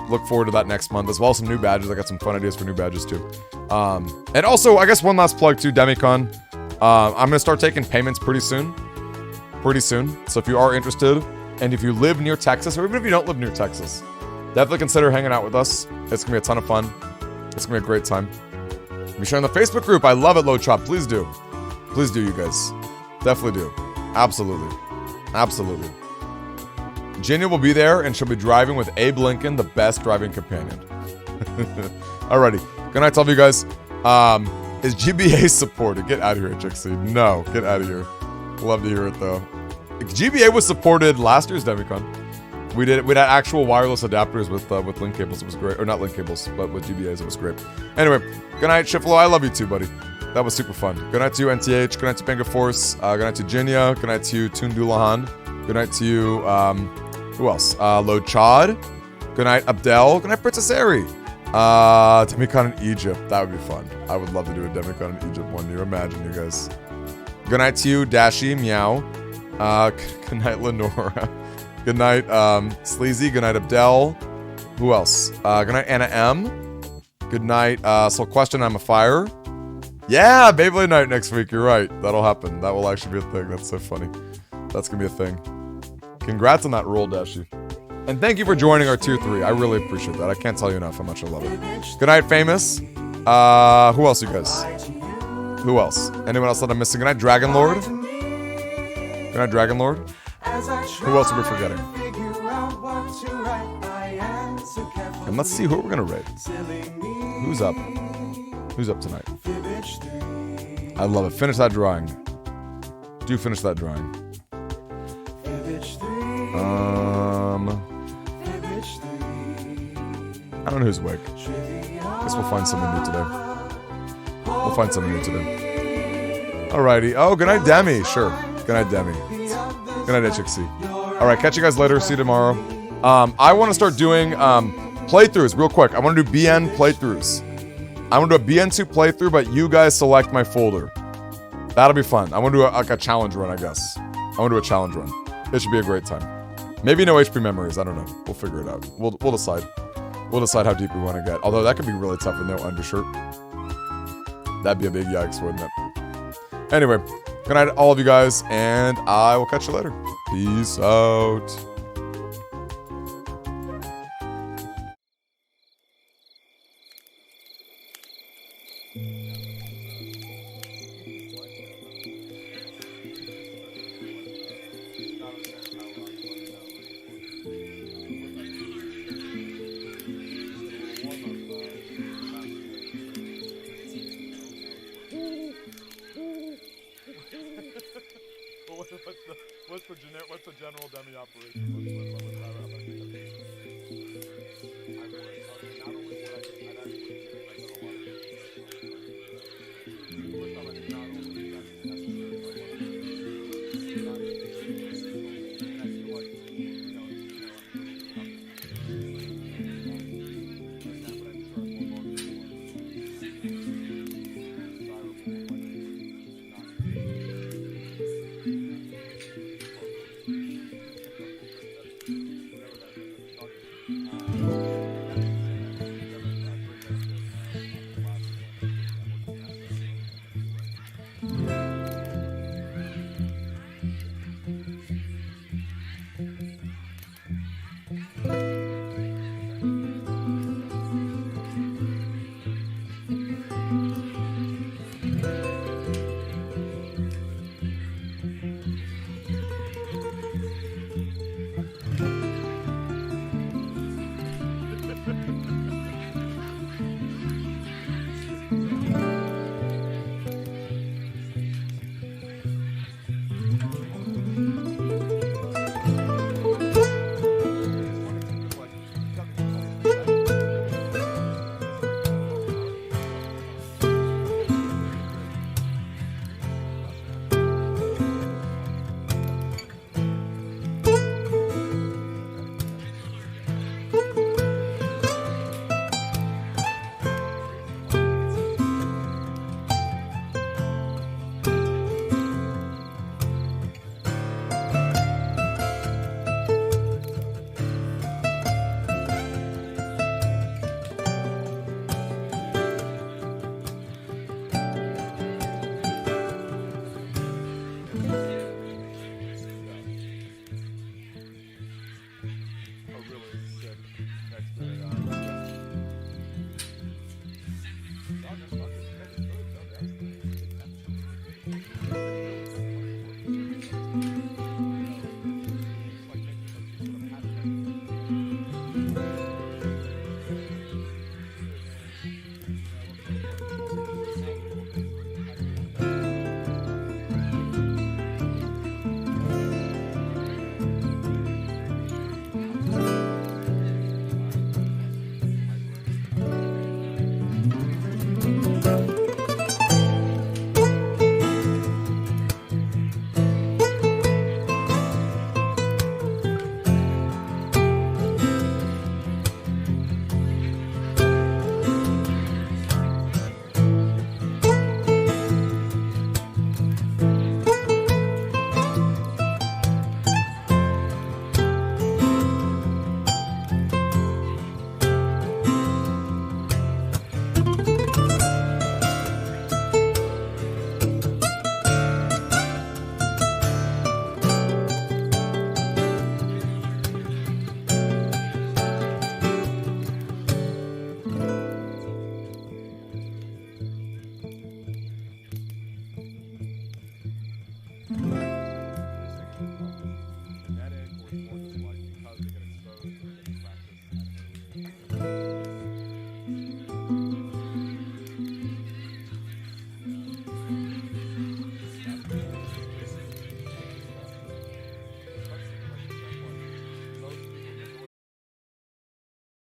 Look forward to that next month, as well as some new badges. I got some fun ideas for new badges too. And also, I guess one last plug to DemiCon. I'm gonna start taking payments pretty soon. So if you are interested, and if you live near Texas, or even if you don't live near Texas, definitely consider hanging out with us. It's gonna be a ton of fun. It's gonna be a great time. Be sharing the Facebook group. I love it, Low Chop. Please do. Please do, you guys. Definitely do. Absolutely. Absolutely. Ginia will be there, and she'll be driving with Abe Lincoln, the best driving companion. Alrighty. Good night to all of you guys. Is GBA supported? Get out of here, Jixie. No, get out of here. Love to hear it, though. GBA was supported last year's DemiCon. We had actual wireless adapters with link cables. It was great. Or not link cables, but with GBAs. It was great. Anyway, good night, Shiflo. I love you too, buddy. That was super fun. Good night to you, NTH. Good night to Banga Force. Good night to Ginia. Good night to you, Tundulahan. Good night to you, who else? Lo Chad. Good night, Abdel. Good night, Princess Ari. DemiCon in Egypt. That would be fun. I would love to do a DemiCon in Egypt one year. Imagine, you guys. Good night to you, Dashi. Meow. Good night, Lenora. Good night, Sleazy. Good night, Abdel. Who else? Good night, Anna M. Good night, Soul Question. I'm a Fire. Yeah, Beyblade night next week. You're right. That'll happen. That will actually be a thing. That's so funny. That's gonna be a thing. Congrats on that roll, Dashi. And thank you for joining our tier 3. I really appreciate that. I can't tell you enough how much I love it. Good night, Famous. Who else, you guys? Who else? Anyone else that I'm missing? Good night, Dragon Lord. Good night, Dragon Lord. Who else are we forgetting? And let's see who we're gonna rate. Who's up? Who's up tonight? I love it. Finish that drawing. Do finish that drawing. I don't know who's awake. Guess we'll find someone new today. We'll find someone new today. Alrighty. Oh, good night, Demi. Sure. Good night, Demi. Good night, HXC. Alright, catch you guys later. See you tomorrow. I want to start doing playthroughs real quick. I want to do BN playthroughs. I want to do a BN2 playthrough, but you guys select my folder. That'll be fun. I want to do a challenge run, I guess. I want to do a challenge run. It should be a great time. Maybe no HP memories. I don't know. We'll figure it out. We'll decide. We'll decide how deep we want to get. Although that could be really tough with no undershirt. That'd be a big yikes, wouldn't it? Anyway, good night to all of you guys, and I will catch you later. Peace out. What's the general demi operation? What's